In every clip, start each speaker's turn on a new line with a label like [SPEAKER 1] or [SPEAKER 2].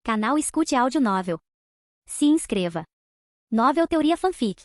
[SPEAKER 1] Canal Escute Áudio Novel. Se inscreva. Novel Teoria Fanfic.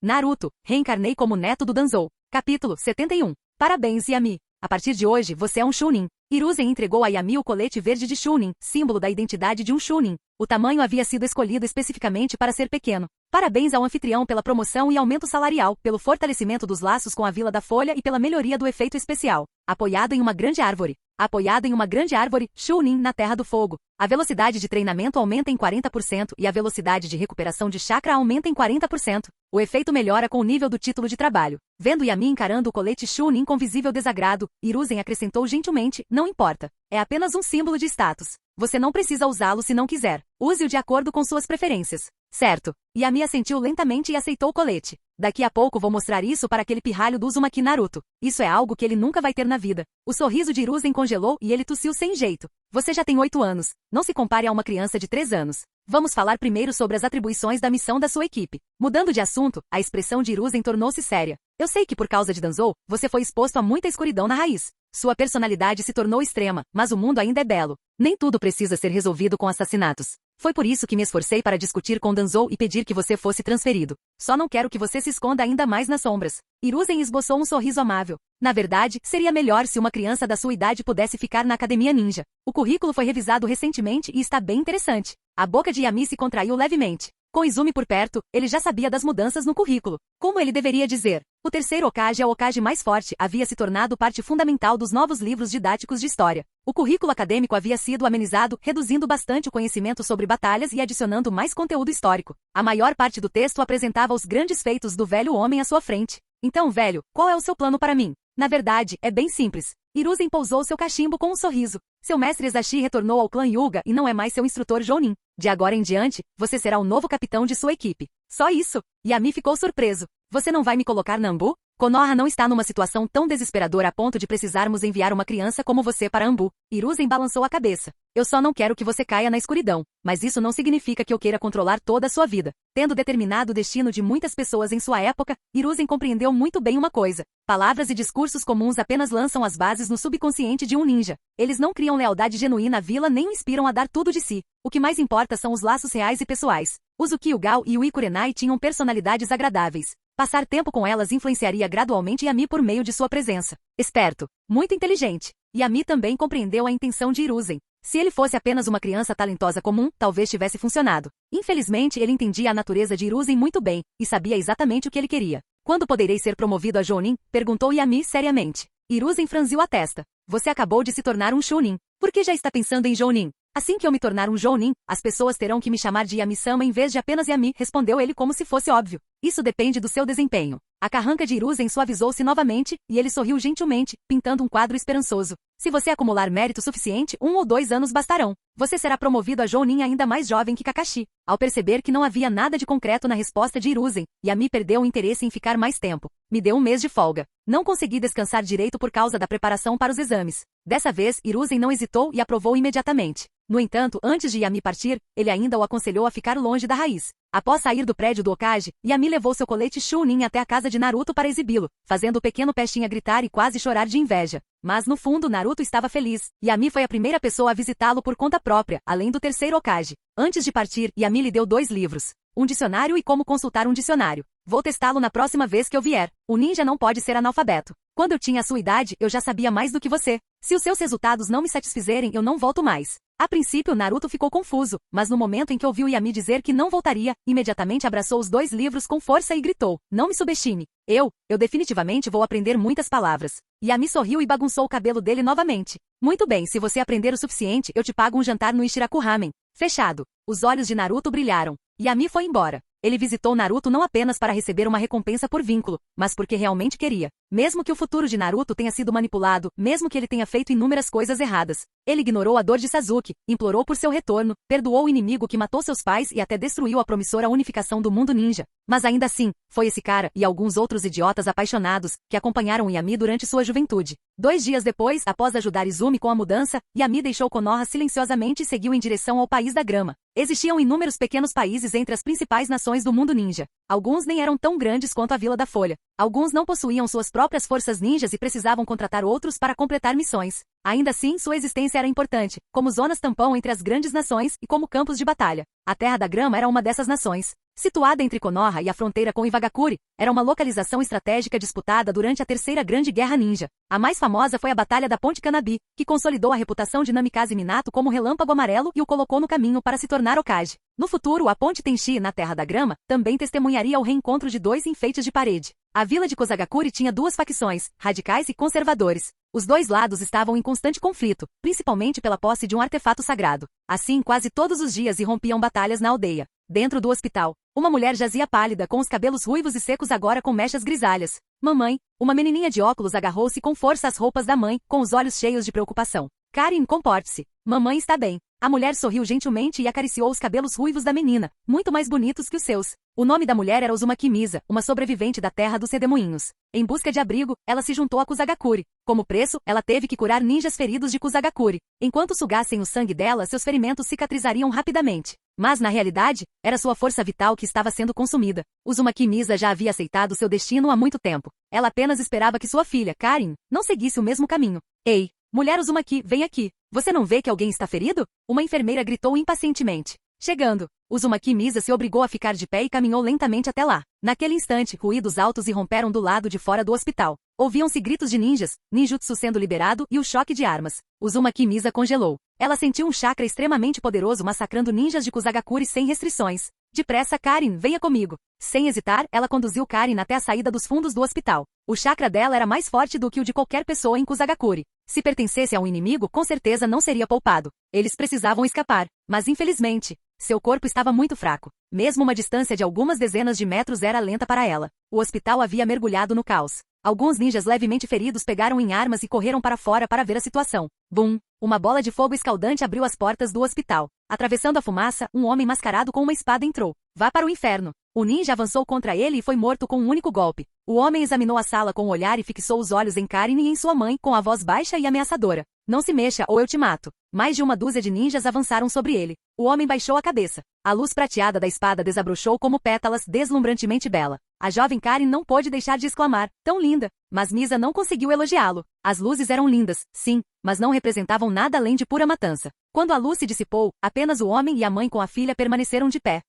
[SPEAKER 2] Naruto, reencarnei como neto do Danzou. Capítulo 71. Parabéns, Yami. A partir de hoje, você é um Chunin. Hiruzen entregou a Yami o colete verde de Chunin, símbolo da identidade de um Chunin. O tamanho havia sido escolhido especificamente para ser pequeno. Parabéns ao anfitrião pela promoção e aumento salarial, pelo fortalecimento dos laços com a Vila da Folha e pela melhoria do efeito especial. Apoiado em uma grande árvore. Apoiado em uma grande árvore, Chunin na Terra do Fogo. A velocidade de treinamento aumenta em 40% e a velocidade de recuperação de chakra aumenta em 40%. O efeito melhora com o nível do título de trabalho. Vendo Yami encarando o colete Chunin com visível desagrado, Hiruzen acrescentou gentilmente, não importa. É apenas um símbolo de status. Você não precisa usá-lo se não quiser. Use-o de acordo com suas preferências. Certo. Yami assentiu lentamente e aceitou o colete. Daqui a pouco vou mostrar isso para aquele pirralho do Uzumaki Naruto. Isso é algo que ele nunca vai ter na vida. O sorriso de Hiruzen congelou e ele tossiu sem jeito. Você já tem 8 anos. Não se compare a uma criança de 3 anos. Vamos falar primeiro sobre as atribuições da missão da sua equipe. Mudando de assunto, a expressão de Hiruzen tornou-se séria. Eu sei que por causa de Danzou, você foi exposto a muita escuridão na raiz. Sua personalidade se tornou extrema, mas o mundo ainda é belo. Nem tudo precisa ser resolvido com assassinatos. Foi por isso que me esforcei para discutir com Danzou e pedir que você fosse transferido. Só não quero que você se esconda ainda mais nas sombras. Hiruzen esboçou um sorriso amável. Na verdade, seria melhor se uma criança da sua idade pudesse ficar na Academia Ninja. O currículo foi revisado recentemente e está bem interessante. A boca de Yami se contraiu levemente. Com Izumi por perto, ele já sabia das mudanças no currículo. Como ele deveria dizer? O terceiro Hokage é o Hokage mais forte, havia se tornado parte fundamental dos novos livros didáticos de história. O currículo acadêmico havia sido amenizado, reduzindo bastante o conhecimento sobre batalhas e adicionando mais conteúdo histórico. A maior parte do texto apresentava os grandes feitos do velho homem à sua frente. Então, velho, qual é o seu plano para mim? Na verdade, é bem simples. Hiruzen pousou seu cachimbo com um sorriso. Seu mestre Esashi retornou ao clã Hyuga e não é mais seu instrutor Jounin. De agora em diante, você será o novo capitão de sua equipe. Só isso. Yami ficou surpreso. Você não vai me colocar na Anbu? Konoha não está numa situação tão desesperadora a ponto de precisarmos enviar uma criança como você para Anbu. Hiruzen balançou a cabeça. Eu só não quero que você caia na escuridão, mas isso não significa que eu queira controlar toda a sua vida. Tendo determinado o destino de muitas pessoas em sua época, Hiruzen compreendeu muito bem uma coisa. Palavras e discursos comuns apenas lançam as bases no subconsciente de um ninja. Eles não criam lealdade genuína à vila nem o inspiram a dar tudo de si. O que mais importa são os laços reais e pessoais. Uzuki Ugao e Ui Kurenai tinham personalidades agradáveis. Passar tempo com elas influenciaria gradualmente Yami por meio de sua presença. Esperto. Muito inteligente. Yami também compreendeu a intenção de Hiruzen. Se ele fosse apenas uma criança talentosa comum, talvez tivesse funcionado. Infelizmente, ele entendia a natureza de Hiruzen muito bem, e sabia exatamente o que ele queria. Quando poderei ser promovido a Jounin? Perguntou Yami seriamente. Hiruzen franziu a testa. Você acabou de se tornar um Chunin. Por que já está pensando em Jounin? Assim que eu me tornar um Jounin, as pessoas terão que me chamar de Yami-sama em vez de apenas Yami, respondeu ele como se fosse óbvio. Isso depende do seu desempenho. A carranca de Hiruzen suavizou-se novamente, e ele sorriu gentilmente, pintando um quadro esperançoso. Se você acumular mérito suficiente, 1 ou 2 anos bastarão. Você será promovido a Jounin ainda mais jovem que Kakashi. Ao perceber que não havia nada de concreto na resposta de Hiruzen, Yami perdeu o interesse em ficar mais tempo. Me deu 1 mês de folga. Não consegui descansar direito por causa da preparação para os exames. Dessa vez, Hiruzen não hesitou e aprovou imediatamente. No entanto, antes de Yami partir, ele ainda o aconselhou a ficar longe da raiz. Após sair do prédio do Hokage, Yami levou seu colete Chunin até a casa de Naruto para exibi-lo, fazendo o pequeno Pestinha gritar e quase chorar de inveja. Mas no fundo Naruto estava feliz. Yami foi a primeira pessoa a visitá-lo por conta própria, além do terceiro Hokage. Antes de partir, Yami lhe deu 2 livros. Um dicionário e como consultar um dicionário. Vou testá-lo na próxima vez que eu vier. O ninja não pode ser analfabeto. Quando eu tinha a sua idade, eu já sabia mais do que você. Se os seus resultados não me satisfizerem, eu não volto mais. A princípio, Naruto ficou confuso, mas no momento em que ouviu Yami dizer que não voltaria, imediatamente abraçou os 2 livros com força e gritou, não me subestime. Eu definitivamente vou aprender muitas palavras. Yami sorriu e bagunçou o cabelo dele novamente. Muito bem, se você aprender o suficiente, eu te pago um jantar no Ishiraku Ramen. Fechado. Os olhos de Naruto brilharam. Yami foi embora. Ele visitou Naruto não apenas para receber uma recompensa por vínculo, mas porque realmente queria. Mesmo que o futuro de Naruto tenha sido manipulado, mesmo que ele tenha feito inúmeras coisas erradas, ele ignorou a dor de Sasuke, implorou por seu retorno, perdoou o inimigo que matou seus pais e até destruiu a promissora unificação do mundo ninja. Mas ainda assim, foi esse cara e alguns outros idiotas apaixonados que acompanharam Yami durante sua juventude. 2 dias depois, após ajudar Izumi com a mudança, Yami deixou Konoha silenciosamente e seguiu em direção ao País da Grama. Existiam inúmeros pequenos países entre as principais nações do mundo ninja. Alguns nem eram tão grandes quanto a Vila da Folha. Alguns não possuíam suas próprias forças ninjas e precisavam contratar outros para completar missões. Ainda assim, sua existência era importante, como zonas tampão entre as grandes nações e como campos de batalha. A Terra da Grama era uma dessas nações. Situada entre Konoha e a fronteira com Iwagakure, era uma localização estratégica disputada durante a Terceira Grande Guerra Ninja. A mais famosa foi a Batalha da Ponte Kanabi, que consolidou a reputação de Namikaze Minato como Relâmpago Amarelo e o colocou no caminho para se tornar Hokage. No futuro, a Ponte Tenchi, na Terra da Grama, também testemunharia o reencontro de dois enfeites de parede. A vila de Kozagakure tinha duas facções, radicais e conservadores. Os dois lados estavam em constante conflito, principalmente pela posse de um artefato sagrado. Assim, quase todos os dias irrompiam batalhas na aldeia. Dentro do hospital, uma mulher jazia pálida com os cabelos ruivos e secos agora com mechas grisalhas. Mamãe, uma menininha de óculos agarrou-se com força às roupas da mãe, com os olhos cheios de preocupação. Karin, comporte-se. Mamãe está bem. A mulher sorriu gentilmente e acariciou os cabelos ruivos da menina, muito mais bonitos que os seus. O nome da mulher era Uzumaki Misa, uma sobrevivente da Terra dos Redemoinhos. Em busca de abrigo, ela se juntou a Kusagakure. Como preço, ela teve que curar ninjas feridos de Kusagakure. Enquanto sugassem o sangue dela, seus ferimentos cicatrizariam rapidamente. Mas, na realidade, era sua força vital que estava sendo consumida. Uzumaki Misa já havia aceitado seu destino há muito tempo. Ela apenas esperava que sua filha, Karin, não seguisse o mesmo caminho. Ei, mulher Uzumaki, vem aqui. Você não vê que alguém está ferido? Uma enfermeira gritou impacientemente. Chegando, Uzumaki Misa se obrigou a ficar de pé e caminhou lentamente até lá. Naquele instante, ruídos altos irromperam do lado de fora do hospital. Ouviam-se gritos de ninjas, ninjutsu sendo liberado e o choque de armas. Uzumaki Misa congelou. Ela sentiu um chakra extremamente poderoso massacrando ninjas de Kusagakure sem restrições. Depressa, Karin, venha comigo. Sem hesitar, ela conduziu Karin até a saída dos fundos do hospital. O chakra dela era mais forte do que o de qualquer pessoa em Kusagakure. Se pertencesse a um inimigo, com certeza não seria poupado. Eles precisavam escapar, mas infelizmente, seu corpo estava muito fraco. Mesmo uma distância de algumas dezenas de metros era lenta para ela. O hospital havia mergulhado no caos. Alguns ninjas levemente feridos pegaram em armas e correram para fora para ver a situação. Bum! Uma bola de fogo escaldante abriu as portas do hospital. Atravessando a fumaça, um homem mascarado com uma espada entrou. Vá para o inferno. O ninja avançou contra ele e foi morto com um único golpe. O homem examinou a sala com o olhar e fixou os olhos em Karin e em sua mãe com a voz baixa e ameaçadora. Não se mexa ou eu te mato. Mais de uma dúzia de ninjas avançaram sobre ele. O homem baixou a cabeça. A luz prateada da espada desabrochou como pétalas deslumbrantemente bela. A jovem Karin não pôde deixar de exclamar, tão linda. Mas Misa não conseguiu elogiá-lo. As luzes eram lindas, sim, mas não representavam nada além de pura matança. Quando a luz se dissipou, apenas o homem e a mãe com a filha permaneceram de pé.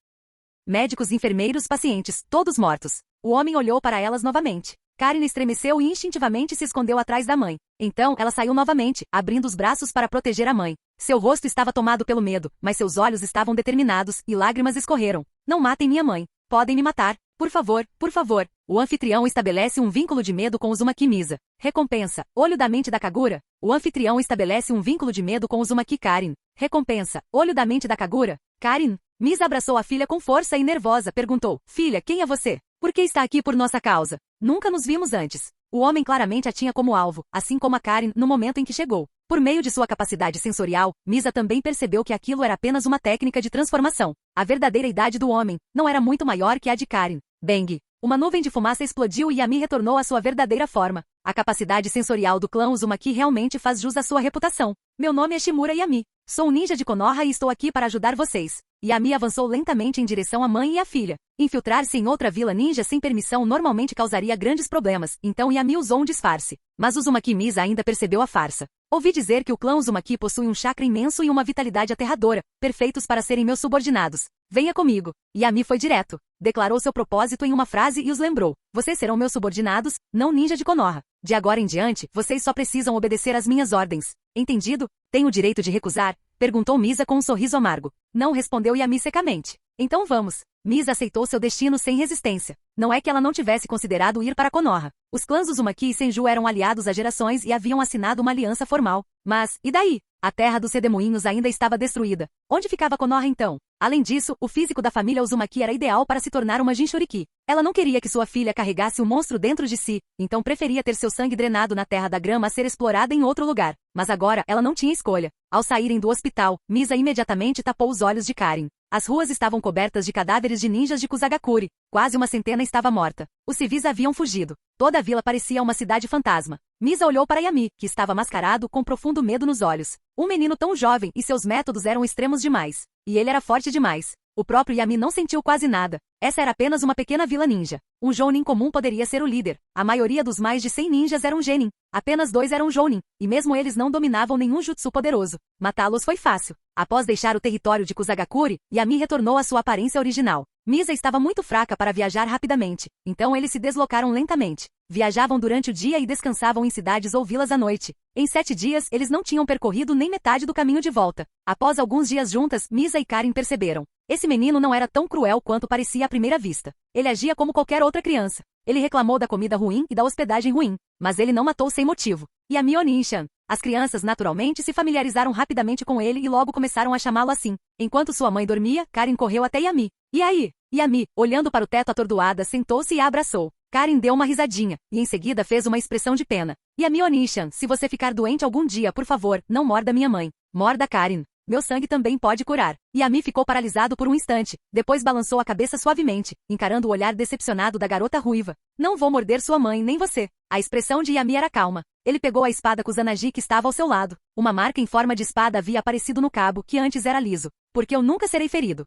[SPEAKER 2] Médicos, enfermeiros, pacientes, todos mortos. O homem olhou para elas novamente. Karin estremeceu e instintivamente se escondeu atrás da mãe. Então, ela saiu novamente, abrindo os braços para proteger a mãe. Seu rosto estava tomado pelo medo, mas seus olhos estavam determinados, e lágrimas escorreram. Não matem minha mãe. Podem me matar. Por favor, por favor. O anfitrião estabelece um vínculo de medo com Uzumaki Misa. Recompensa. Olho da mente da Kagura. O anfitrião estabelece um vínculo de medo com Uzumaki Karin. Recompensa. Olho da mente da Kagura. Karin. Misa abraçou a filha com força e nervosa perguntou. Filha, quem é você? Por que está aqui por nossa causa? Nunca nos vimos antes. O homem claramente a tinha como alvo, assim como a Karin no momento em que chegou. Por meio de sua capacidade sensorial, Misa também percebeu que aquilo era apenas uma técnica de transformação. A verdadeira idade do homem não era muito maior que a de Karin. Bang! Uma nuvem de fumaça explodiu e Yami retornou à sua verdadeira forma. A capacidade sensorial do clã Uzumaki realmente faz jus à sua reputação. Meu nome é Shimura Yami. Sou um ninja de Konoha e estou aqui para ajudar vocês. Yami avançou lentamente em direção à mãe e à filha. Infiltrar-se em outra vila ninja sem permissão normalmente causaria grandes problemas, então Yami usou um disfarce. Mas Uzumaki Misa ainda percebeu a farsa. Ouvi dizer que o clã Uzumaki possui um chakra imenso e uma vitalidade aterradora, perfeitos para serem meus subordinados. Venha comigo. Yami foi direto. Declarou seu propósito em uma frase e os lembrou. Vocês serão meus subordinados, não ninja de Konoha. De agora em diante, vocês só precisam obedecer às minhas ordens. Entendido? Tenho o direito de recusar? Perguntou Misa com um sorriso amargo. Não, respondeu Yami secamente. Então vamos. Misa aceitou seu destino sem resistência. Não é que ela não tivesse considerado ir para Konoha. Os clãs Uzumaki e Senju eram aliados há gerações e haviam assinado uma aliança formal. Mas, e daí? A terra dos Redemoinhos ainda estava destruída. Onde ficava Konoha então? Além disso, o físico da família Uzumaki era ideal para se tornar uma Jinchuriki. Ela não queria que sua filha carregasse um monstro dentro de si, então preferia ter seu sangue drenado na Terra da Grama a ser explorada em outro lugar. Mas agora, ela não tinha escolha. Ao saírem do hospital, Misa imediatamente tapou os olhos de Karin. As ruas estavam cobertas de cadáveres de ninjas de Kusagakure. Quase uma centena estava morta. Os civis haviam fugido. Toda a vila parecia uma cidade fantasma. Misa olhou para Yami, que estava mascarado com profundo medo nos olhos. Um menino tão jovem e seus métodos eram extremos demais. E ele era forte demais. O próprio Yami não sentiu quase nada. Essa era apenas uma pequena vila ninja. Um jounin comum poderia ser o líder. A maioria dos mais de 100 ninjas eram genin. Apenas 2 eram jounin, e mesmo eles não dominavam nenhum jutsu poderoso. Matá-los foi fácil. Após deixar o território de Kusagakure, Yami retornou à sua aparência original. Misa estava muito fraca para viajar rapidamente, então eles se deslocaram lentamente. Viajavam durante o dia e descansavam em cidades ou vilas à noite. Em 7 dias, eles não tinham percorrido nem metade do caminho de volta. Após alguns dias juntas, Misa e Karin perceberam. Esse menino não era tão cruel quanto parecia à primeira vista. Ele agia como qualquer outra criança. Ele reclamou da comida ruim e da hospedagem ruim, mas ele não matou sem motivo. Yami Oninshan. As crianças naturalmente se familiarizaram rapidamente com ele e logo começaram a chamá-lo assim. Enquanto sua mãe dormia, Karin correu até Yami. E aí? Yami, olhando para o teto atordoada, sentou-se e a abraçou. Karin deu uma risadinha, e em seguida fez uma expressão de pena. Yami Oninshan, se você ficar doente algum dia, por favor, não morda minha mãe. Morda Karin. Meu sangue também pode curar. Yami ficou paralisado por um instante, depois balançou a cabeça suavemente, encarando o olhar decepcionado da garota ruiva. Não vou morder sua mãe nem você. A expressão de Yami era calma. Ele pegou a espada Kusanagi que estava ao seu lado. Uma marca em forma de espada havia aparecido no cabo, que antes era liso. Porque eu nunca serei ferido.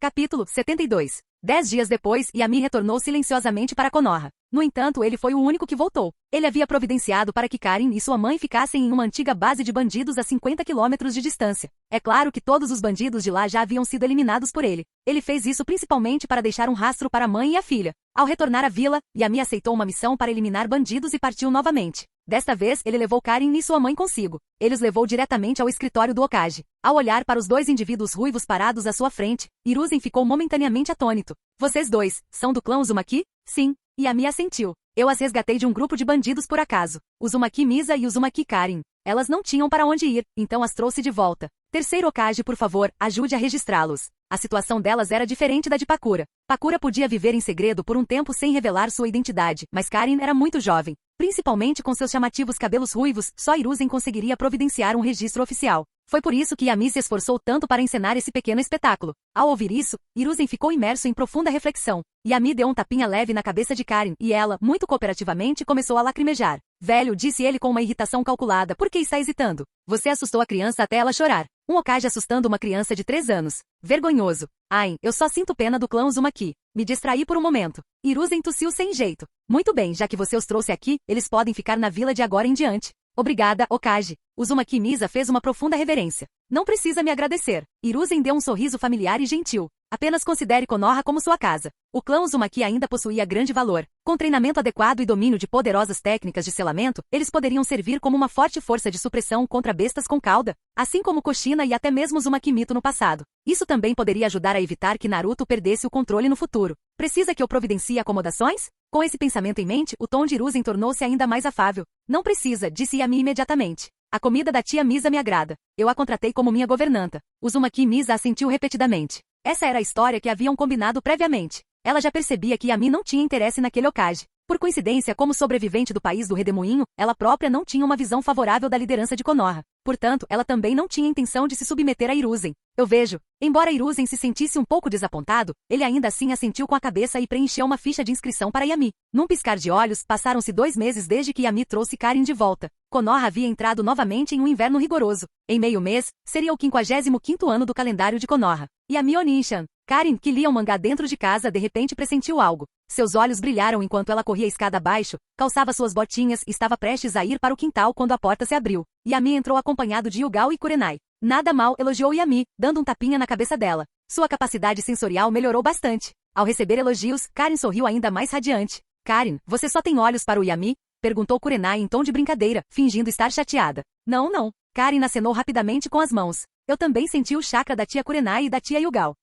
[SPEAKER 2] Capítulo 72. 10 dias depois, Yami retornou silenciosamente para Konoha. No entanto, ele foi o único que voltou. Ele havia providenciado para que Karin e sua mãe ficassem em uma antiga base de bandidos a 50 quilômetros de distância. É claro que todos os bandidos de lá já haviam sido eliminados por ele. Ele fez isso principalmente para deixar um rastro para a mãe e a filha. Ao retornar à vila, Yami aceitou uma missão para eliminar bandidos e partiu novamente. Desta vez, ele levou Karin e sua mãe consigo. Ele os levou diretamente ao escritório do Hokage. Ao olhar para os 2 indivíduos ruivos parados à sua frente, Hiruzen ficou momentaneamente atônito. Vocês 2, são do clã Uzumaki? Sim. Yami assentiu. Eu as resgatei de um grupo de bandidos por acaso. Uzumaki Misa e Uzumaki Karin. Elas não tinham para onde ir, então as trouxe de volta. Terceiro Hokage, por favor, ajude a registrá-los. A situação delas era diferente da de Pakura. Pakura podia viver em segredo por um tempo sem revelar sua identidade, mas Karin era muito jovem. Principalmente com seus chamativos cabelos ruivos, só Hiruzen conseguiria providenciar um registro oficial. Foi por isso que Yami se esforçou tanto para encenar esse pequeno espetáculo. Ao ouvir isso, Hiruzen ficou imerso em profunda reflexão. Yami deu um tapinha leve na cabeça de Karin, e ela, muito cooperativamente, começou a lacrimejar. Velho, disse ele com uma irritação calculada, por que está hesitando? Você assustou a criança até ela chorar. Um Hokage assustando uma criança de 3 anos. Vergonhoso. Ai, eu só sinto pena do clã Uzumaki. Me distraí por um momento. Hiruzen tossiu sem jeito. Muito bem, já que você os trouxe aqui, eles podem ficar na vila de agora em diante. Obrigada, Hokage. Uzumaki Misa fez uma profunda reverência. Não precisa me agradecer. Hiruzen deu um sorriso familiar e gentil. Apenas considere Konoha como sua casa. O clã Uzumaki ainda possuía grande valor. Com treinamento adequado e domínio de poderosas técnicas de selamento, eles poderiam servir como uma forte força de supressão contra bestas com cauda, assim como Kushina e até mesmo Uzumaki Mito no passado. Isso também poderia ajudar a evitar que Naruto perdesse o controle no futuro. Precisa que eu providencie acomodações? Com esse pensamento em mente, o tom de Hiruzen tornou-se ainda mais afável. Não precisa, disse Yami imediatamente. A comida da tia Misa me agrada. Eu a contratei como minha governanta. Uzumaki Misa assentiu repetidamente. Essa era a história que haviam combinado previamente. Ela já percebia que Yami não tinha interesse naquele Hokage. Por coincidência, como sobrevivente do país do Redemoinho, ela própria não tinha uma visão favorável da liderança de Konoha. Portanto, ela também não tinha intenção de se submeter a Hiruzen. Eu vejo. Embora Hiruzen se sentisse um pouco desapontado, ele ainda assim assentiu com a cabeça e preencheu uma ficha de inscrição para Yami. Num piscar de olhos, passaram-se 2 meses desde que Yami trouxe Karin de volta. Konoha havia entrado novamente em um inverno rigoroso. Em meio mês, seria o 55º ano do calendário de Konoha. Yami Oninshan. Karin, que lia um mangá dentro de casa, de repente pressentiu algo. Seus olhos brilharam enquanto ela corria a escada abaixo, calçava suas botinhas e estava prestes a ir para o quintal quando a porta se abriu. Yami entrou acompanhado de Yugao e Kurenai. Nada mal, elogiou Yami, dando um tapinha na cabeça dela. Sua capacidade sensorial melhorou bastante. Ao receber elogios, Karin sorriu ainda mais radiante. Karin, você só tem olhos para o Yami? Perguntou Kurenai em tom de brincadeira, fingindo estar chateada. Não. Karin acenou rapidamente com as mãos. Eu também senti o chakra da tia Kurenai e da tia Yugao.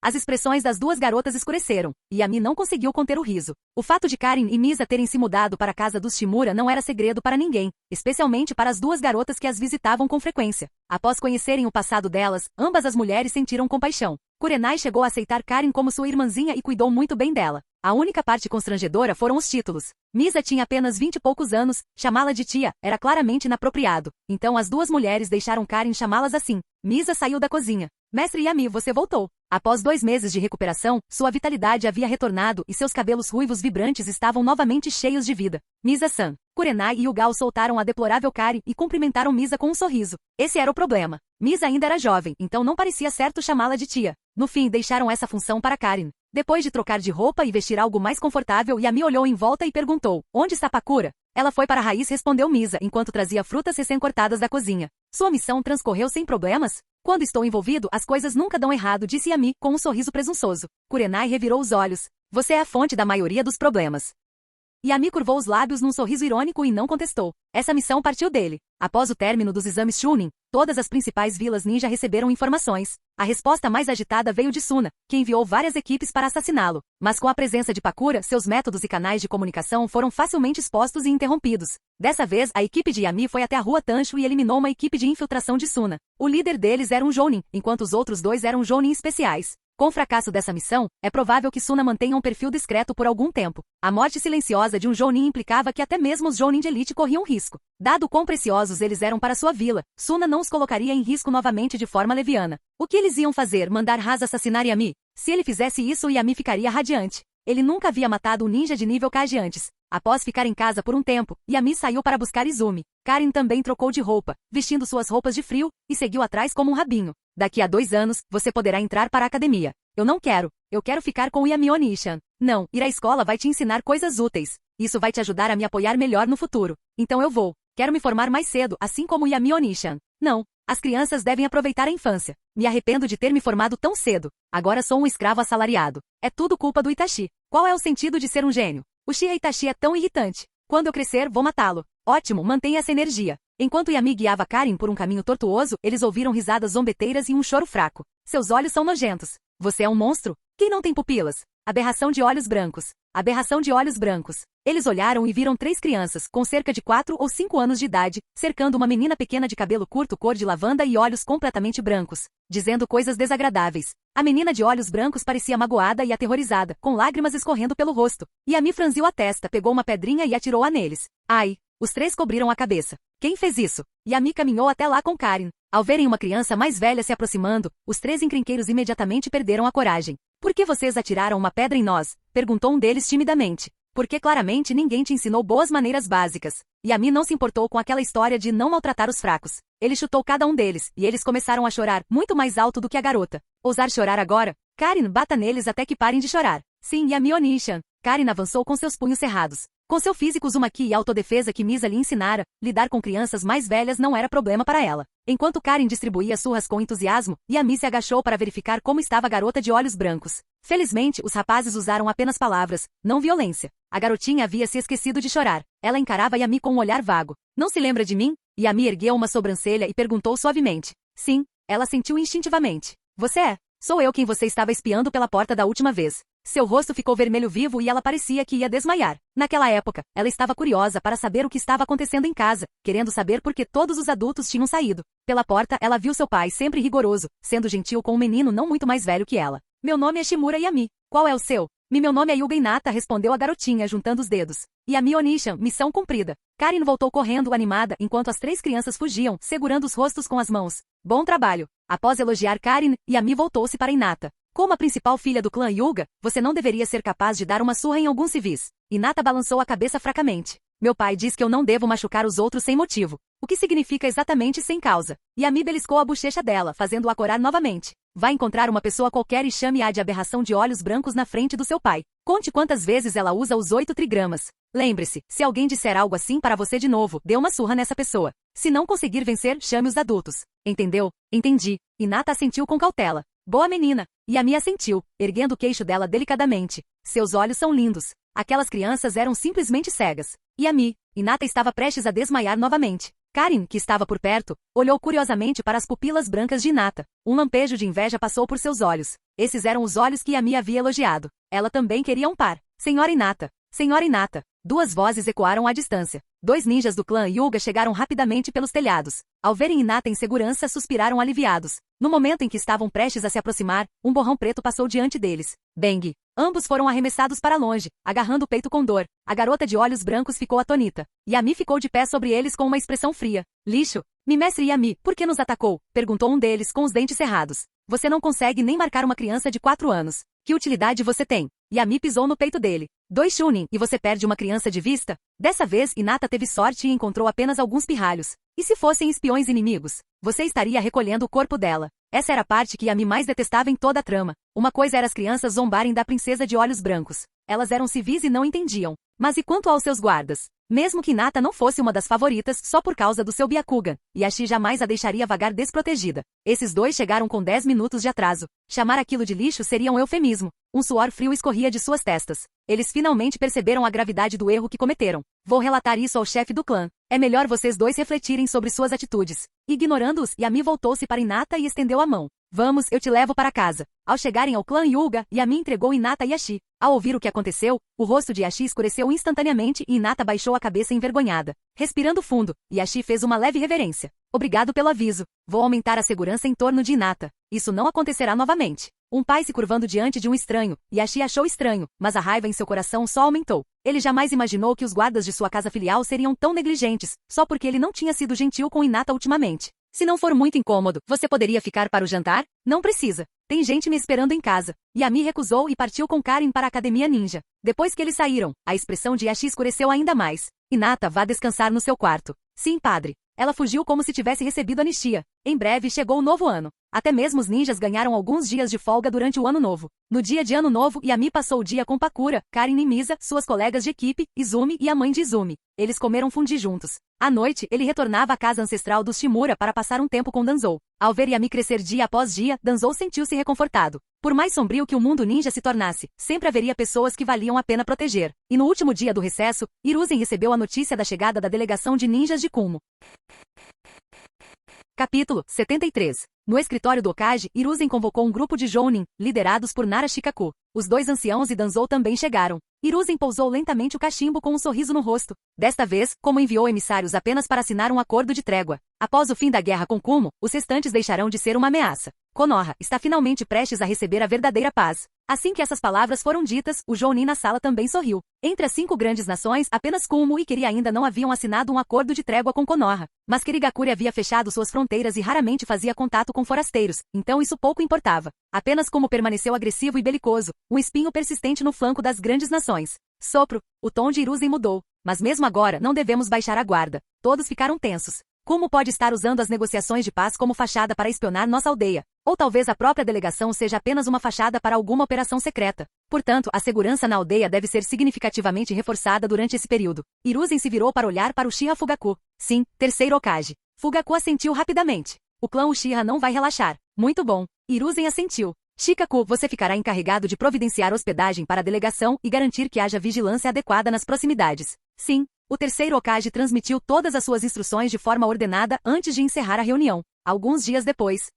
[SPEAKER 2] As expressões das 2 garotas escureceram, e Yami não conseguiu conter o riso. O fato de Karin e Misa terem se mudado para a casa dos Shimura não era segredo para ninguém, especialmente para as 2 garotas que as visitavam com frequência. Após conhecerem o passado delas, ambas as mulheres sentiram compaixão. Kurenai chegou a aceitar Karin como sua irmãzinha e cuidou muito bem dela. A única parte constrangedora foram os títulos. Misa tinha apenas 20 e poucos anos, chamá-la de tia era claramente inapropriado. Então as 2 mulheres deixaram Karin chamá-las assim. Misa saiu da cozinha. Mestre Yami, você voltou. Após 2 meses de recuperação, sua vitalidade havia retornado e seus cabelos ruivos vibrantes estavam novamente cheios de vida. Misa-san, Kurenai e Yugal soltaram a deplorável Karin e cumprimentaram Misa com um sorriso. Esse era o problema. Misa ainda era jovem, então não parecia certo chamá-la de tia. No fim, deixaram essa função para Karin. Depois de trocar de roupa e vestir algo mais confortável, Yami olhou em volta e perguntou: onde está Pakura? Ela foi para a raiz, respondeu Misa, enquanto trazia frutas recém-cortadas da cozinha. Sua missão transcorreu sem problemas? Quando estou envolvido, as coisas nunca dão errado, disse Yami, com um sorriso presunçoso. Kurenai revirou os olhos. Você é a fonte da maioria dos problemas. Yami curvou os lábios num sorriso irônico e não contestou. Essa missão partiu dele. Após o término dos exames Chunin, todas as principais vilas ninja receberam informações. A resposta mais agitada veio de Suna, que enviou várias equipes para assassiná-lo. Mas com a presença de Pakura, seus métodos e canais de comunicação foram facilmente expostos e interrompidos. Dessa vez, a equipe de Yami foi até a rua Tanshu e eliminou uma equipe de infiltração de Suna. O líder deles era um Jounin, enquanto os outros 2 eram Jounin especiais. Com o fracasso dessa missão, é provável que Suna mantenha um perfil discreto por algum tempo. A morte silenciosa de um Jounin implicava que até mesmo os Jounin de elite corriam risco. Dado quão preciosos eles eram para sua vila, Suna não os colocaria em risco novamente de forma leviana. O que eles iam fazer? Mandar Haas assassinar Yami? Se ele fizesse isso, Yami ficaria radiante. Ele nunca havia matado um ninja de nível Kage antes. Após ficar em casa por um tempo, Yami saiu para buscar Izumi. Karin também trocou de roupa, vestindo suas roupas de frio, e seguiu atrás como um rabinho. Daqui a 2 anos, você poderá entrar para a academia. Eu não quero. Eu quero ficar com o Yami Onishan. Não, ir à escola vai te ensinar coisas úteis. Isso vai te ajudar a me apoiar melhor no futuro. Então eu vou. Quero me formar mais cedo, assim como o Yami Onishan. Não. As crianças devem aproveitar a infância. Me arrependo de ter me formado tão cedo. Agora sou um escravo assalariado. É tudo culpa do Itachi. Qual é o sentido de ser um gênio? O Uchiha Itachi é tão irritante. Quando eu crescer, vou matá-lo. Ótimo, mantenha essa energia. Enquanto Yami guiava Karin por um caminho tortuoso, eles ouviram risadas zombeteiras e um choro fraco. Seus olhos são nojentos. Você é um monstro? Quem não tem pupilas? Aberração de olhos brancos. Aberração de olhos brancos. Eles olharam e viram 3 crianças, com cerca de 4 ou 5 anos de idade, cercando uma menina pequena de cabelo curto cor de lavanda e olhos completamente brancos, dizendo coisas desagradáveis. A menina de olhos brancos parecia magoada e aterrorizada, com lágrimas escorrendo pelo rosto. Yami franziu a testa, pegou uma pedrinha e atirou-a neles. Ai! Os 3 cobriram a cabeça. Quem fez isso? Yami caminhou até lá com Karin. Ao verem uma criança mais velha se aproximando, os 3 encrenqueiros imediatamente perderam a coragem. Por que vocês atiraram uma pedra em nós? Perguntou um deles timidamente. Porque claramente ninguém te ensinou boas maneiras básicas. Yami não se importou com aquela história de não maltratar os fracos. Ele chutou cada um deles, e eles começaram a chorar, muito mais alto do que a garota. Ousar chorar agora? Karin, bata neles até que parem de chorar. Sim, Yami Onishan. Karin avançou com seus punhos cerrados. Com seu físico Uzumaki e autodefesa que Misa lhe ensinara, lidar com crianças mais velhas não era problema para ela. Enquanto Karin distribuía surras com entusiasmo, Yami se agachou para verificar como estava a garota de olhos brancos. Felizmente, os rapazes usaram apenas palavras, não violência. A garotinha havia se esquecido de chorar. Ela encarava Yami com um olhar vago. Não se lembra de mim? Yami ergueu uma sobrancelha e perguntou suavemente. Sim, ela sentiu instintivamente. Você é? Sou eu quem você estava espiando pela porta da última vez. Seu rosto ficou vermelho vivo e ela parecia que ia desmaiar. Naquela época, ela estava curiosa para saber o que estava acontecendo em casa, querendo saber por que todos os adultos tinham saído. Pela porta, ela viu seu pai sempre rigoroso, sendo gentil com um menino não muito mais velho que ela. Meu nome é Shimura Yami. Qual é o seu? Meu nome é Yuga Hinata, respondeu a garotinha, juntando os dedos. Yami Onishan, missão cumprida. Karin voltou correndo animada enquanto as 3 crianças fugiam, segurando os rostos com as mãos. Bom trabalho. Após elogiar Karin, Yami voltou-se para Hinata. Como a principal filha do clã Yuga, você não deveria ser capaz de dar uma surra em alguns civis. Hinata balançou a cabeça fracamente. Meu pai diz que eu não devo machucar os outros sem motivo. O que significa exatamente sem causa. Yami beliscou a bochecha dela, fazendo-a corar novamente. Vá encontrar uma pessoa qualquer e chame-a de aberração de olhos brancos na frente do seu pai. Conte quantas vezes ela usa os 8 trigramas. Lembre-se, se alguém disser algo assim para você de novo, dê uma surra nessa pessoa. Se não conseguir vencer, chame os adultos. Entendeu? Entendi. Hinata assentiu com cautela. Boa menina. Yami assentiu, erguendo o queixo dela delicadamente. Seus olhos são lindos. Aquelas crianças eram simplesmente cegas. Yami. Hinata estava prestes a desmaiar novamente. Karin, que estava por perto, olhou curiosamente para as pupilas brancas de Hinata. Um lampejo de inveja passou por seus olhos. Esses eram os olhos que Yami havia elogiado. Ela também queria um par. Senhora Hinata. Senhora Hinata. 2 vozes ecoaram à distância. 2 ninjas do clã Yuga chegaram rapidamente pelos telhados. Ao verem Hinata em segurança, suspiraram aliviados. No momento em que estavam prestes a se aproximar, um borrão preto passou diante deles. Bang! Ambos foram arremessados para longe, agarrando o peito com dor. A garota de olhos brancos ficou atônita. Yami ficou de pé sobre eles com uma expressão fria. Lixo! Mi mestre Yami, por que nos atacou? Perguntou um deles com os dentes cerrados. Você não consegue nem marcar uma criança de 4 anos. Que utilidade você tem? Yami pisou no peito dele. 2 chunin e você perde uma criança de vista? Dessa vez, Hinata teve sorte e encontrou apenas alguns pirralhos. E se fossem espiões inimigos? Você estaria recolhendo o corpo dela. Essa era a parte que Yami mais detestava em toda a trama. Uma coisa era as crianças zombarem da princesa de olhos brancos. Elas eram civis e não entendiam. Mas e quanto aos seus guardas? Mesmo que Hinata não fosse uma das favoritas só por causa do seu Byakugan, Yashi jamais a deixaria vagar desprotegida. Esses dois chegaram com 10 minutos de atraso. Chamar aquilo de lixo seria um eufemismo. Um suor frio escorria de suas testas. Eles finalmente perceberam a gravidade do erro que cometeram. Vou relatar isso ao chefe do clã. É melhor vocês dois refletirem sobre suas atitudes. Ignorando-os, Yami voltou-se para Hinata e estendeu a mão. Vamos, eu te levo para casa. Ao chegarem ao clã Hyuga, Yami entregou Hinata e Yashi. Ao ouvir o que aconteceu, o rosto de Yashi escureceu instantaneamente e Hinata baixou a cabeça envergonhada. Respirando fundo, Yashi fez uma leve reverência. Obrigado pelo aviso. Vou aumentar a segurança em torno de Hinata. Isso não acontecerá novamente. Um pai se curvando diante de um estranho. Yashi achou estranho, mas a raiva em seu coração só aumentou. Ele jamais imaginou que os guardas de sua casa filial seriam tão negligentes, só porque ele não tinha sido gentil com Hinata ultimamente. Se não for muito incômodo, você poderia ficar para o jantar? Não precisa. Tem gente me esperando em casa. Yami recusou e partiu com Karen para a academia ninja. Depois que eles saíram, a expressão de Yashi escureceu ainda mais. Hinata, vá descansar no seu quarto. Sim, padre. Ela fugiu como se tivesse recebido anistia. Em breve chegou o novo ano. Até mesmo os ninjas ganharam alguns dias de folga durante o ano novo. No dia de ano novo, Yami passou o dia com Pakura, Karen e Misa, suas colegas de equipe, Izumi e a mãe de Izumi. Eles comeram fundi juntos. À noite, ele retornava à casa ancestral dos Shimura para passar um tempo com Danzou. Ao ver Yami crescer dia após dia, Danzou sentiu-se reconfortado. Por mais sombrio que o mundo ninja se tornasse, sempre haveria pessoas que valiam a pena proteger. E no último dia do recesso, Hiruzen recebeu a notícia da chegada da delegação de ninjas de Kumo. Capítulo 73. No escritório do Okage, Hiruzen convocou um grupo de Jounin, liderados por Nara Shikaku. Os 2 anciãos e Danzou também chegaram. Hiruzen pousou lentamente o cachimbo com um sorriso no rosto. Desta vez, como enviou emissários apenas para assinar um acordo de trégua. Após o fim da guerra com Kumo, os restantes deixarão de ser uma ameaça. Konoha está finalmente prestes a receber a verdadeira paz. Assim que essas palavras foram ditas, o Jounin na sala também sorriu. Entre as 5 grandes nações, apenas Kumo e Kiri ainda não haviam assinado um acordo de trégua com Konoha. Mas Kirigakure havia fechado suas fronteiras e raramente fazia contato com forasteiros, então isso pouco importava. Apenas Kumo permaneceu agressivo e belicoso, um espinho persistente no flanco das grandes nações. Sopro. O tom de Hiruzen mudou. Mas mesmo agora, não devemos baixar a guarda. Todos ficaram tensos. Kumo pode estar usando as negociações de paz como fachada para espionar nossa aldeia. Ou talvez a própria delegação seja apenas uma fachada para alguma operação secreta. Portanto, a segurança na aldeia deve ser significativamente reforçada durante esse período. Hiruzen se virou para olhar para Uchiha Fugaku. Sim, terceiro Hokage. Fugaku assentiu rapidamente. O clã Uchiha não vai relaxar. Muito bom. Hiruzen assentiu. Shikaku, você ficará encarregado de providenciar hospedagem para a delegação e garantir que haja vigilância adequada nas proximidades. Sim. O terceiro Hokage transmitiu todas as suas instruções de forma ordenada antes de encerrar a reunião. Alguns dias depois,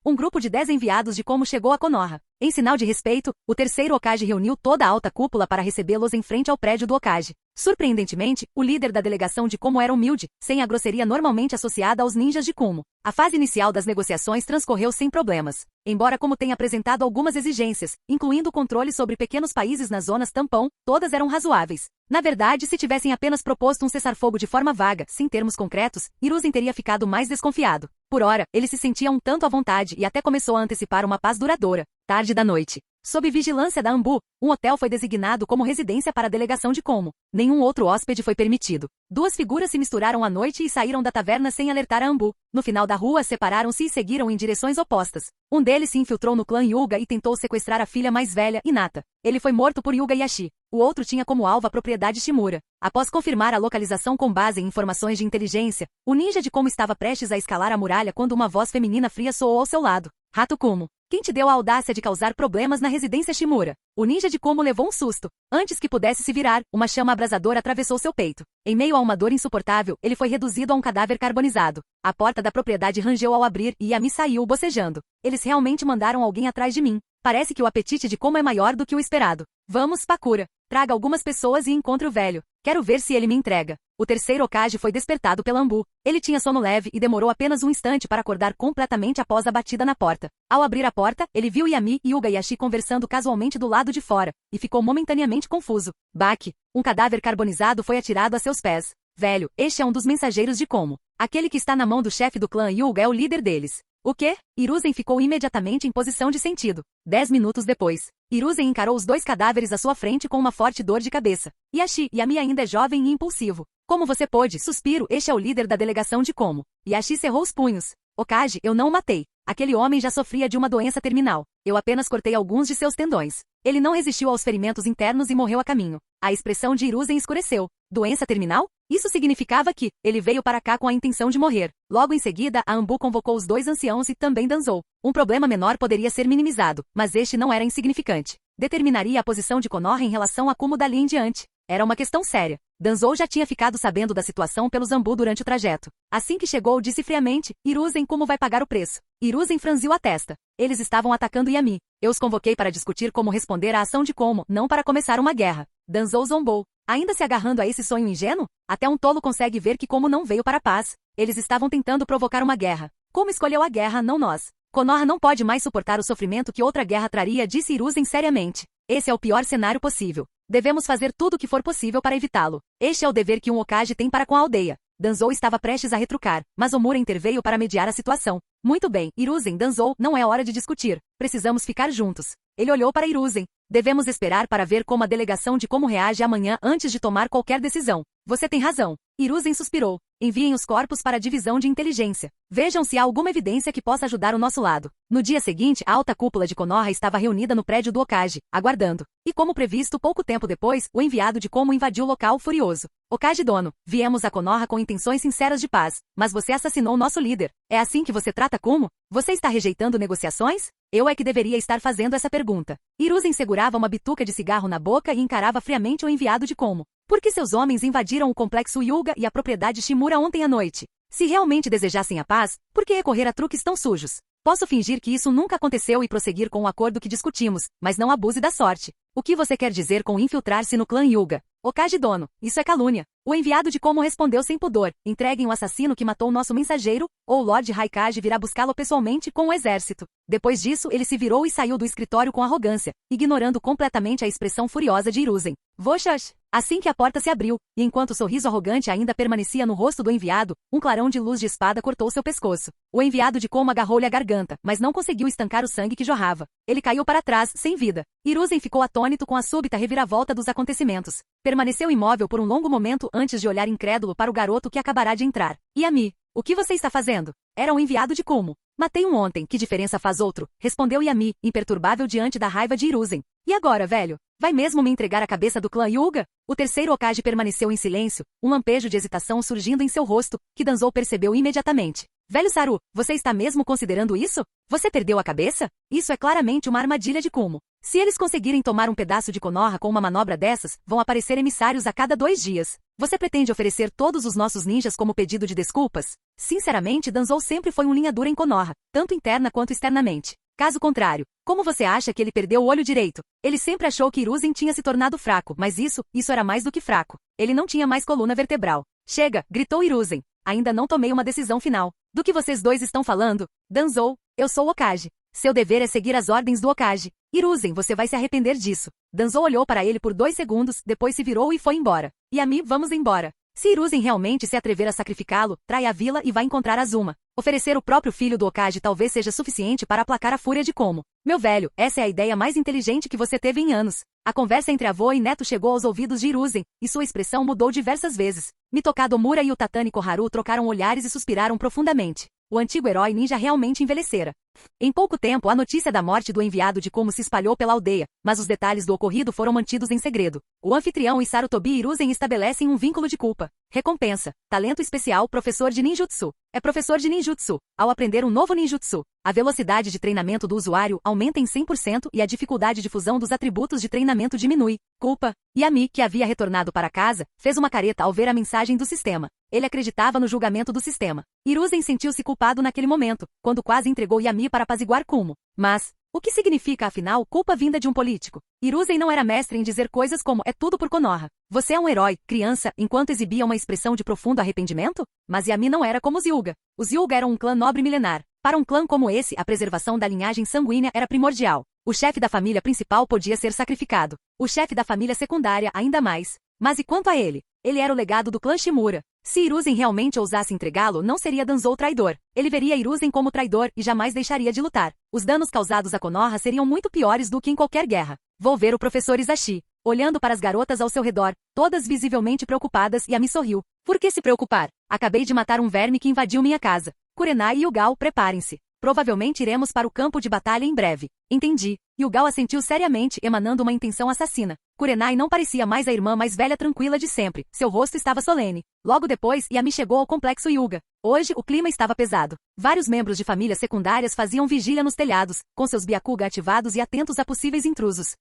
[SPEAKER 2] um grupo de 10 enviados de Komo chegou a Konoha. Em sinal de respeito, o terceiro Hokage reuniu toda a alta cúpula para recebê-los em frente ao prédio do Hokage. Surpreendentemente, o líder da delegação de Komo era humilde, sem a grosseria normalmente associada aos ninjas de Kumo. A fase inicial das negociações transcorreu sem problemas. Embora Komo tenha apresentado algumas exigências, incluindo o controle sobre pequenos países nas zonas tampão, todas eram razoáveis. Na verdade, se tivessem apenas proposto um cessar-fogo de forma vaga, sem termos concretos, Hiruzen teria ficado mais desconfiado. Por ora, ele se sentia um tanto à vontade e até começou a antecipar uma paz duradoura. Tarde da noite. Sob vigilância da Anbu, um hotel foi designado como residência para a delegação de Komo. Nenhum outro hóspede foi permitido. 2 figuras se misturaram à noite e saíram da taverna sem alertar a Anbu. No final da rua, separaram-se e seguiram em direções opostas. Um deles se infiltrou no clã Hyuga e tentou sequestrar a filha mais velha, Hinata. Ele foi morto por Hyuga Yashi. O outro tinha como alvo a propriedade Shimura. Após confirmar a localização com base em informações de inteligência, o ninja de Komo estava prestes a escalar a muralha quando uma voz feminina fria soou ao seu lado. Rato Kumo. Quem te deu a audácia de causar problemas na residência Shimura? O ninja de Komo levou um susto. Antes que pudesse se virar, uma chama abrasadora atravessou seu peito. Em meio a uma dor insuportável, ele foi reduzido a um cadáver carbonizado. A porta da propriedade rangeu ao abrir e Yami saiu bocejando. Eles realmente mandaram alguém atrás de mim. Parece que o apetite de Komo é maior do que o esperado. Vamos, Pakura. Traga algumas pessoas e encontre o velho. Quero ver se ele me entrega. O terceiro Hokage foi despertado pela Anbu. Ele tinha sono leve e demorou apenas um instante para acordar completamente após a batida na porta. Ao abrir a porta, ele viu Yami e Hyuga Yashi conversando casualmente do lado de fora, e ficou momentaneamente confuso. Baque. Um cadáver carbonizado foi atirado a seus pés. Velho, este é um dos mensageiros de Como. Aquele que está na mão do chefe do clã Hyuga é o líder deles. O quê? Hiruzen ficou imediatamente em posição de sentido. 10 minutos depois, Hiruzen encarou os dois cadáveres à sua frente com uma forte dor de cabeça. Yami ainda é jovem e impulsivo. Como você pôde? Suspiro, este é o líder da delegação de Como. Yashi cerrou os punhos. Okage, eu não o matei. Aquele homem já sofria de uma doença terminal. Eu apenas cortei alguns de seus tendões. Ele não resistiu aos ferimentos internos e morreu a caminho. A expressão de Hiruzen escureceu. Doença terminal? Isso significava que ele veio para cá com a intenção de morrer. Logo em seguida, a Anbu convocou os dois anciãos e também Danzou. Um problema menor poderia ser minimizado, mas este não era insignificante. Determinaria a posição de Konoha em relação a Kumo dali em diante. Era uma questão séria. Danzou já tinha ficado sabendo da situação pelos Anbu durante o trajeto. Assim que chegou, disse friamente, Hiruzen, como vai pagar o preço? Hiruzen franziu a testa. Eles estavam atacando Yami. Eu os convoquei para discutir como responder à ação de Como, não para começar uma guerra. Danzou zombou. Ainda se agarrando a esse sonho ingênuo? Até um tolo consegue ver que Como não veio para a paz. Eles estavam tentando provocar uma guerra. Como escolheu a guerra, não nós. Konoha não pode mais suportar o sofrimento que outra guerra traria, disse Hiruzen seriamente. Esse é o pior cenário possível. Devemos fazer tudo o que for possível para evitá-lo. Este é o dever que um Hokage tem para com a aldeia. Danzou estava prestes a retrucar, mas Omura interveio para mediar a situação. Muito bem, Hiruzen, Danzou, não é hora de discutir. Precisamos ficar juntos. Ele olhou para Hiruzen. Devemos esperar para ver como a delegação de Como reage amanhã antes de tomar qualquer decisão. Você tem razão. Hiruzen suspirou. Enviem os corpos para a divisão de inteligência. Vejam se há alguma evidência que possa ajudar o nosso lado. No dia seguinte, a alta cúpula de Konoha estava reunida no prédio do Hokage, aguardando. E como previsto, pouco tempo depois, o enviado de Como invadiu o local furioso. Hokage dono, viemos a Konoha com intenções sinceras de paz, mas você assassinou nosso líder. É assim que você trata Como? Você está rejeitando negociações? Eu é que deveria estar fazendo essa pergunta. Hiruzen segurava uma bituca de cigarro na boca e encarava friamente o enviado de Como. Por que seus homens invadiram o complexo Hyuga e a propriedade Shimura ontem à noite? Se realmente desejassem a paz, por que recorrer a truques tão sujos? Posso fingir que isso nunca aconteceu e prosseguir com o acordo que discutimos, mas não abuse da sorte. O que você quer dizer com infiltrar-se no clã Hyuga? Hokage dono, isso é calúnia. O enviado de Como respondeu sem pudor. Entreguem o assassino que matou nosso mensageiro, ou o Lord Raikage virá buscá-lo pessoalmente com o exército. Depois disso, ele se virou e saiu do escritório com arrogância, ignorando completamente a expressão furiosa de Hiruzen. Voxash! Assim que a porta se abriu, e enquanto o sorriso arrogante ainda permanecia no rosto do enviado, um clarão de luz de espada cortou seu pescoço. O enviado de Como agarrou-lhe a garganta, mas não conseguiu estancar o sangue que jorrava. Ele caiu para trás, sem vida. Hiruzen ficou atônito com a súbita reviravolta dos acontecimentos. Permaneceu imóvel por um longo momento antes de olhar incrédulo para o garoto que acabará de entrar. Yami, o que você está fazendo? Era um enviado de Como. Matei um ontem, que diferença faz outro? Respondeu Yami, imperturbável diante da raiva de Hiruzen. E agora, velho? Vai mesmo me entregar a cabeça do clã Hyuga? O terceiro Hokage permaneceu em silêncio, um lampejo de hesitação surgindo em seu rosto, que Danzou percebeu imediatamente. Velho Saru, você está mesmo considerando isso? Você perdeu a cabeça? Isso é claramente uma armadilha de Como. Se eles conseguirem tomar um pedaço de Konoha com uma manobra dessas, vão aparecer emissários a cada 2 dias. Você pretende oferecer todos os nossos ninjas como pedido de desculpas? Sinceramente, Danzou sempre foi um linha dura em Konoha, tanto interna quanto externamente. Caso contrário, como você acha que ele perdeu o olho direito? Ele sempre achou que Hiruzen tinha se tornado fraco, mas isso era mais do que fraco. Ele não tinha mais coluna vertebral. Chega, gritou Hiruzen. Ainda não tomei uma decisão final. Do que vocês dois estão falando? Danzou, eu sou o Hokage. Seu dever é seguir as ordens do Hokage. Hiruzen, você vai se arrepender disso. Danzou olhou para ele por 2 segundos, depois se virou e foi embora. Yami, vamos embora. Se Hiruzen realmente se atrever a sacrificá-lo, trai a vila e vai encontrar Azuma. Oferecer o próprio filho do Hokage talvez seja suficiente para aplacar a fúria de Como. Meu velho, essa é a ideia mais inteligente que você teve em anos. A conversa entre avô e neto chegou aos ouvidos de Hiruzen, e sua expressão mudou diversas vezes. Mitokado Omura e o Tatani Koharu trocaram olhares e suspiraram profundamente. O antigo herói ninja realmente envelhecera. Em pouco tempo, a notícia da morte do enviado de Como se espalhou pela aldeia, mas os detalhes do ocorrido foram mantidos em segredo. O anfitrião e Sarutobi Hiruzen estabelecem um vínculo de culpa. Recompensa. Talento especial, professor de ninjutsu. É professor de ninjutsu. Ao aprender um novo ninjutsu, a velocidade de treinamento do usuário aumenta em 100% e a dificuldade de fusão dos atributos de treinamento diminui. Culpa. Yami, que havia retornado para casa, fez uma careta ao ver a mensagem do sistema. Ele acreditava no julgamento do sistema. Hiruzen sentiu-se culpado naquele momento, quando quase entregou Yami para apaziguar Kumo. Mas, o que significa afinal culpa vinda de um político? Hiruzen não era mestre em dizer coisas como é tudo por Konoha. Você é um herói, criança, enquanto exibia uma expressão de profundo arrependimento? Mas Yami não era como os Hyuga. Os Hyuga eram um clã nobre milenar. Para um clã como esse, a preservação da linhagem sanguínea era primordial. O chefe da família principal podia ser sacrificado. O chefe da família secundária ainda mais. Mas e quanto a ele? Ele era o legado do clã Shimura. Se Hiruzen realmente ousasse entregá-lo, não seria Danzou traidor. Ele veria Hiruzen como traidor e jamais deixaria de lutar. Os danos causados a Konoha seriam muito piores do que em qualquer guerra. Vou ver o professor Hisashi. Olhando para as garotas ao seu redor, todas visivelmente preocupadas, Yami sorriu. Por que se preocupar? Acabei de matar um verme que invadiu minha casa. Kurenai e Yugao, preparem-se. Provavelmente iremos para o campo de batalha em breve. Entendi. Yugao assentiu seriamente, emanando uma intenção assassina. Kurenai não parecia mais a irmã mais velha tranquila de sempre. Seu rosto estava solene. Logo depois, Yami chegou ao complexo Hyuga. Hoje, o clima estava pesado. Vários membros de famílias secundárias faziam vigília nos telhados, com seus Byakuga ativados e atentos a possíveis intrusos.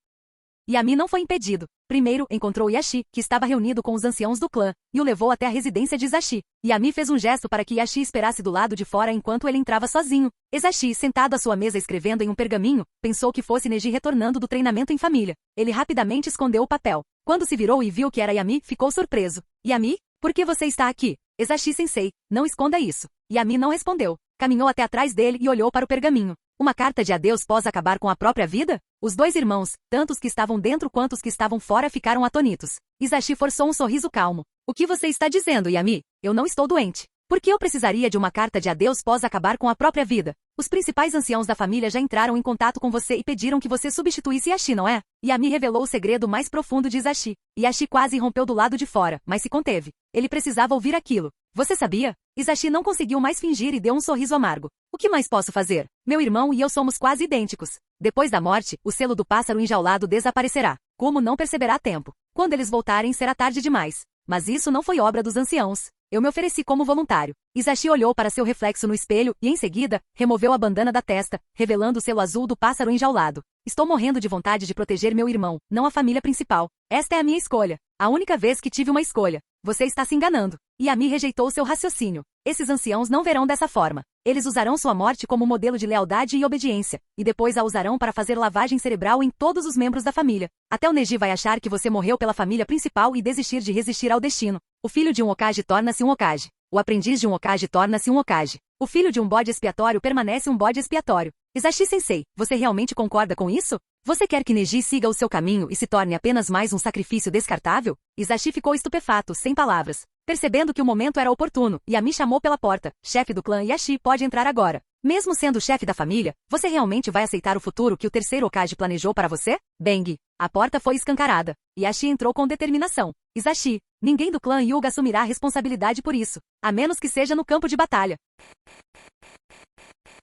[SPEAKER 2] Yami não foi impedido. Primeiro, encontrou Yashi, que estava reunido com os anciãos do clã, e o levou até a residência de Hisashi. Yami fez um gesto para que Yashi esperasse do lado de fora enquanto ele entrava sozinho. Hisashi, sentado à sua mesa escrevendo em um pergaminho, pensou que fosse Neji retornando do treinamento em família. Ele rapidamente escondeu o papel. Quando se virou e viu que era Yami, ficou surpreso. Yami? Por que você está aqui? Hisashi-sensei, não esconda isso. Yami não respondeu. Caminhou até atrás dele e olhou para o pergaminho. Uma carta de adeus pós acabar com a própria vida? Os dois irmãos, tanto os que estavam dentro quanto os que estavam fora, ficaram atônitos. Hisashi forçou um sorriso calmo. O que você está dizendo, Yami? Eu não estou doente. Por que eu precisaria de uma carta de adeus pós acabar com a própria vida? Os principais anciãos da família já entraram em contato com você e pediram que você substituísse Yashi, não é? Yami revelou o segredo mais profundo de Hisashi. Yashi quase rompeu do lado de fora, mas se conteve. Ele precisava ouvir aquilo. Você sabia? Hisashi não conseguiu mais fingir e deu um sorriso amargo. O que mais posso fazer? Meu irmão e eu somos quase idênticos. Depois da morte, o selo do pássaro enjaulado desaparecerá. Como não perceberá a tempo. Quando eles voltarem, será tarde demais. Mas isso não foi obra dos anciãos. Eu me ofereci como voluntário. Hisashi olhou para seu reflexo no espelho e, em seguida, removeu a bandana da testa, revelando o selo azul do pássaro enjaulado. Estou morrendo de vontade de proteger meu irmão, não a família principal. Esta é a minha escolha. A única vez que tive uma escolha. Você está se enganando. Yami rejeitou seu raciocínio. Esses anciãos não verão dessa forma. Eles usarão sua morte como modelo de lealdade e obediência, e depois a usarão para fazer lavagem cerebral em todos os membros da família. Até o Neji vai achar que você morreu pela família principal e desistir de resistir ao destino. O filho de um Hokage torna-se um Hokage. O aprendiz de um Hokage torna-se um Hokage. O filho de um bode expiatório permanece um bode expiatório. Hisashi-sensei, você realmente concorda com isso? Você quer que Neji siga o seu caminho e se torne apenas mais um sacrifício descartável? Hisashi ficou estupefato, sem palavras. Percebendo que o momento era oportuno, Yami chamou pela porta. Chefe do clã Yashi pode entrar agora. Mesmo sendo chefe da família, você realmente vai aceitar o futuro que o terceiro Hokage planejou para você? Bang! A porta foi escancarada. Yashi entrou com determinação. Hisashi, ninguém do clã Hyuga assumirá a responsabilidade por isso, a menos que seja no campo de batalha.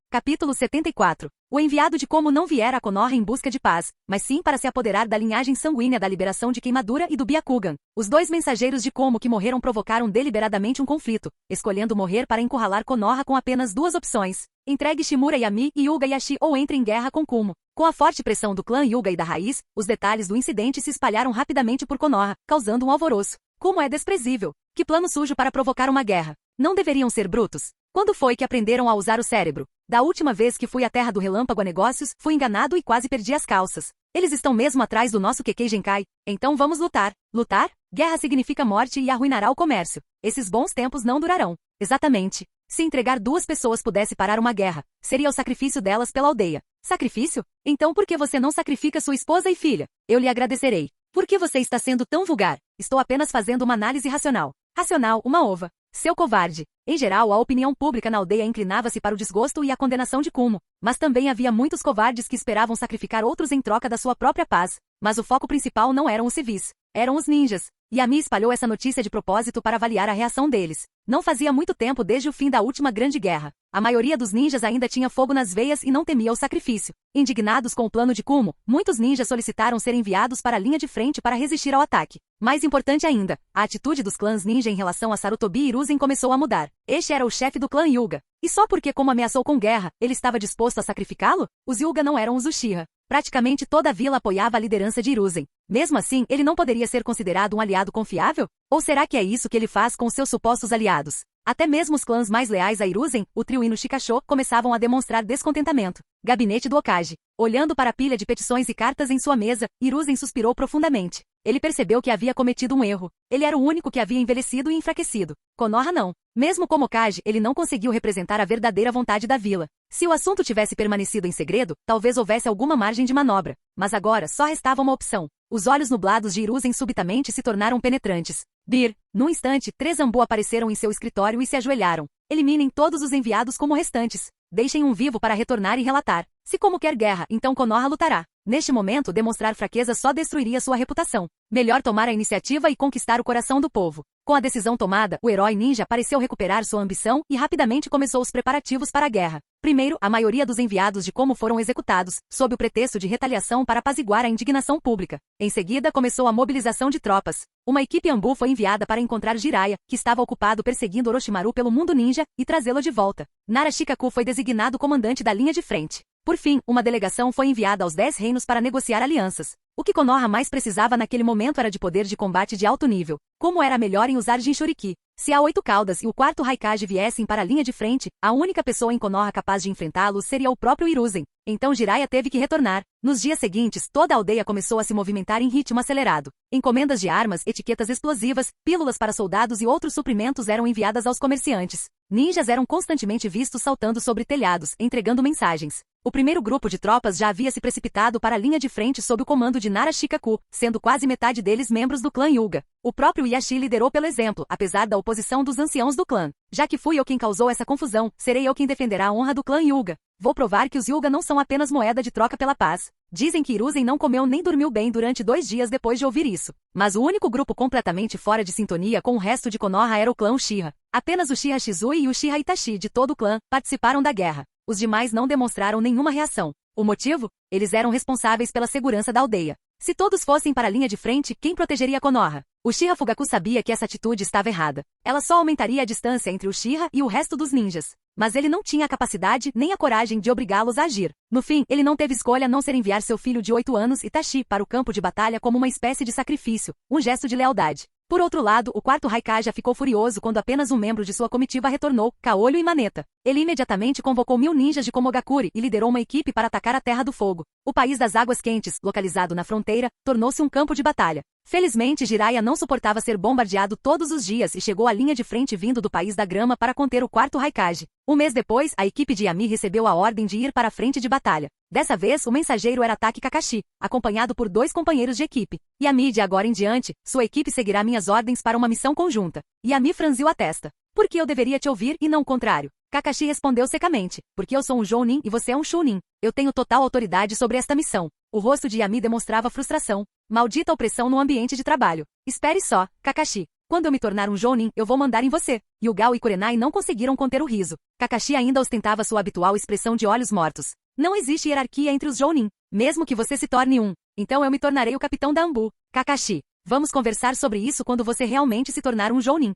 [SPEAKER 2] Capítulo 74. O enviado de Como não viera a Konoha em busca de paz, mas sim para se apoderar da linhagem sanguínea da liberação de Queimadura e do Byakugan. Os dois mensageiros de Como que morreram provocaram deliberadamente um conflito, escolhendo morrer para encurralar Konoha com apenas duas opções. Entregue Shimura Yami e Hyuga Yashi ou entre em guerra com Kumo. Com a forte pressão do clã Hyuga e da raiz, os detalhes do incidente se espalharam rapidamente por Konoha, causando um alvoroço. Kumo é desprezível. Que plano sujo para provocar uma guerra. Não deveriam ser brutos? Quando foi que aprenderam a usar o cérebro? Da última vez que fui à Terra do Relâmpago a negócios, fui enganado e quase perdi as calças. Eles estão mesmo atrás do nosso Kekkei Genkai. Então vamos lutar. Lutar? Guerra significa morte e arruinará o comércio. Esses bons tempos não durarão. Exatamente. Se entregar duas pessoas pudesse parar uma guerra, seria o sacrifício delas pela aldeia. Sacrifício? Então por que você não sacrifica sua esposa e filha? Eu lhe agradecerei. Por que você está sendo tão vulgar? Estou apenas fazendo uma análise racional. Racional, uma ova. Seu covarde. Em geral, a opinião pública na aldeia inclinava-se para o desgosto e a condenação de Kumo. Mas também havia muitos covardes que esperavam sacrificar outros em troca da sua própria paz. Mas o foco principal não eram os civis. Eram os ninjas. Yami espalhou essa notícia de propósito para avaliar a reação deles. Não fazia muito tempo desde o fim da última grande guerra. A maioria dos ninjas ainda tinha fogo nas veias e não temia o sacrifício. Indignados com o plano de Kumo, muitos ninjas solicitaram ser enviados para a linha de frente para resistir ao ataque. Mais importante ainda, a atitude dos clãs ninja em relação a Sarutobi e Hiruzen começou a mudar. Este era o chefe do clã Hyuga. E só porque Kumo ameaçou com guerra, ele estava disposto a sacrificá-lo? Os Hyuga não eram os Uchiha. Praticamente toda a vila apoiava a liderança de Hiruzen. Mesmo assim, ele não poderia ser considerado um aliado confiável? Ou será que é isso que ele faz com seus supostos aliados? Até mesmo os clãs mais leais a Hiruzen, o trio Ino Shikasho, começavam a demonstrar descontentamento. Gabinete do Hokage. Olhando para a pilha de petições e cartas em sua mesa, Hiruzen suspirou profundamente. Ele percebeu que havia cometido um erro. Ele era o único que havia envelhecido e enfraquecido. Konoha não. Mesmo como Hokage, ele não conseguiu representar a verdadeira vontade da vila. Se o assunto tivesse permanecido em segredo, talvez houvesse alguma margem de manobra. Mas agora só restava uma opção. Os olhos nublados de Hiruzen subitamente se tornaram penetrantes. Bir, num instante, 3 Anbu apareceram em seu escritório e se ajoelharam. Eliminem todos os enviados como restantes. Deixem um vivo para retornar e relatar. Se como quer guerra, então Konoha lutará. Neste momento, demonstrar fraqueza só destruiria sua reputação. Melhor tomar a iniciativa e conquistar o coração do povo. Com a decisão tomada, o herói ninja pareceu recuperar sua ambição e rapidamente começou os preparativos para a guerra. Primeiro, a maioria dos enviados de como foram executados, sob o pretexto de retaliação para apaziguar a indignação pública. Em seguida, começou a mobilização de tropas. Uma equipe Anbu foi enviada para encontrar Jiraiya, que estava ocupado perseguindo Orochimaru pelo mundo ninja, e trazê-lo de volta. Nara Shikaku foi designado comandante da linha de frente. Por fim, uma delegação foi enviada aos 10 reinos para negociar alianças. O que Konoha mais precisava naquele momento era de poder de combate de alto nível. Como era melhor em usar Jinchuriki? Se a 8 caudas e o 4º Raikage viessem para a linha de frente, a única pessoa em Konoha capaz de enfrentá-los seria o próprio Hiruzen. Então Jiraiya teve que retornar. Nos dias seguintes, toda a aldeia começou a se movimentar em ritmo acelerado. Encomendas de armas, etiquetas explosivas, pílulas para soldados e outros suprimentos eram enviadas aos comerciantes. Ninjas eram constantemente vistos saltando sobre telhados, entregando mensagens. O primeiro grupo de tropas já havia se precipitado para a linha de frente sob o comando de Nara Shikaku, sendo quase metade deles membros do clã Hyuga. O próprio Ieyashi liderou pelo exemplo, apesar da oposição dos anciãos do clã. Já que fui eu quem causou essa confusão, serei eu quem defenderá a honra do clã Hyuga. Vou provar que os Hyuga não são apenas moeda de troca pela paz. Dizem que Hiruzen não comeu nem dormiu bem durante 2 dias depois de ouvir isso. Mas o único grupo completamente fora de sintonia com o resto de Konoha era o clã Uchiha. Apenas Uchiha Shizui e Uchiha Itachi de todo o clã participaram da guerra. Os demais não demonstraram nenhuma reação. O motivo? Eles eram responsáveis pela segurança da aldeia. Se todos fossem para a linha de frente, quem protegeria Konoha? Uchiha Fugaku sabia que essa atitude estava errada. Ela só aumentaria a distância entre Uchiha e o resto dos ninjas. Mas ele não tinha a capacidade nem a coragem de obrigá-los a agir. No fim, ele não teve escolha a não ser enviar seu filho de 8 anos, Itachi, para o campo de batalha como uma espécie de sacrifício, um gesto de lealdade. Por outro lado, o 4º Raikage ficou furioso quando apenas um membro de sua comitiva retornou, Kaolho e Maneta. Ele imediatamente convocou 1000 ninjas de Komogakure e liderou uma equipe para atacar a Terra do Fogo. O país das águas quentes, localizado na fronteira, tornou-se um campo de batalha. Felizmente, Jiraiya não suportava ser bombardeado todos os dias e chegou à linha de frente vindo do país da grama para conter o 4º Raikage. Um mês depois, a equipe de Yami recebeu a ordem de ir para a frente de batalha. Dessa vez, o mensageiro era Taki Kakashi, acompanhado por 2 companheiros de equipe. Yami, de agora em diante, sua equipe seguirá minhas ordens para uma missão conjunta. Yami franziu a testa. Por que eu deveria te ouvir e não o contrário? Kakashi respondeu secamente. Porque eu sou um Jounin e você é um Chunin. Eu tenho total autoridade sobre esta missão. O rosto de Yami demonstrava frustração. Maldita opressão no ambiente de trabalho. Espere só, Kakashi. Quando eu me tornar um Jounin, eu vou mandar em você. Yugao e Kurenai não conseguiram conter o riso. Kakashi ainda ostentava sua habitual expressão de olhos mortos. Não existe hierarquia entre os Jounin, mesmo que você se torne um. Então eu me tornarei o capitão da Anbu. Kakashi, vamos conversar sobre isso quando você realmente se tornar um Jounin.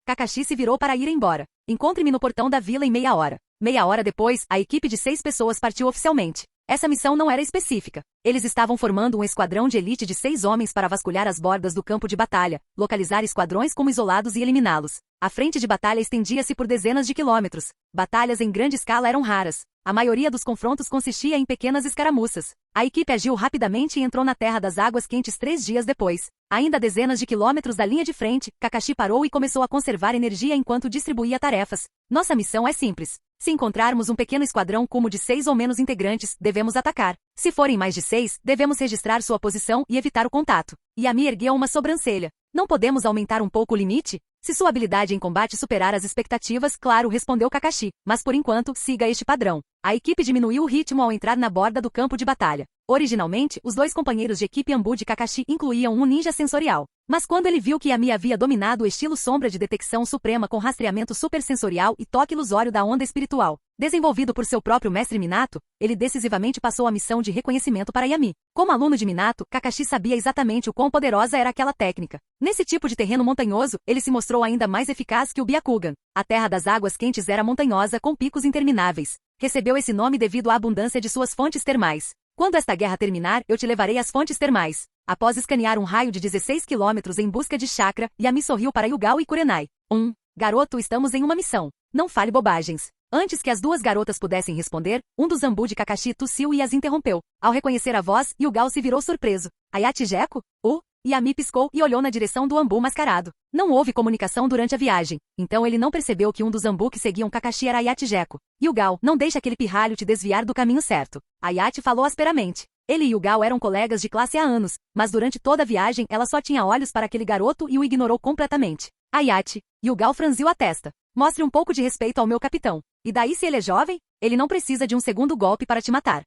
[SPEAKER 2] Kakashi se virou para ir embora. Encontre-me no portão da vila em meia hora. Meia hora depois, a equipe de 6 pessoas partiu oficialmente. Essa missão não era específica. Eles estavam formando um esquadrão de elite de 6 homens para vasculhar as bordas do campo de batalha, localizar esquadrões como isolados e eliminá-los. A frente de batalha estendia-se por dezenas de quilômetros. Batalhas em grande escala eram raras. A maioria dos confrontos consistia em pequenas escaramuças. A equipe agiu rapidamente e entrou na Terra das Águas Quentes 3 dias depois. Ainda a dezenas de quilômetros da linha de frente, Kakashi parou e começou a conservar energia enquanto distribuía tarefas. Nossa missão é simples. Se encontrarmos um pequeno esquadrão como de 6 ou menos integrantes, devemos atacar. Se forem mais de 6, devemos registrar sua posição e evitar o contato. Yami ergueu uma sobrancelha. Não podemos aumentar um pouco o limite? Se sua habilidade em combate superar as expectativas, claro, respondeu Kakashi. Mas por enquanto, siga este padrão. A equipe diminuiu o ritmo ao entrar na borda do campo de batalha. Originalmente, os 2 companheiros de equipe Anbu de Kakashi incluíam um ninja sensorial. Mas quando ele viu que Yami havia dominado o estilo sombra de detecção suprema com rastreamento supersensorial e toque ilusório da onda espiritual, desenvolvido por seu próprio mestre Minato, ele decisivamente passou a missão de reconhecimento para Yami. Como aluno de Minato, Kakashi sabia exatamente o quão poderosa era aquela técnica. Nesse tipo de terreno montanhoso, ele se mostrou ainda mais eficaz que o Byakugan. A Terra das Águas Quentes era montanhosa com picos intermináveis. Recebeu esse nome devido à abundância de suas fontes termais. Quando esta guerra terminar, eu te levarei às fontes termais. Após escanear um raio de 16 quilômetros em busca de chakra, Yami sorriu para Yugao e Kurenai. Garoto, estamos em uma missão. Não fale bobagens. Antes que as 2 garotas pudessem responder, um dos Anbu de Kakashi tossiu e as interrompeu. Ao reconhecer a voz, Yugao se virou surpreso. Ayati Geko? Yami piscou e olhou na direção do Anbu mascarado. Não houve comunicação durante a viagem, então ele não percebeu que um dos Anbu que seguiam Kakashi era Ayate Geko. Yugal, não deixe aquele pirralho te desviar do caminho certo. Ayate falou asperamente. Ele e Yugal eram colegas de classe há anos, mas durante toda a viagem ela só tinha olhos para aquele garoto e o ignorou completamente. Ayate, Yugal franziu a testa. Mostre um pouco de respeito ao meu capitão. E daí se ele é jovem? Ele não precisa de um segundo golpe para te matar.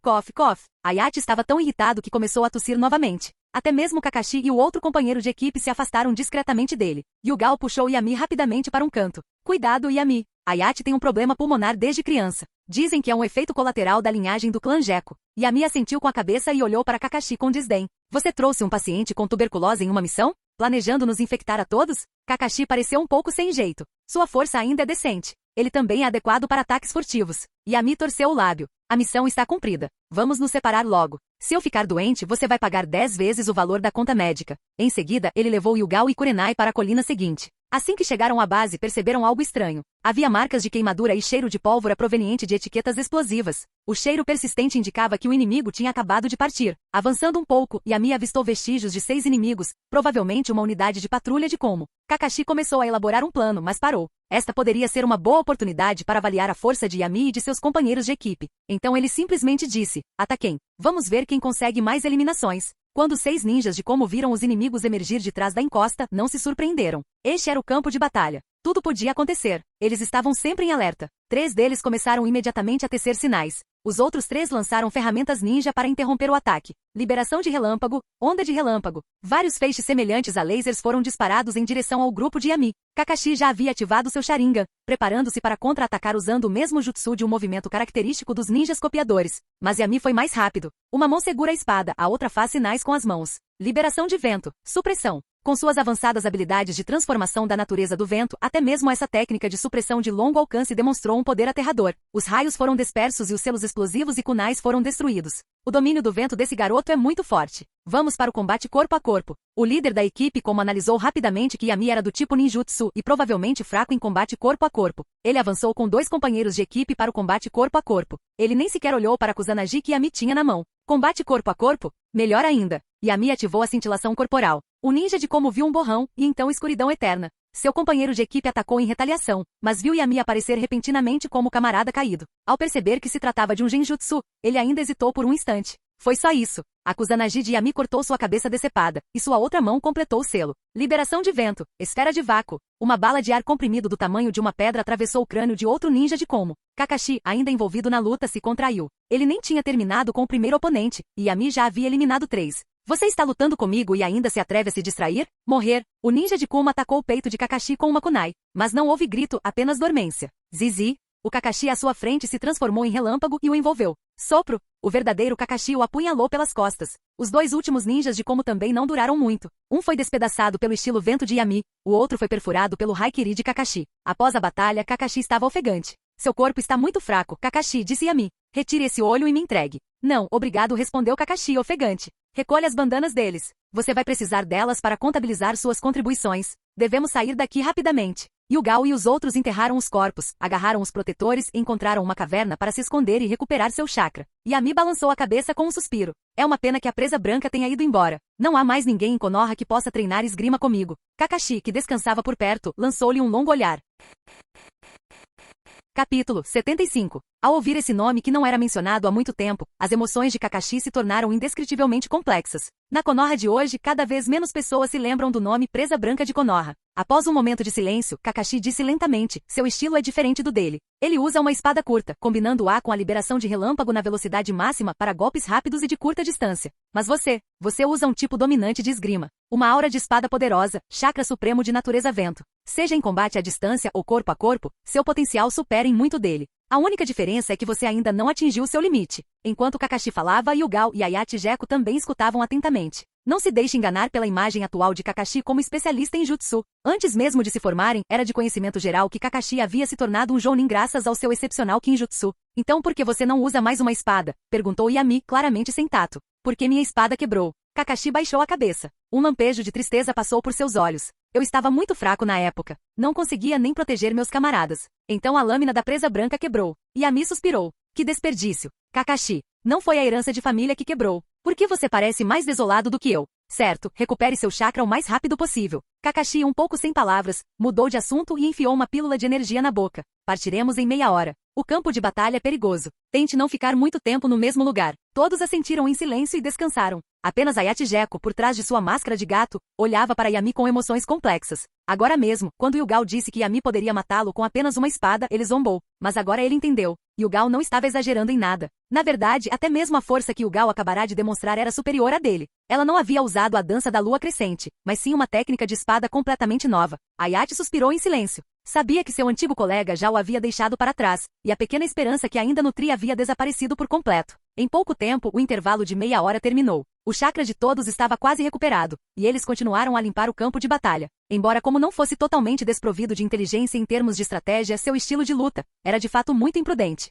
[SPEAKER 2] Cough, cough. Ayate estava tão irritado que começou a tossir novamente. Até mesmo Kakashi e o outro companheiro de equipe se afastaram discretamente dele. Yugal puxou Yami rapidamente para um canto. Cuidado, Yami. Ayate tem um problema pulmonar desde criança. Dizem que é um efeito colateral da linhagem do clã Geko. Yami assentiu com a cabeça e olhou para Kakashi com desdém. Você trouxe um paciente com tuberculose em uma missão? Planejando nos infectar a todos? Kakashi pareceu um pouco sem jeito. Sua força ainda é decente. Ele também é adequado para ataques furtivos. Yami torceu o lábio. A missão está cumprida. Vamos nos separar logo. Se eu ficar doente, você vai pagar 10 vezes o valor da conta médica. Em seguida, ele levou Yugal e Kurenai para a colina seguinte. Assim que chegaram à base, perceberam algo estranho. Havia marcas de queimadura e cheiro de pólvora proveniente de etiquetas explosivas. O cheiro persistente indicava que o inimigo tinha acabado de partir. Avançando um pouco, Yami avistou vestígios de 6 inimigos, provavelmente uma unidade de patrulha de Como. Kakashi começou a elaborar um plano, mas parou. Esta poderia ser uma boa oportunidade para avaliar a força de Yami e de seus companheiros de equipe. Então ele simplesmente disse, ataquem. Vamos ver quem consegue mais eliminações. Quando 6 ninjas de Como viram os inimigos emergir de trás da encosta, não se surpreenderam. Este era o campo de batalha. Tudo podia acontecer. Eles estavam sempre em alerta. 3 deles começaram imediatamente a tecer sinais. Os outros 3 lançaram ferramentas ninja para interromper o ataque. Liberação de relâmpago, onda de relâmpago. Vários feixes semelhantes a lasers foram disparados em direção ao grupo de Yami. Kakashi já havia ativado seu Sharingan, preparando-se para contra-atacar usando o mesmo jutsu de um movimento característico dos ninjas copiadores. Mas Yami foi mais rápido. Uma mão segura a espada, a outra faz sinais com as mãos. Liberação de vento, supressão. Com suas avançadas habilidades de transformação da natureza do vento, até mesmo essa técnica de supressão de longo alcance demonstrou um poder aterrador. Os raios foram dispersos e os selos explosivos e kunais foram destruídos. O domínio do vento desse garoto é muito forte. Vamos para o combate corpo a corpo. O líder da equipe Como analisou rapidamente que Yami era do tipo ninjutsu e provavelmente fraco em combate corpo a corpo. Ele avançou com 2 companheiros de equipe para o combate corpo a corpo. Ele nem sequer olhou para a Kusanagi que Yami tinha na mão. Combate corpo a corpo? Melhor ainda. Yami ativou a cintilação corporal. O ninja de Como viu um borrão, e então escuridão eterna. Seu companheiro de equipe atacou em retaliação, mas viu Yami aparecer repentinamente como camarada caído. Ao perceber que se tratava de um genjutsu, ele ainda hesitou por um instante. Foi só isso. A Kusanagi de Yami cortou sua cabeça decepada, e sua outra mão completou o selo. Liberação de vento, esfera de vácuo. Uma bala de ar comprimido do tamanho de uma pedra atravessou o crânio de outro ninja de Como. Kakashi, ainda envolvido na luta, se contraiu. Ele nem tinha terminado com o primeiro oponente, e Yami já havia eliminado 3. Você está lutando comigo e ainda se atreve a se distrair? Morrer. O ninja de Kuma atacou o peito de Kakashi com uma kunai. Mas não houve grito, apenas dormência. Zizi. O Kakashi à sua frente se transformou em relâmpago e o envolveu. Sopro. O verdadeiro Kakashi o apunhalou pelas costas. Os 2 últimos ninjas de Como também não duraram muito. Um foi despedaçado pelo estilo vento de Yami, o outro foi perfurado pelo Haikiri de Kakashi. Após a batalha, Kakashi estava ofegante. Seu corpo está muito fraco, Kakashi, disse Yami. Retire esse olho e me entregue. Não, obrigado, respondeu Kakashi ofegante. Recolha as bandanas deles. Você vai precisar delas para contabilizar suas contribuições. Devemos sair daqui rapidamente. Yugal e os outros enterraram os corpos, agarraram os protetores e encontraram uma caverna para se esconder e recuperar seu chakra. Yami balançou a cabeça com um suspiro. É uma pena que a presa branca tenha ido embora. Não há mais ninguém em Konoha que possa treinar esgrima comigo. Kakashi, que descansava por perto, lançou-lhe um longo olhar. Capítulo 75. Ao ouvir esse nome que não era mencionado há muito tempo, as emoções de Kakashi se tornaram indescritivelmente complexas. Na Konoha de hoje, cada vez menos pessoas se lembram do nome Presa Branca de Konoha. Após um momento de silêncio, Kakashi disse lentamente, seu estilo é diferente do dele. Ele usa uma espada curta, combinando-a com a liberação de relâmpago na velocidade máxima para golpes rápidos e de curta distância. Mas você usa um tipo dominante de esgrima. Uma aura de espada poderosa, chakra supremo de natureza vento. Seja em combate à distância ou corpo a corpo, seu potencial supera em muito dele. A única diferença é que você ainda não atingiu seu limite. Enquanto Kakashi falava, Yugal e Ayate Geko também escutavam atentamente. Não se deixe enganar pela imagem atual de Kakashi como especialista em jutsu. Antes mesmo de se formarem, era de conhecimento geral que Kakashi havia se tornado um jounin graças ao seu excepcional Kinjutsu. Então por que você não usa mais uma espada? Perguntou Yami, claramente sem tato. Porque minha espada quebrou. Kakashi baixou a cabeça. Um lampejo de tristeza passou por seus olhos. Eu estava muito fraco na época. Não conseguia nem proteger meus camaradas. Então a lâmina da presa branca quebrou. Yami suspirou. Que desperdício. Kakashi. Não foi a herança de família que quebrou. Por que você parece mais desolado do que eu? Certo, recupere seu chakra o mais rápido possível. Kakashi, um pouco sem palavras, mudou de assunto e enfiou uma pílula de energia na boca. Partiremos em meia hora. O campo de batalha é perigoso. Tente não ficar muito tempo no mesmo lugar. Todos assentiram em silêncio e descansaram. Apenas Ayate Gecko, por trás de sua máscara de gato, olhava para Yami com emoções complexas. Agora mesmo, quando Yugao disse que Yami poderia matá-lo com apenas uma espada, ele zombou. Mas agora ele entendeu. Yugao não estava exagerando em nada. Na verdade, até mesmo a força que Yugao acabará de demonstrar era superior à dele. Ela não havia usado a dança da lua crescente, mas sim uma técnica de espada completamente nova. Ayate suspirou em silêncio. Sabia que seu antigo colega já o havia deixado para trás, e a pequena esperança que ainda nutria havia desaparecido por completo. Em pouco tempo, o intervalo de meia hora terminou. O chakra de todos estava quase recuperado, e eles continuaram a limpar o campo de batalha. Embora como não fosse totalmente desprovido de inteligência em termos de estratégia, seu estilo de luta era de fato muito imprudente.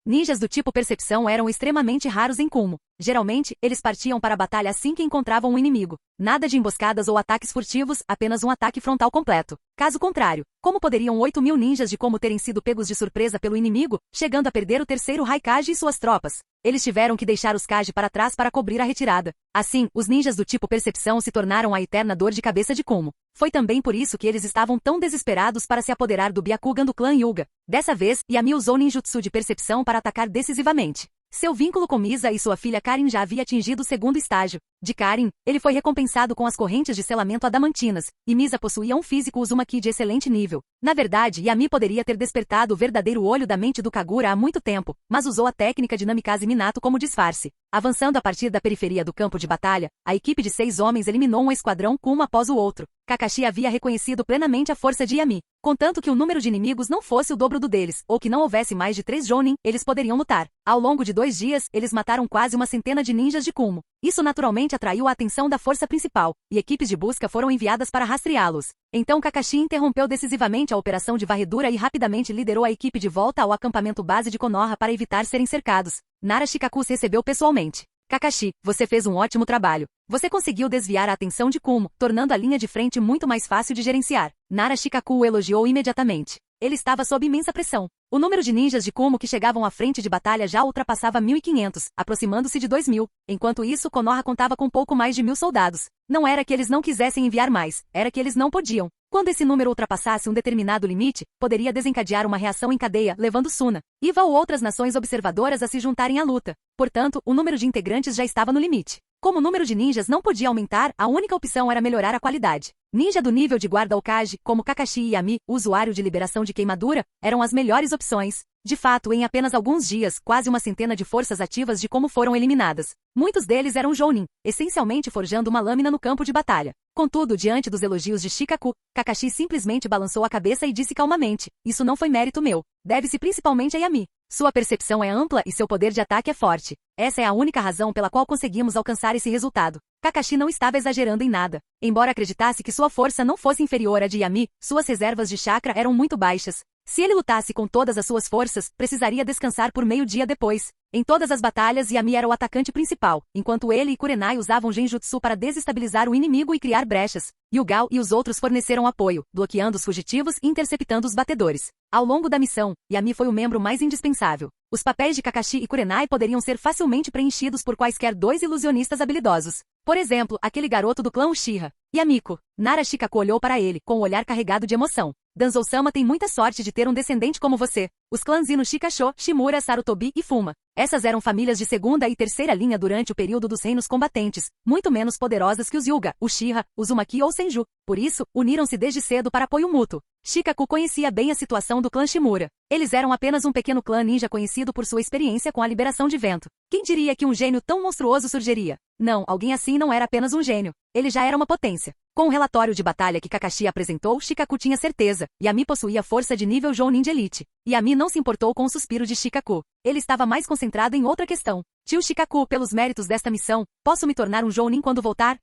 [SPEAKER 2] Ninjas do tipo percepção eram extremamente raros em Kumo. Geralmente, eles partiam para a batalha assim que encontravam um inimigo. Nada de emboscadas ou ataques furtivos, apenas um ataque frontal completo. Caso contrário, como poderiam 8.000 ninjas de Kumo terem sido pegos de surpresa pelo inimigo, chegando a perder o terceiro Raikage e suas tropas? Eles tiveram que deixar os Kage para trás para cobrir a retirada. Assim, os ninjas do tipo percepção se tornaram a eterna dor de cabeça de Kumo. Foi também por isso que eles estavam tão desesperados para se apoderar do Byakugan do clã Hyuga. Dessa vez, Yami usou ninjutsu de percepção para atacar decisivamente. Seu vínculo com Misa e sua filha Karin já havia atingido o segundo estágio. De Karin, ele foi recompensado com as correntes de selamento adamantinas, e Misa possuía um físico Uzumaki de excelente nível. Na verdade, Yami poderia ter despertado o verdadeiro olho da mente do Kagura há muito tempo, mas usou a técnica de Namikaze Minato como disfarce. Avançando a partir da periferia do campo de batalha, a equipe de 6 homens eliminou um esquadrão um após o outro. Kakashi havia reconhecido plenamente a força de Yami. Contanto que o número de inimigos não fosse o dobro do deles, ou que não houvesse mais de 3 Jounin, eles poderiam lutar. Ao longo de 2 dias, eles mataram quase uma centena de ninjas de Kumo. Isso naturalmente atraiu a atenção da força principal, e equipes de busca foram enviadas para rastreá-los. Então Kakashi interrompeu decisivamente a operação de varredura e rapidamente liderou a equipe de volta ao acampamento base de Konoha para evitar serem cercados. Nara Shikaku se recebeu pessoalmente. Kakashi, você fez um ótimo trabalho. Você conseguiu desviar a atenção de Kumo, tornando a linha de frente muito mais fácil de gerenciar. Nara Shikaku o elogiou imediatamente. Ele estava sob imensa pressão. O número de ninjas de Kumo que chegavam à frente de batalha já ultrapassava 1.500, aproximando-se de 2.000. Enquanto isso, Konoha contava com pouco mais de 1.000 soldados. Não era que eles não quisessem enviar mais, era que eles não podiam. Quando esse número ultrapassasse um determinado limite, poderia desencadear uma reação em cadeia, levando Suna, Iva ou outras nações observadoras a se juntarem à luta. Portanto, o número de integrantes já estava no limite. Como o número de ninjas não podia aumentar, a única opção era melhorar a qualidade. Ninja do nível de guarda Okage, como Kakashi e Yami, o usuário de liberação de queimadura, eram as melhores opções. De fato, em apenas alguns dias, quase uma centena de forças ativas de Kumo foram eliminadas. Muitos deles eram Jounin, essencialmente forjando uma lâmina no campo de batalha. Contudo, diante dos elogios de Shikaku, Kakashi simplesmente balançou a cabeça e disse calmamente, isso não foi mérito meu. Deve-se principalmente a Yami. Sua percepção é ampla e seu poder de ataque é forte. Essa é a única razão pela qual conseguimos alcançar esse resultado. Kakashi não estava exagerando em nada. Embora acreditasse que sua força não fosse inferior à de Yami, suas reservas de chakra eram muito baixas. Se ele lutasse com todas as suas forças, precisaria descansar por meio dia depois. Em todas as batalhas, Yami era o atacante principal, enquanto ele e Kurenai usavam genjutsu para desestabilizar o inimigo e criar brechas. Yugao e os outros forneceram apoio, bloqueando os fugitivos e interceptando os batedores. Ao longo da missão, Yami foi o membro mais indispensável. Os papéis de Kakashi e Kurenai poderiam ser facilmente preenchidos por quaisquer 2 ilusionistas habilidosos. Por exemplo, aquele garoto do clã Uchiha. Yamiko. Nara Shikaku olhou para ele, com o olhar carregado de emoção. Danzou-sama tem muita sorte de ter um descendente como você. Os clãs Ino Shikasho, Shimura, Sarutobi e Fuma. Essas eram famílias de segunda e terceira linha durante o período dos reinos combatentes, muito menos poderosas que os Hyuga, Uchiha, Uzumaki ou Senju. Por isso, uniram-se desde cedo para apoio mútuo. Shikaku conhecia bem a situação do clã Shimura. Eles eram apenas um pequeno clã ninja conhecido por sua experiência com a liberação de vento. Quem diria que um gênio tão monstruoso surgiria? Não, alguém assim não era apenas um gênio. Ele já era uma potência. Com o relatório de batalha que Kakashi apresentou, Shikaku tinha certeza. Yami possuía força de nível Jounin de elite. Yami não se importou com o suspiro de Shikaku. Ele estava mais concentrado em outra questão. Tio Shikaku, pelos méritos desta missão, posso me tornar um Jounin quando voltar?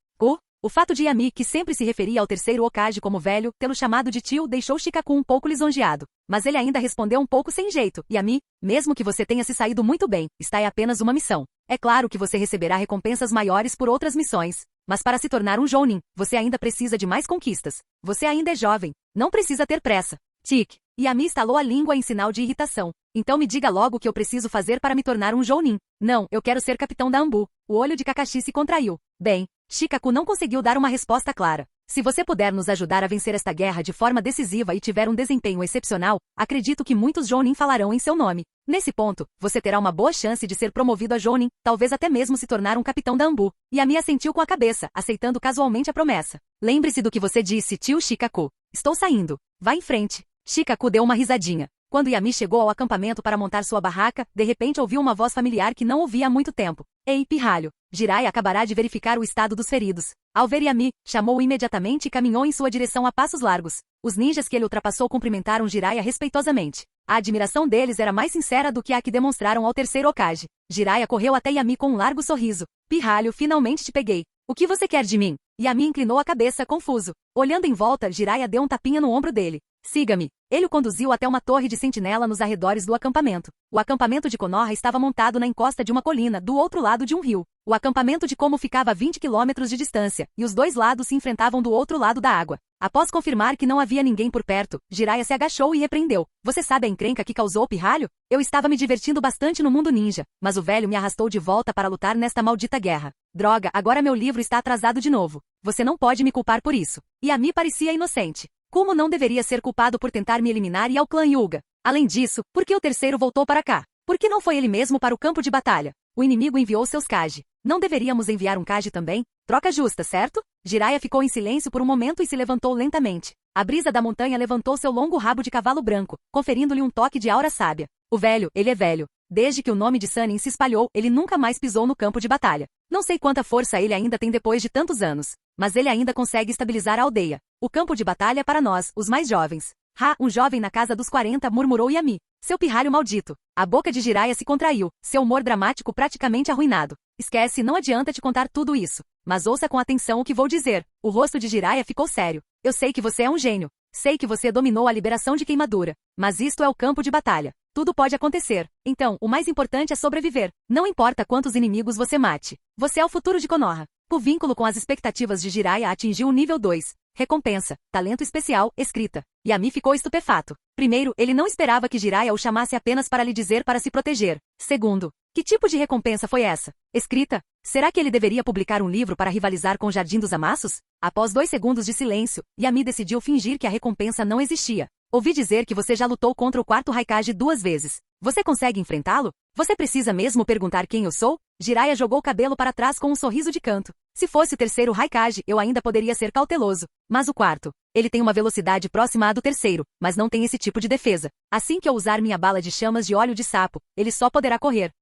[SPEAKER 2] O fato de Yami, que sempre se referia ao terceiro Hokage como velho, tê-lo chamado de tio, deixou Shikaku um pouco lisonjeado. Mas ele ainda respondeu um pouco sem jeito. Yami, mesmo que você tenha se saído muito bem, está é apenas uma missão. É claro que você receberá recompensas maiores por outras missões. Mas para se tornar um Jounin, você ainda precisa de mais conquistas. Você ainda é jovem. Não precisa ter pressa. Tic. Yami estalou a língua em sinal de irritação. Então me diga logo o que eu preciso fazer para me tornar um Jounin. Não, eu quero ser capitão da Anbu. O olho de Kakashi se contraiu. Bem, Shikaku não conseguiu dar uma resposta clara. Se você puder nos ajudar a vencer esta guerra de forma decisiva e tiver um desempenho excepcional, acredito que muitos Jounin falarão em seu nome. Nesse ponto, você terá uma boa chance de ser promovido a Jounin, talvez até mesmo se tornar um capitão da Anbu. Yami assentiu com a cabeça, aceitando casualmente a promessa. Lembre-se do que você disse, tio Shikaku. Estou saindo. Vá em frente. Shikaku deu uma risadinha. Quando Yami chegou ao acampamento para montar sua barraca, de repente ouviu uma voz familiar que não ouvia há muito tempo. Ei, pirralho. Jiraiya acabará de verificar o estado dos feridos. Ao ver Yami, chamou-o imediatamente e caminhou em sua direção a passos largos. Os ninjas que ele ultrapassou cumprimentaram Jiraiya respeitosamente. A admiração deles era mais sincera do que a que demonstraram ao terceiro Hokage. Jiraiya correu até Yami com um largo sorriso. Pirralho, finalmente te peguei. O que você quer de mim? Yami inclinou a cabeça, confuso. Olhando em volta, Jiraiya deu um tapinha no ombro dele. Siga-me. Ele o conduziu até uma torre de sentinela nos arredores do acampamento. O acampamento de Konoha estava montado na encosta de uma colina, do outro lado de um rio. O acampamento de Komo ficava a 20 quilômetros de distância, e os dois lados se enfrentavam do outro lado da água. Após confirmar que não havia ninguém por perto, Jiraiya se agachou e repreendeu. Você sabe a encrenca que causou o pirralho? Eu estava me divertindo bastante no mundo ninja, mas o velho me arrastou de volta para lutar nesta maldita guerra. Droga, agora meu livro está atrasado de novo. Você não pode me culpar por isso. Yami parecia inocente. Como não deveria ser culpado por tentar me eliminar e ao clã Hyuga? Além disso, por que o terceiro voltou para cá? Por que não foi ele mesmo para o campo de batalha? O inimigo enviou seus Kage. Não deveríamos enviar um Kage também? Troca justa, certo? Jiraiya ficou em silêncio por um momento e se levantou lentamente. A brisa da montanha levantou seu longo rabo de cavalo branco, conferindo-lhe um toque de aura sábia. O velho, ele é velho. Desde que o nome de Sannin se espalhou, ele nunca mais pisou no campo de batalha. Não sei quanta força ele ainda tem depois de tantos anos, mas ele ainda consegue estabilizar a aldeia. O campo de batalha é para nós, os mais jovens. Um jovem na casa dos 40, murmurou Yami. Seu pirralho maldito. A boca de Jiraiya se contraiu, seu humor dramático praticamente arruinado. Esquece, não adianta te contar tudo isso. Mas ouça com atenção o que vou dizer. O rosto de Jiraiya ficou sério. Eu sei que você é um gênio. Sei que você dominou a liberação de Queimadura. Mas isto é o campo de batalha. Tudo pode acontecer. Então, o mais importante é sobreviver. Não importa quantos inimigos você mate. Você é o futuro de Konoha. O vínculo com as expectativas de Jiraiya atingiu o nível 2. Recompensa. Talento especial. Escrita. Yami ficou estupefato. Primeiro, ele não esperava que Jiraiya o chamasse apenas para lhe dizer para se proteger. Segundo, que tipo de recompensa foi essa? Escrita? Será que ele deveria publicar um livro para rivalizar com o Jardim dos Amassos? Após 2 segundos de silêncio, Yami decidiu fingir que a recompensa não existia. Ouvi dizer que você já lutou contra o quarto Raikage 2 vezes. Você consegue enfrentá-lo? Você precisa mesmo perguntar quem eu sou? Jiraiya jogou o cabelo para trás com um sorriso de canto. Se fosse o terceiro Raikage, eu ainda poderia ser cauteloso. Mas o quarto, ele tem uma velocidade próxima à do terceiro, mas não tem esse tipo de defesa. Assim que eu usar minha bala de chamas de óleo de sapo, ele só poderá correr.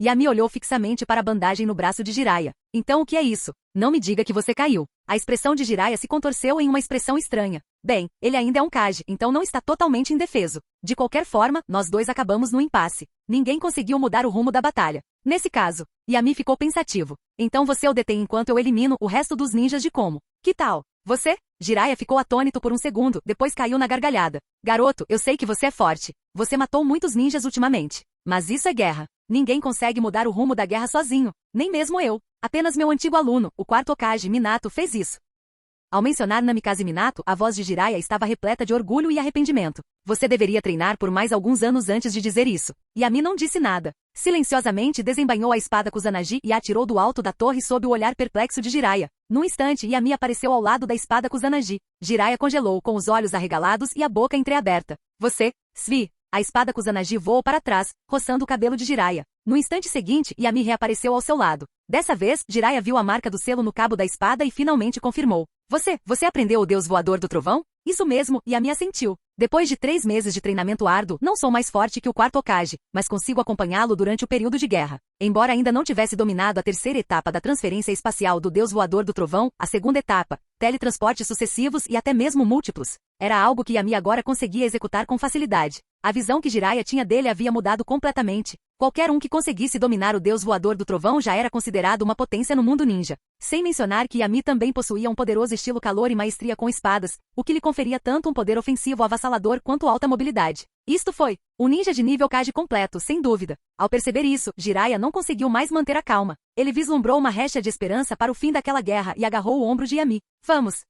[SPEAKER 2] Yami olhou fixamente para a bandagem no braço de Jiraiya. Então o que é isso? Não me diga que você caiu. A expressão de Jiraiya se contorceu em uma expressão estranha. Bem, ele ainda é um Kage, então não está totalmente indefeso. De qualquer forma, nós dois acabamos no impasse. Ninguém conseguiu mudar o rumo da batalha. Nesse caso, Yami ficou pensativo. Então você o detém enquanto eu elimino o resto dos ninjas de Komo. Que tal? Você? Jiraiya ficou atônito por um segundo, depois caiu na gargalhada. Garoto, eu sei que você é forte. Você matou muitos ninjas ultimamente. Mas isso é guerra. Ninguém consegue mudar o rumo da guerra sozinho. Nem mesmo eu. Apenas meu antigo aluno, o quarto Hokage, Minato, fez isso. Ao mencionar Namikaze Minato, a voz de Jiraiya estava repleta de orgulho e arrependimento. Você deveria treinar por mais alguns anos antes de dizer isso. Yami não disse nada. Silenciosamente desembainhou a espada Kusanagi e a atirou do alto da torre sob o olhar perplexo de Jiraiya. Num instante, Yami apareceu ao lado da espada Kusanagi. Jiraiya congelou, com os olhos arregalados e a boca entreaberta. Você, Svi. A espada Kusanagi voou para trás, roçando o cabelo de Jiraiya. No instante seguinte, Yami reapareceu ao seu lado. Dessa vez, Jiraiya viu a marca do selo no cabo da espada e finalmente confirmou. Você aprendeu o Deus Voador do Trovão? Isso mesmo, Yami assentiu. Depois de 3 meses de treinamento árduo, não sou mais forte que o quarto Hokage, mas consigo acompanhá-lo durante o período de guerra. Embora ainda não tivesse dominado a terceira etapa da transferência espacial do Deus Voador do Trovão, a segunda etapa, teletransportes sucessivos e até mesmo múltiplos, era algo que Yami agora conseguia executar com facilidade. A visão que Jiraiya tinha dele havia mudado completamente. Qualquer um que conseguisse dominar o Deus Voador do Trovão já era considerado uma potência no mundo ninja. Sem mencionar que Yami também possuía um poderoso estilo calor e maestria com espadas, o que lhe conferia tanto um poder ofensivo avassalador quanto alta mobilidade. Isto foi um ninja de nível Kage completo, sem dúvida. Ao perceber isso, Jiraiya não conseguiu mais manter a calma. Ele vislumbrou uma recha de esperança para o fim daquela guerra e agarrou o ombro de Yami. Vamos!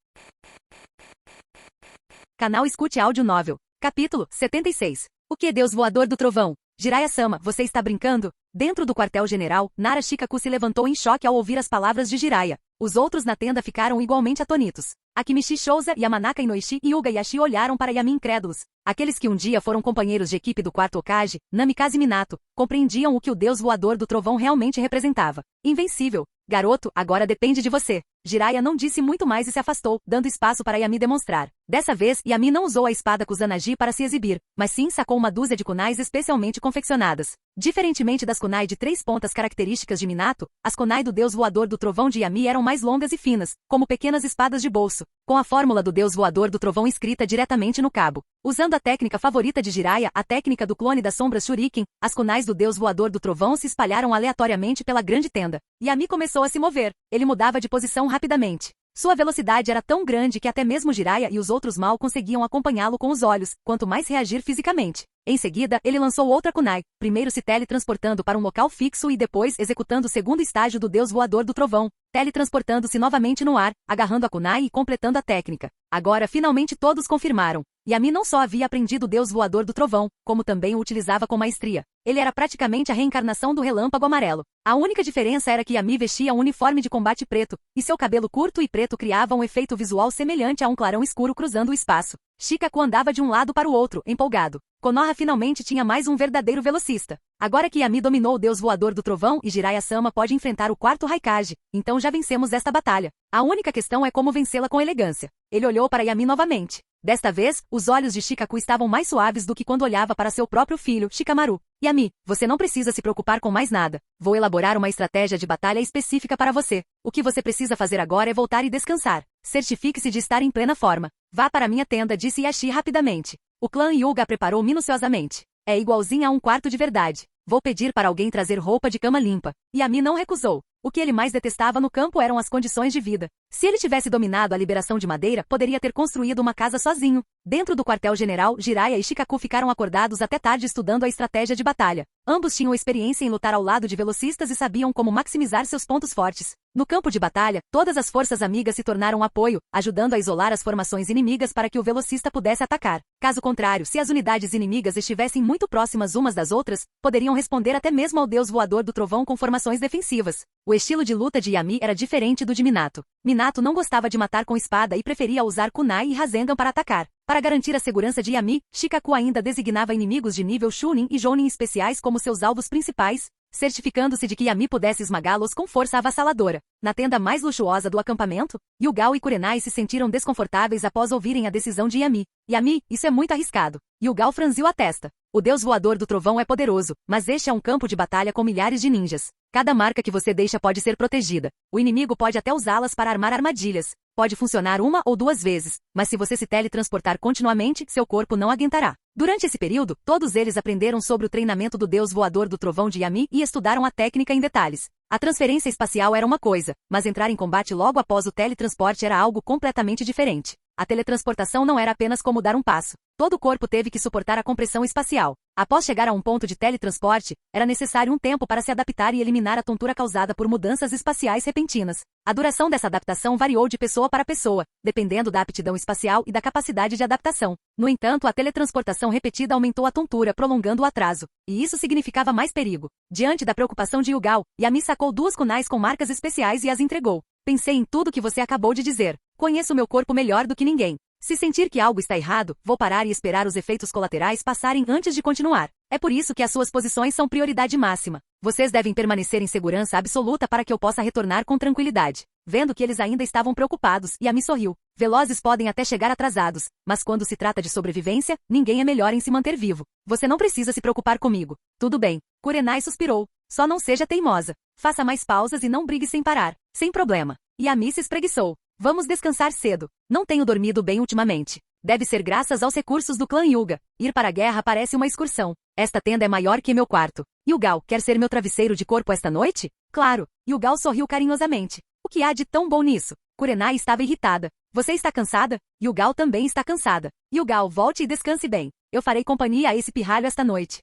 [SPEAKER 2] Canal Escute Áudio Novel. Capítulo 76. O que é Deus Voador do Trovão? Jiraiya-sama, você está brincando? Dentro do quartel-general, Nara Shikaku se levantou em choque ao ouvir as palavras de Jiraiya. Os outros na tenda ficaram igualmente atônitos. Akimichi Shouza, Yamanaka Inoishi e Yuga Yashi olharam para Yami incrédulos. Aqueles que um dia foram companheiros de equipe do quarto Hokage, Namikaze Minato, compreendiam o que o deus voador do trovão realmente representava. Invencível. Garoto, agora depende de você. Jiraiya não disse muito mais e se afastou, dando espaço para Yami demonstrar. Dessa vez, Yami não usou a espada Kusanagi para se exibir, mas sim sacou uma dúzia de kunais especialmente confeccionadas. Diferentemente das kunai de 3 pontas características de Minato, as kunai do deus voador do trovão de Yami eram mais longas e finas, como pequenas espadas de bolso, com a fórmula do deus voador do trovão escrita diretamente no cabo. Usando a técnica favorita de Jiraiya, a técnica do clone das sombras Shuriken, as kunais do deus voador do trovão se espalharam aleatoriamente pela grande tenda. Yami começou a se mover. Ele mudava de posição rapidamente. Sua velocidade era tão grande que até mesmo Jiraiya e os outros mal conseguiam acompanhá-lo com os olhos, quanto mais reagir fisicamente. Em seguida, ele lançou outra kunai, primeiro se teletransportando para um local fixo e depois executando o segundo estágio do deus voador do trovão, teletransportando-se novamente no ar, agarrando a kunai e completando a técnica. Agora finalmente todos confirmaram. Yami não só havia aprendido o deus voador do trovão, como também o utilizava com maestria. Ele era praticamente a reencarnação do relâmpago amarelo. A única diferença era que Yami vestia um uniforme de combate preto, e seu cabelo curto e preto criava um efeito visual semelhante a um clarão escuro cruzando o espaço. Shikaku andava de um lado para o outro, empolgado. Konoha finalmente tinha mais um verdadeiro velocista. Agora que Yami dominou o deus voador do trovão e Jiraiya-sama pode enfrentar o quarto Raikage, então já vencemos esta batalha. A única questão é como vencê-la com elegância. Ele olhou para Yami novamente. Desta vez, os olhos de Shikaku estavam mais suaves do que quando olhava para seu próprio filho, Shikamaru. Yami, você não precisa se preocupar com mais nada. Vou elaborar uma estratégia de batalha específica para você. O que você precisa fazer agora é voltar e descansar. Certifique-se de estar em plena forma. Vá para minha tenda, disse Yashi rapidamente. O clã Hyuga a preparou minuciosamente. É igualzinha a um quarto de verdade. Vou pedir para alguém trazer roupa de cama limpa. Yami não recusou. O que ele mais detestava no campo eram as condições de vida. Se ele tivesse dominado a liberação de madeira, poderia ter construído uma casa sozinho. Dentro do quartel-general, Jiraiya e Shikaku ficaram acordados até tarde estudando a estratégia de batalha. Ambos tinham experiência em lutar ao lado de velocistas e sabiam como maximizar seus pontos fortes. No campo de batalha, todas as forças amigas se tornaram apoio, ajudando a isolar as formações inimigas para que o velocista pudesse atacar. Caso contrário, se as unidades inimigas estivessem muito próximas umas das outras, poderiam responder até mesmo ao deus voador do trovão com formações defensivas. O estilo de luta de Yami era diferente do de Minato. Minato não gostava de matar com espada e preferia usar kunai e Rasengan para atacar. Para garantir a segurança de Yami, Shikaku ainda designava inimigos de nível Chunin e Jounin especiais como seus alvos principais, certificando-se de que Yami pudesse esmagá-los com força avassaladora. Na tenda mais luxuosa do acampamento, Yugao e Kurenai se sentiram desconfortáveis após ouvirem a decisão de Yami. Yami, isso é muito arriscado. Yugao franziu a testa. O deus voador do trovão é poderoso, mas este é um campo de batalha com milhares de ninjas. Cada marca que você deixa pode ser protegida. O inimigo pode até usá-las para armar armadilhas. Pode funcionar 1 ou 2 vezes, mas se você se teletransportar continuamente, seu corpo não aguentará. Durante esse período, todos eles aprenderam sobre o treinamento do deus voador do trovão de Yami e estudaram a técnica em detalhes. A transferência espacial era uma coisa, mas entrar em combate logo após o teletransporte era algo completamente diferente. A teletransportação não era apenas como dar um passo. Todo o corpo teve que suportar a compressão espacial. Após chegar a um ponto de teletransporte, era necessário um tempo para se adaptar e eliminar a tontura causada por mudanças espaciais repentinas. A duração dessa adaptação variou de pessoa para pessoa, dependendo da aptidão espacial e da capacidade de adaptação. No entanto, a teletransportação repetida aumentou a tontura, prolongando o atraso. E isso significava mais perigo. Diante da preocupação de Yugao, Yami sacou 2 kunais com marcas especiais e as entregou. Pensei em tudo que você acabou de dizer. Conheço meu corpo melhor do que ninguém. Se sentir que algo está errado, vou parar e esperar os efeitos colaterais passarem antes de continuar. É por isso que as suas posições são prioridade máxima. Vocês devem permanecer em segurança absoluta para que eu possa retornar com tranquilidade. Vendo que eles ainda estavam preocupados, Yami sorriu. Velozes podem até chegar atrasados, mas quando se trata de sobrevivência, ninguém é melhor em se manter vivo. Você não precisa se preocupar comigo. Tudo bem. Kurenai suspirou. Só não seja teimosa. Faça mais pausas e não brigue sem parar. Sem problema. Yami se espreguiçou. Vamos descansar cedo. Não tenho dormido bem ultimamente. Deve ser graças aos recursos do clã Hyuga. Ir para a guerra parece uma excursão. Esta tenda é maior que meu quarto. Yugao, quer ser meu travesseiro de corpo esta noite? Claro. Yugao sorriu carinhosamente. O que há de tão bom nisso? Kurenai estava irritada. Você está cansada? Yugao também está cansada. Yugao, volte e descanse bem. Eu farei companhia a esse pirralho esta noite.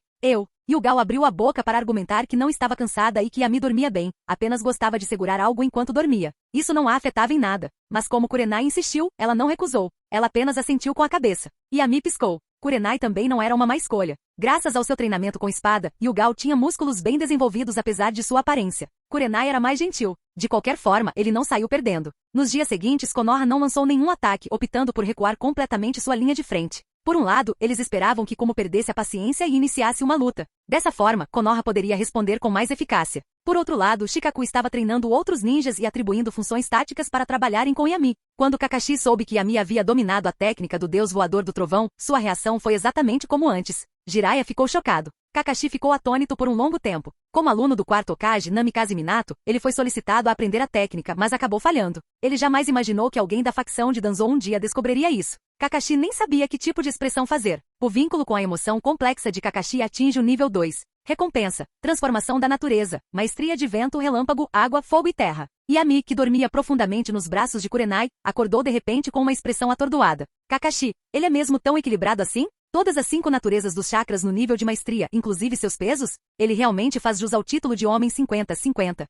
[SPEAKER 2] Yugao abriu a boca para argumentar que não estava cansada e que Yami dormia bem, apenas gostava de segurar algo enquanto dormia. Isso não a afetava em nada. Mas como Kurenai insistiu, ela não recusou. Ela apenas assentiu com a cabeça. Yami piscou. Kurenai também não era uma má escolha. Graças ao seu treinamento com espada, Yugal tinha músculos bem desenvolvidos apesar de sua aparência. Kurenai era mais gentil. De qualquer forma, ele não saiu perdendo. Nos dias seguintes, Konoha não lançou nenhum ataque, optando por recuar completamente sua linha de frente. Por um lado, eles esperavam que Kumo perdesse a paciência e iniciasse uma luta. Dessa forma, Konoha poderia responder com mais eficácia. Por outro lado, Shikaku estava treinando outros ninjas e atribuindo funções táticas para trabalharem com Yami. Quando Kakashi soube que Yami havia dominado a técnica do deus voador do trovão, sua reação foi exatamente como antes. Jiraiya ficou chocado. Kakashi ficou atônito por um longo tempo. Como aluno do quarto Hokage, Namikaze Minato, ele foi solicitado a aprender a técnica, mas acabou falhando. Ele jamais imaginou que alguém da facção de Danzou um dia descobriria isso. Kakashi nem sabia que tipo de expressão fazer. O vínculo com a emoção complexa de Kakashi atinge o nível 2. Recompensa, transformação da natureza, maestria de vento, relâmpago, água, fogo e terra. Yami, que dormia profundamente nos braços de Kurenai, acordou de repente com uma expressão atordoada. Kakashi, ele é mesmo tão equilibrado assim? Todas as 5 naturezas dos chakras no nível de maestria, inclusive seus pesos? Ele realmente faz jus ao título de homem 50-50.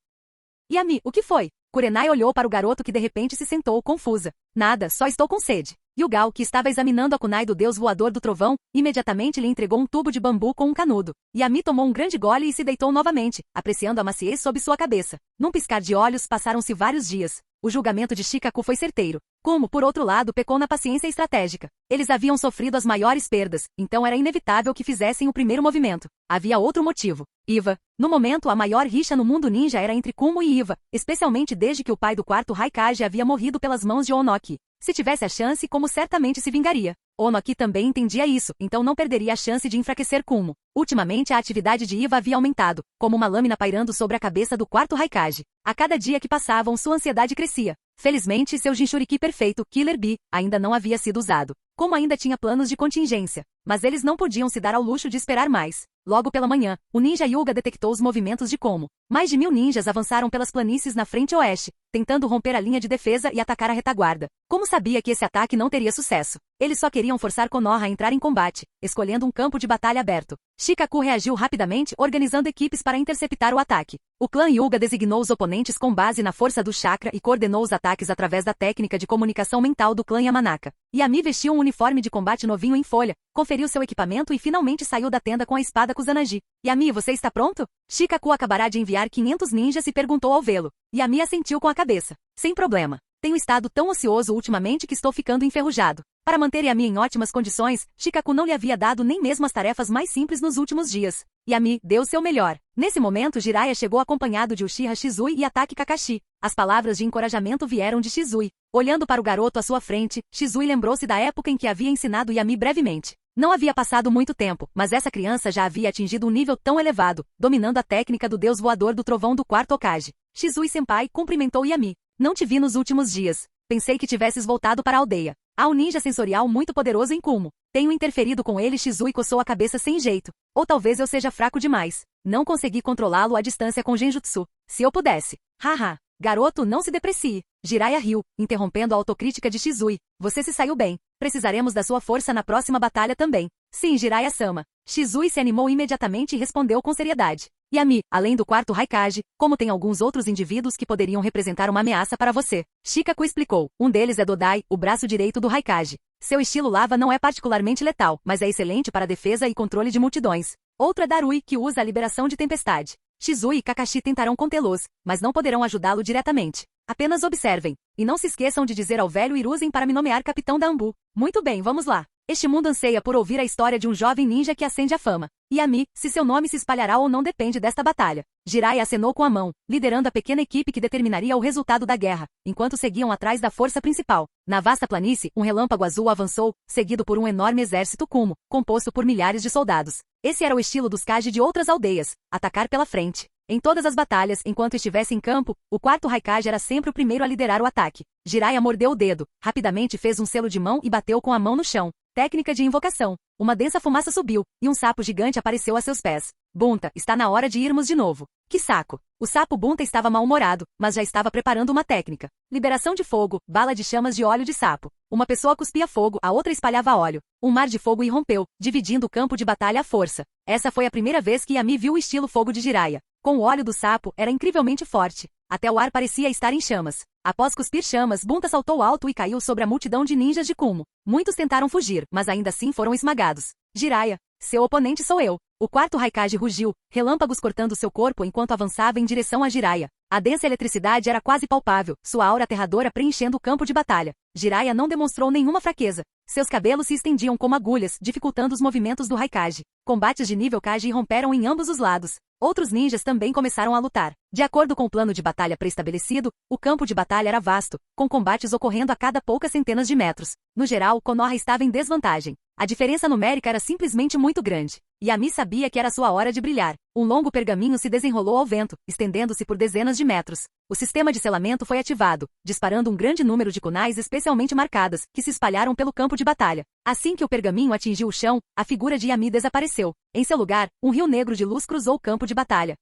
[SPEAKER 2] Yami, o que foi? Kurenai olhou para o garoto que de repente se sentou confusa. Nada, só estou com sede. Yugal, que estava examinando a kunai do deus voador do trovão, imediatamente lhe entregou um tubo de bambu com um canudo. Yami tomou um grande gole e se deitou novamente, apreciando a maciez sob sua cabeça. Num piscar de olhos passaram-se vários dias. O julgamento de Shikaku foi certeiro. Kumo, por outro lado, pecou na paciência estratégica. Eles haviam sofrido as maiores perdas, então era inevitável que fizessem o primeiro movimento. Havia outro motivo. Iva. No momento, a maior rixa no mundo ninja era entre Kumo e Iva, especialmente desde que o pai do quarto Raikage havia morrido pelas mãos de Onoki. Se tivesse a chance, Kumo certamente se vingaria. Onoki também entendia isso, então não perderia a chance de enfraquecer Kumo. Ultimamente a atividade de Iva havia aumentado, como uma lâmina pairando sobre a cabeça do quarto Raikage. A cada dia que passavam, sua ansiedade crescia. Felizmente, seu Jinchuriki perfeito, Killer Bee, ainda não havia sido usado. Como ainda tinha planos de contingência. Mas eles não podiam se dar ao luxo de esperar mais. Logo pela manhã, o ninja Hyuga detectou os movimentos de Komo. Mais de 1000 ninjas avançaram pelas planícies na frente oeste, tentando romper a linha de defesa e atacar a retaguarda. Como sabia que esse ataque não teria sucesso? Eles só queriam forçar Konoha a entrar em combate, escolhendo um campo de batalha aberto. Shikaku reagiu rapidamente, organizando equipes para interceptar o ataque. O clã Hyuga designou os oponentes com base na força do chakra e coordenou os ataques através da técnica de comunicação mental do clã Yamanaka. Yami vestiu um uniforme de combate novinho em folha, conferiu seu equipamento e finalmente saiu da tenda com a espada Kusanagi. Yami, você está pronto? Shikaku acabará de enviar 500 ninjas e perguntou ao vê-lo. Yami assentiu com a cabeça. Sem problema. Tenho estado tão ocioso ultimamente que estou ficando enferrujado. Para manter Yami em ótimas condições, Shikaku não lhe havia dado nem mesmo as tarefas mais simples nos últimos dias. Yami deu seu melhor. Nesse momento, Jiraiya chegou acompanhado de Uchiha Shizui e Ataque Kakashi. As palavras de encorajamento vieram de Shizui. Olhando para o garoto à sua frente, Shizui lembrou-se da época em que havia ensinado Yami brevemente. Não havia passado muito tempo, mas essa criança já havia atingido um nível tão elevado, dominando a técnica do deus voador do trovão do quarto Hokage. Shizui-senpai cumprimentou Yami. Não te vi nos últimos dias. Pensei que tivesses voltado para a aldeia. Há um ninja sensorial muito poderoso em Kumo. Tenho interferido com ele. Shizui coçou a cabeça sem jeito. Ou talvez eu seja fraco demais. Não consegui controlá-lo à distância com Genjutsu. Se eu pudesse. Haha. Garoto, não se deprecie. Jiraiya riu, interrompendo a autocrítica de Shizui. Você se saiu bem. Precisaremos da sua força na próxima batalha também. Sim, Jiraiya-sama. Shizui se animou imediatamente e respondeu com seriedade. Yami, além do quarto Raikage, como tem alguns outros indivíduos que poderiam representar uma ameaça para você. Shikaku explicou. Um deles é Dodai, o braço direito do Raikage. Seu estilo lava não é particularmente letal, mas é excelente para defesa e controle de multidões. Outro é Darui, que usa a liberação de tempestade. Shizui e Kakashi tentarão contê-los, mas não poderão ajudá-lo diretamente. Apenas observem. E não se esqueçam de dizer ao velho Hiruzen para me nomear capitão da Anbu. Muito bem, vamos lá. Este mundo anseia por ouvir a história de um jovem ninja que acende a fama. Yami, se seu nome se espalhará ou não depende desta batalha. Jiraiya acenou com a mão, liderando a pequena equipe que determinaria o resultado da guerra, enquanto seguiam atrás da força principal. Na vasta planície, um relâmpago azul avançou, seguido por um enorme exército Kumo, composto por milhares de soldados. Esse era o estilo dos Kage de outras aldeias, atacar pela frente. Em todas as batalhas, enquanto estivesse em campo, o quarto Raikage era sempre o primeiro a liderar o ataque. Jiraiya mordeu o dedo, rapidamente fez um selo de mão e bateu com a mão no chão. Técnica de invocação. Uma densa fumaça subiu, e um sapo gigante apareceu a seus pés. Bunta, está na hora de irmos de novo. Que saco! O sapo Bunta estava mal-humorado, mas já estava preparando uma técnica. Liberação de fogo, bala de chamas de óleo de sapo. Uma pessoa cuspia fogo, a outra espalhava óleo. Um mar de fogo irrompeu, dividindo o campo de batalha à força. Essa foi a primeira vez que Yami viu o estilo fogo de Jiraiya. Com o óleo do sapo, era incrivelmente forte. até o ar parecia estar em chamas. Após cuspir chamas, Bunta saltou alto e caiu sobre a multidão de ninjas de Kumo. Muitos tentaram fugir, mas ainda assim foram esmagados. Jiraiya, seu oponente sou eu. O quarto Raikage rugiu, relâmpagos cortando seu corpo enquanto avançava em direção a Jiraiya. A densa eletricidade era quase palpável, sua aura aterradora preenchendo o campo de batalha. Jiraiya não demonstrou nenhuma fraqueza. Seus cabelos se estendiam como agulhas, dificultando os movimentos do Raikage. Combates de nível Kage irromperam em ambos os lados. Outros ninjas também começaram a lutar. De acordo com o plano de batalha pré-estabelecido, o campo de batalha era vasto, com combates ocorrendo a cada poucas centenas de metros. No geral, Konoha estava em desvantagem. A diferença numérica era simplesmente muito grande. Yami sabia que era sua hora de brilhar. Um longo pergaminho se desenrolou ao vento, estendendo-se por dezenas de metros. O sistema de selamento foi ativado, disparando um grande número de kunais especialmente marcadas, que se espalharam pelo campo de batalha. Assim que o pergaminho atingiu o chão, a figura de Yami desapareceu. Em seu lugar, um rio negro de luz cruzou o campo de batalha.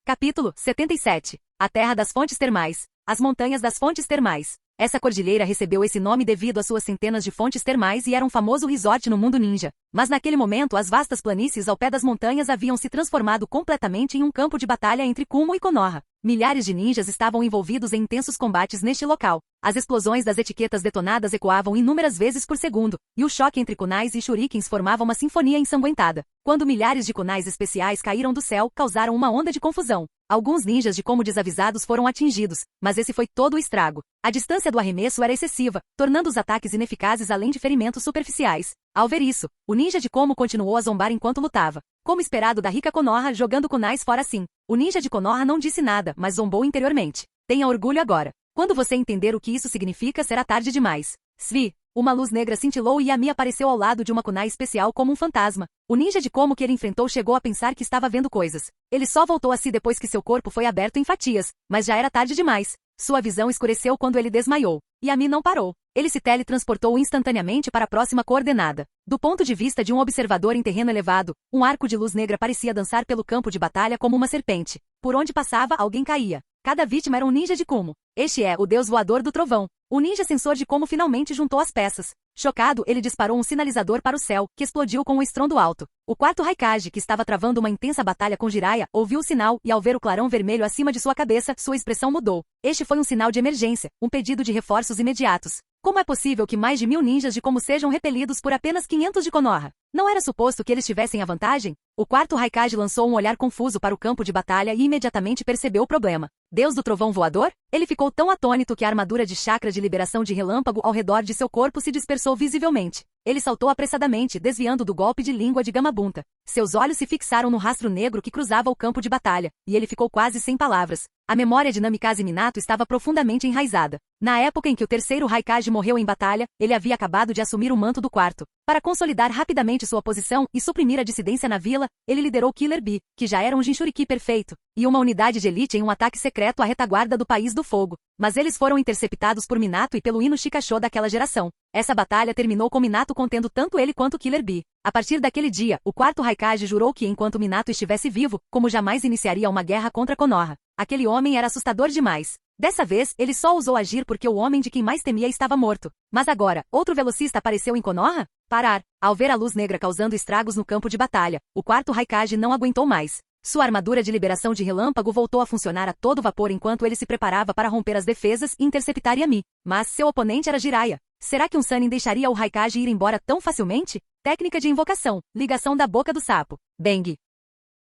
[SPEAKER 2] Capítulo 77. A Terra das Fontes Termais. As Montanhas das Fontes Termais. Essa cordilheira recebeu esse nome devido às suas centenas de fontes termais e era um famoso resort no mundo ninja. Mas naquele momento as vastas planícies ao pé das montanhas haviam se transformado completamente em um campo de batalha entre Kumo e Konoha. Milhares de ninjas estavam envolvidos em intensos combates neste local. As explosões das etiquetas detonadas ecoavam inúmeras vezes por segundo, e o choque entre kunais e shurikens formava uma sinfonia ensanguentada. Quando milhares de kunais especiais caíram do céu, causaram uma onda de confusão. Alguns ninjas de Como desavisados foram atingidos, mas esse foi todo o estrago. A distância do arremesso era excessiva, tornando os ataques ineficazes além de ferimentos superficiais. Ao ver isso, o ninja de Como continuou a zombar enquanto lutava. Como esperado da rica Konoha jogando kunais fora assim. O ninja de Konoha não disse nada, mas zombou interiormente. Tenha orgulho agora. Quando você entender o que isso significa, será tarde demais. Svi. Uma luz negra cintilou e Yami apareceu ao lado de uma kunai especial como um fantasma. O ninja de Como que ele enfrentou chegou a pensar que estava vendo coisas. Ele só voltou a si depois que seu corpo foi aberto em fatias, mas já era tarde demais. Sua visão escureceu quando ele desmaiou. Yami não parou. Ele se teletransportou instantaneamente para a próxima coordenada. Do ponto de vista de um observador em terreno elevado, um arco de luz negra parecia dançar pelo campo de batalha como uma serpente. Por onde passava, alguém caía. Cada vítima era um ninja de Kumo. Este é o deus voador do trovão. O ninja sensor de Como finalmente juntou as peças. Chocado, ele disparou um sinalizador para o céu, que explodiu com um estrondo alto. O quarto Raikage, que estava travando uma intensa batalha com Jiraiya, ouviu o sinal e ao ver o clarão vermelho acima de sua cabeça, sua expressão mudou. Este foi um sinal de emergência, um pedido de reforços imediatos. Como é possível que mais de 1000 ninjas de Como sejam repelidos por apenas 500 de Konoha? Não era suposto que eles tivessem a vantagem? O quarto Raikage lançou um olhar confuso para o campo de batalha e imediatamente percebeu o problema. Deus do trovão voador? Ele ficou tão atônito que a armadura de chakra de liberação de relâmpago ao redor de seu corpo se dispersou visivelmente. Ele saltou apressadamente, desviando do golpe de língua de Gamabunta. Seus olhos se fixaram no rastro negro que cruzava o campo de batalha, e ele ficou quase sem palavras. A memória de Namikaze Minato estava profundamente enraizada. Na época em que o terceiro Raikage morreu em batalha, ele havia acabado de assumir o manto do quarto. Para consolidar rapidamente sua posição e suprimir a dissidência na vila, ele liderou Killer Bee, que já era um Jinchuriki perfeito, e uma unidade de elite em um ataque secreto à retaguarda do País do Fogo. Mas eles foram interceptados por Minato e pelo Ino Shikasho daquela geração. Essa batalha terminou com Minato contendo tanto ele quanto Killer Bee. A partir daquele dia, o quarto Raikage jurou que enquanto Minato estivesse vivo, Como jamais iniciaria uma guerra contra Konoha. Aquele homem era assustador demais. Dessa vez, ele só ousou agir porque o homem de quem mais temia estava morto. Mas agora, outro velocista apareceu em Konoha? Parar. Ao ver a luz negra causando estragos no campo de batalha, o quarto Raikage não aguentou mais. Sua armadura de liberação de relâmpago voltou a funcionar a todo vapor enquanto ele se preparava para romper as defesas e interceptar Yami. Mas seu oponente era Jiraiya. Será que um Sannin deixaria o Raikage ir embora tão facilmente? Técnica de invocação. Ligação da boca do sapo. Bang.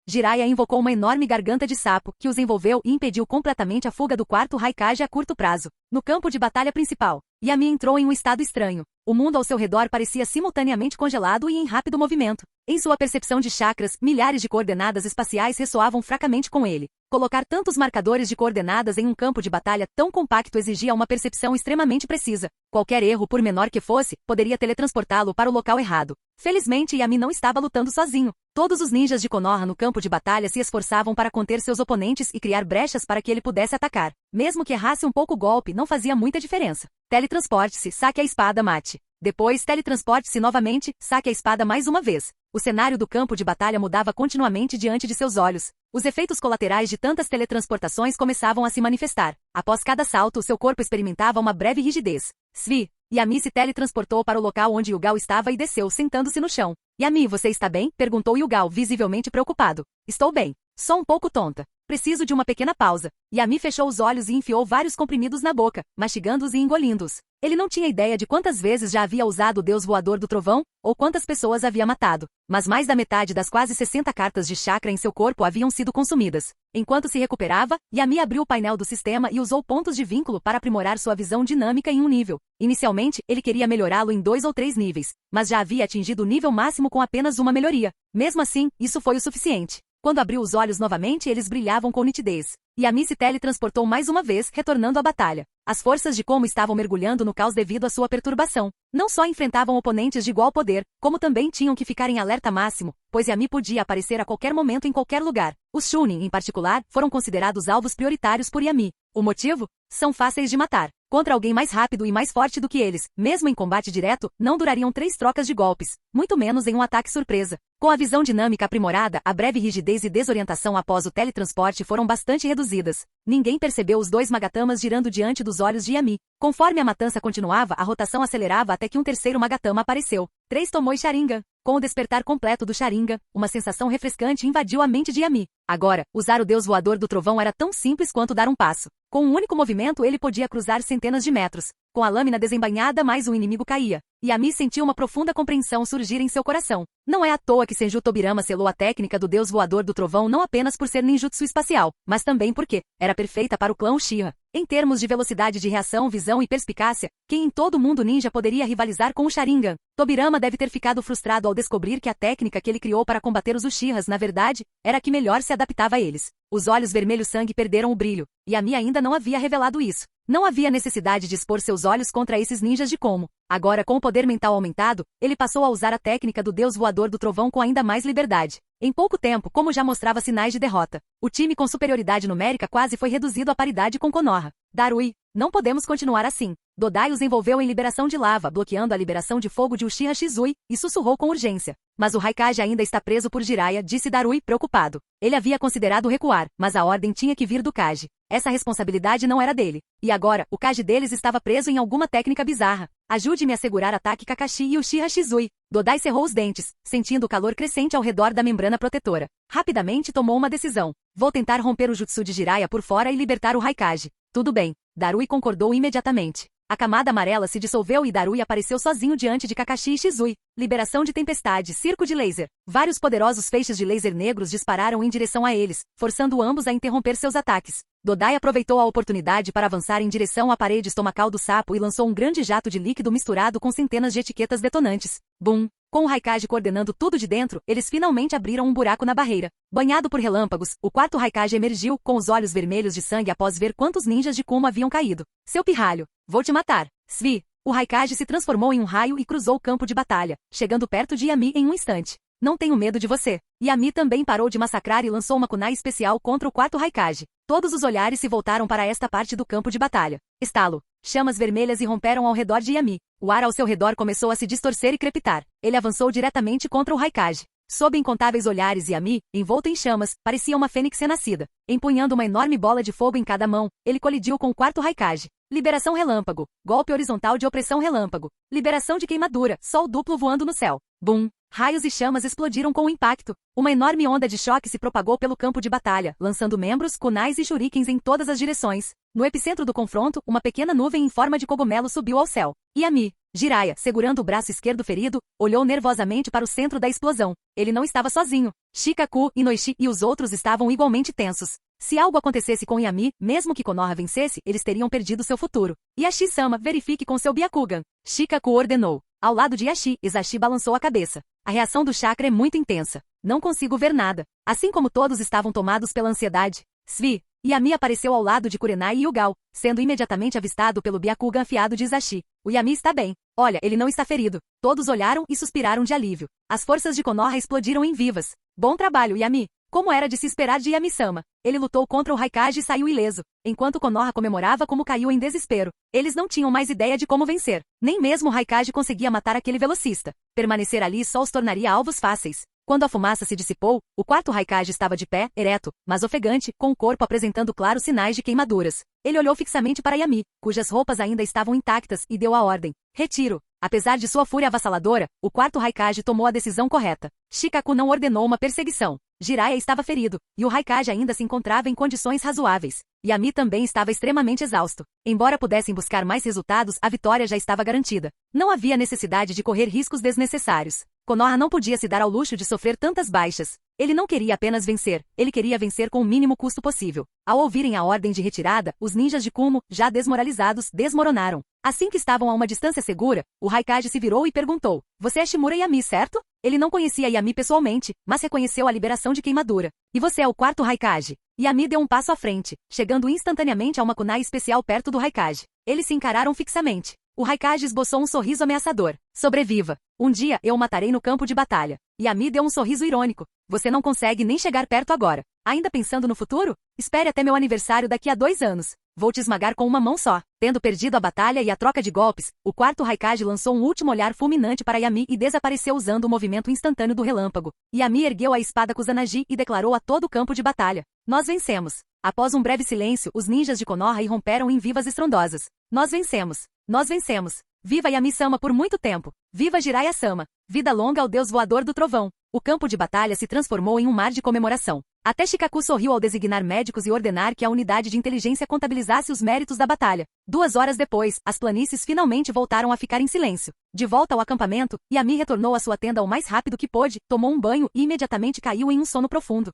[SPEAKER 2] Jiraiya invocou uma enorme garganta de sapo, que os envolveu e impediu completamente a fuga do quarto Raikage a curto prazo. No campo de batalha principal, Yami entrou em um estado estranho. O mundo ao seu redor parecia simultaneamente congelado e em rápido movimento. Em sua percepção de chakras, milhares de coordenadas espaciais ressoavam fracamente com ele. Colocar tantos marcadores de coordenadas em um campo de batalha tão compacto exigia uma percepção extremamente precisa. Qualquer erro, por menor que fosse, poderia teletransportá-lo para o local errado. Felizmente, Yami não estava lutando sozinho. Todos os ninjas de Konoha no campo de batalha se esforçavam para conter seus oponentes e criar brechas para que ele pudesse atacar. Mesmo que errasse um pouco o golpe, não fazia muita diferença. Teletransporte-se, saque a espada, mate. Depois, teletransporte-se novamente, saque a espada mais uma vez. O cenário do campo de batalha mudava continuamente diante de seus olhos. Os efeitos colaterais de tantas teletransportações começavam a se manifestar. Após cada salto, seu corpo experimentava uma breve rigidez. Svi. Yami se teletransportou para o local onde Yugao estava e desceu, sentando-se no chão. Yami, você está bem? Perguntou Yugao, visivelmente preocupado. Estou bem. Só um pouco tonta. Preciso de uma pequena pausa. Yami fechou os olhos e enfiou vários comprimidos na boca, mastigando-os e engolindo-os. Ele não tinha ideia de quantas vezes já havia usado o Deus Voador do Trovão, ou quantas pessoas havia matado. Mas mais da metade das quase 60 cartas de chakra em seu corpo haviam sido consumidas. Enquanto se recuperava, Yami abriu o painel do sistema e usou pontos de vínculo para aprimorar sua visão dinâmica em um nível. Inicialmente, ele queria melhorá-lo em 2 ou 3 níveis, mas já havia atingido o nível máximo com apenas uma melhoria. Mesmo assim, isso foi o suficiente. Quando abriu os olhos novamente, eles brilhavam com nitidez. Yami se teletransportou mais uma vez, retornando à batalha. As forças de Como estavam mergulhando no caos devido à sua perturbação. Não só enfrentavam oponentes de igual poder, como também tinham que ficar em alerta máximo, pois Yami podia aparecer a qualquer momento em qualquer lugar. Os Chunin, em particular, foram considerados alvos prioritários por Yami. O motivo? São fáceis de matar. Contra alguém mais rápido e mais forte do que eles, mesmo em combate direto, não durariam 3 trocas de golpes, muito menos em um ataque surpresa. Com a visão dinâmica aprimorada, a breve rigidez e desorientação após o teletransporte foram bastante reduzidas. Ninguém percebeu os 2 Magatamas girando diante dos olhos de Yami. Conforme a matança continuava, a rotação acelerava até que um terceiro Magatama apareceu. 3 Tomoe Sharingan. Com o despertar completo do Sharingan, uma sensação refrescante invadiu a mente de Yami. Agora, usar o Deus Voador do Trovão era tão simples quanto dar um passo. Com um único movimento ele podia cruzar centenas de metros. Com a lâmina desembainhada, mais um inimigo caía. Yami sentiu uma profunda compreensão surgir em seu coração. Não é à toa que Senju Tobirama selou a técnica do Deus Voador do Trovão não apenas por ser ninjutsu espacial, mas também porque era perfeita para o clã Uchiha. Em termos de velocidade de reação, visão e perspicácia, quem em todo mundo ninja poderia rivalizar com o Sharingan? Tobirama deve ter ficado frustrado ao descobrir que a técnica que ele criou para combater os Uchihas, na verdade, era a que melhor se adaptava a eles. Os olhos vermelhos sangue perderam o brilho, e Yami ainda não havia revelado isso. Não havia necessidade de expor seus olhos contra esses ninjas de Como. Agora, com o poder mental aumentado, ele passou a usar a técnica do Deus Voador do Trovão com ainda mais liberdade. Em pouco tempo, Como já mostrava sinais de derrota. O time com superioridade numérica quase foi reduzido à paridade com Konoha. Darui, não podemos continuar assim. Dodai os envolveu em liberação de lava, bloqueando a liberação de fogo de Uchiha Shizui, e sussurrou com urgência. Mas o Raikage ainda está preso por Jiraiya, disse Darui, preocupado. Ele havia considerado recuar, mas a ordem tinha que vir do Kage. Essa responsabilidade não era dele. E agora, o Kage deles estava preso em alguma técnica bizarra. Ajude-me a segurar ataque Kakashi e Uchiha Shizui. Dodai cerrou os dentes, sentindo o calor crescente ao redor da membrana protetora. Rapidamente tomou uma decisão. Vou tentar romper o jutsu de Jiraiya por fora e libertar o Raikage. Tudo bem. Darui concordou imediatamente. A camada amarela se dissolveu e Darui apareceu sozinho diante de Kakashi e Shizui. Liberação de tempestade, circo de laser. Vários poderosos feixes de laser negros dispararam em direção a eles, forçando ambos a interromper seus ataques. Dodai aproveitou a oportunidade para avançar em direção à parede estomacal do sapo e lançou um grande jato de líquido misturado com centenas de etiquetas detonantes. Bum! Com o Raikage coordenando tudo de dentro, eles finalmente abriram um buraco na barreira. Banhado por relâmpagos, o quarto Raikage emergiu, com os olhos vermelhos de sangue após ver quantos ninjas de Kuma haviam caído. Seu pirralho! Vou te matar! Svi! O Raikage se transformou em um raio e cruzou o campo de batalha, chegando perto de Yami em um instante. Não tenho medo de você. Yami também parou de massacrar e lançou uma kunai especial contra o quarto Raikage. Todos os olhares se voltaram para esta parte do campo de batalha. Estalo. Chamas vermelhas irromperam ao redor de Yami. O ar ao seu redor começou a se distorcer e crepitar. Ele avançou diretamente contra o Raikage. Sob incontáveis olhares, Yami, envolto em chamas, parecia uma fênix renascida. Empunhando uma enorme bola de fogo em cada mão, ele colidiu com o quarto Raikage. Liberação relâmpago. Golpe horizontal de opressão relâmpago. Liberação de queimadura. Sol duplo voando no céu. Bum! Raios e chamas explodiram com o impacto. Uma enorme onda de choque se propagou pelo campo de batalha, lançando membros, kunais e shurikens em todas as direções. No epicentro do confronto, uma pequena nuvem em forma de cogumelo subiu ao céu. Yami, Jiraiya, segurando o braço esquerdo ferido, olhou nervosamente para o centro da explosão. Ele não estava sozinho. Shikaku, Inoishi e os outros estavam igualmente tensos. Se algo acontecesse com Yami, mesmo que Konoha vencesse, eles teriam perdido seu futuro. Yashi-sama, verifique com seu Byakugan. Shikaku ordenou. Ao lado de Yashi, Izashi balançou a cabeça. A reação do chakra é muito intensa. Não consigo ver nada. Assim como todos estavam tomados pela ansiedade. Svi, Yami apareceu ao lado de Kurenai e Yugal, sendo imediatamente avistado pelo Byakugan afiado de Izashi. O Yami está bem. Olha, ele não está ferido. Todos olharam e suspiraram de alívio. As forças de Konoha explodiram em vivas. Bom trabalho, Yami. Como era de se esperar de Yami-sama. Ele lutou contra o Raikage e saiu ileso, enquanto Konoha comemorava como caiu em desespero. Eles não tinham mais ideia de como vencer. Nem mesmo o Raikage conseguia matar aquele velocista. Permanecer ali só os tornaria alvos fáceis. Quando a fumaça se dissipou, o quarto Raikage estava de pé, ereto, mas ofegante, com o corpo apresentando claros sinais de queimaduras. Ele olhou fixamente para Yami, cujas roupas ainda estavam intactas, e deu a ordem. Retiro. Apesar de sua fúria avassaladora, o quarto Raikage tomou a decisão correta. Shikaku não ordenou uma perseguição. Jiraiya estava ferido, e o Raikage ainda se encontrava em condições razoáveis. Yami também estava extremamente exausto. Embora pudessem buscar mais resultados, a vitória já estava garantida. Não havia necessidade de correr riscos desnecessários. Konoha não podia se dar ao luxo de sofrer tantas baixas. Ele não queria apenas vencer, ele queria vencer com o mínimo custo possível. Ao ouvirem a ordem de retirada, os ninjas de Kumo, já desmoralizados, desmoronaram. Assim que estavam a uma distância segura, o Raikage se virou e perguntou: "Você é Shimura Yami, certo?" Ele não conhecia Yami pessoalmente, mas reconheceu a liberação de queimadura. "E você é o quarto Raikage?" Yami deu um passo à frente, chegando instantaneamente a uma kunai especial perto do Raikage. Eles se encararam fixamente. O Raikage esboçou um sorriso ameaçador. "Sobreviva. Um dia eu o matarei no campo de batalha." Yami deu um sorriso irônico. "Você não consegue nem chegar perto agora. Ainda pensando no futuro? Espere até meu aniversário daqui a 2 anos. Vou te esmagar com uma mão só." Tendo perdido a batalha e a troca de golpes, o quarto Raikage lançou um último olhar fulminante para Yami e desapareceu usando o movimento instantâneo do relâmpago. Yami ergueu a espada Kusanagi e declarou a todo o campo de batalha: "Nós vencemos." Após um breve silêncio, os ninjas de Konoha irromperam em vivas estrondosas. "Nós vencemos! Nós vencemos! Viva Yami-sama por muito tempo! Viva Jiraiya-sama! Vida longa ao deus voador do trovão!" O campo de batalha se transformou em um mar de comemoração. Até Shikaku sorriu ao designar médicos e ordenar que a unidade de inteligência contabilizasse os méritos da batalha. 2 horas depois, as planícies finalmente voltaram a ficar em silêncio. De volta ao acampamento, Yami retornou à sua tenda o mais rápido que pôde, tomou um banho e imediatamente caiu em um sono profundo.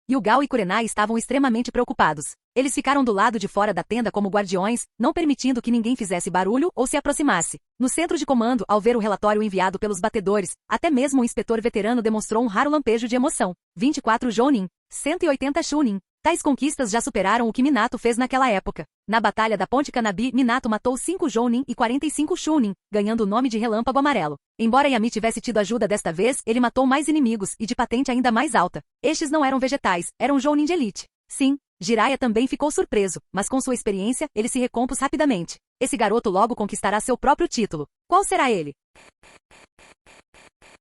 [SPEAKER 2] Yugal e Kurenai estavam extremamente preocupados. Eles ficaram do lado de fora da tenda como guardiões, não permitindo que ninguém fizesse barulho ou se aproximasse. No centro de comando, ao ver o relatório enviado pelos batedores, até mesmo o inspetor veterano demonstrou um raro lampejo de emoção. 24 Jounin, 180 Chunin. Tais conquistas já superaram o que Minato fez naquela época. Na Batalha da Ponte Kanabi, Minato matou 5 Jounin e 45 Chunin, ganhando o nome de Relâmpago Amarelo. Embora Yami tivesse tido ajuda desta vez, ele matou mais inimigos e de patente ainda mais alta. Estes não eram vegetais, eram Jounin de elite. Sim, Jiraiya também ficou surpreso, mas com sua experiência, ele se recompôs rapidamente. Esse garoto logo conquistará seu próprio título. Qual será ele?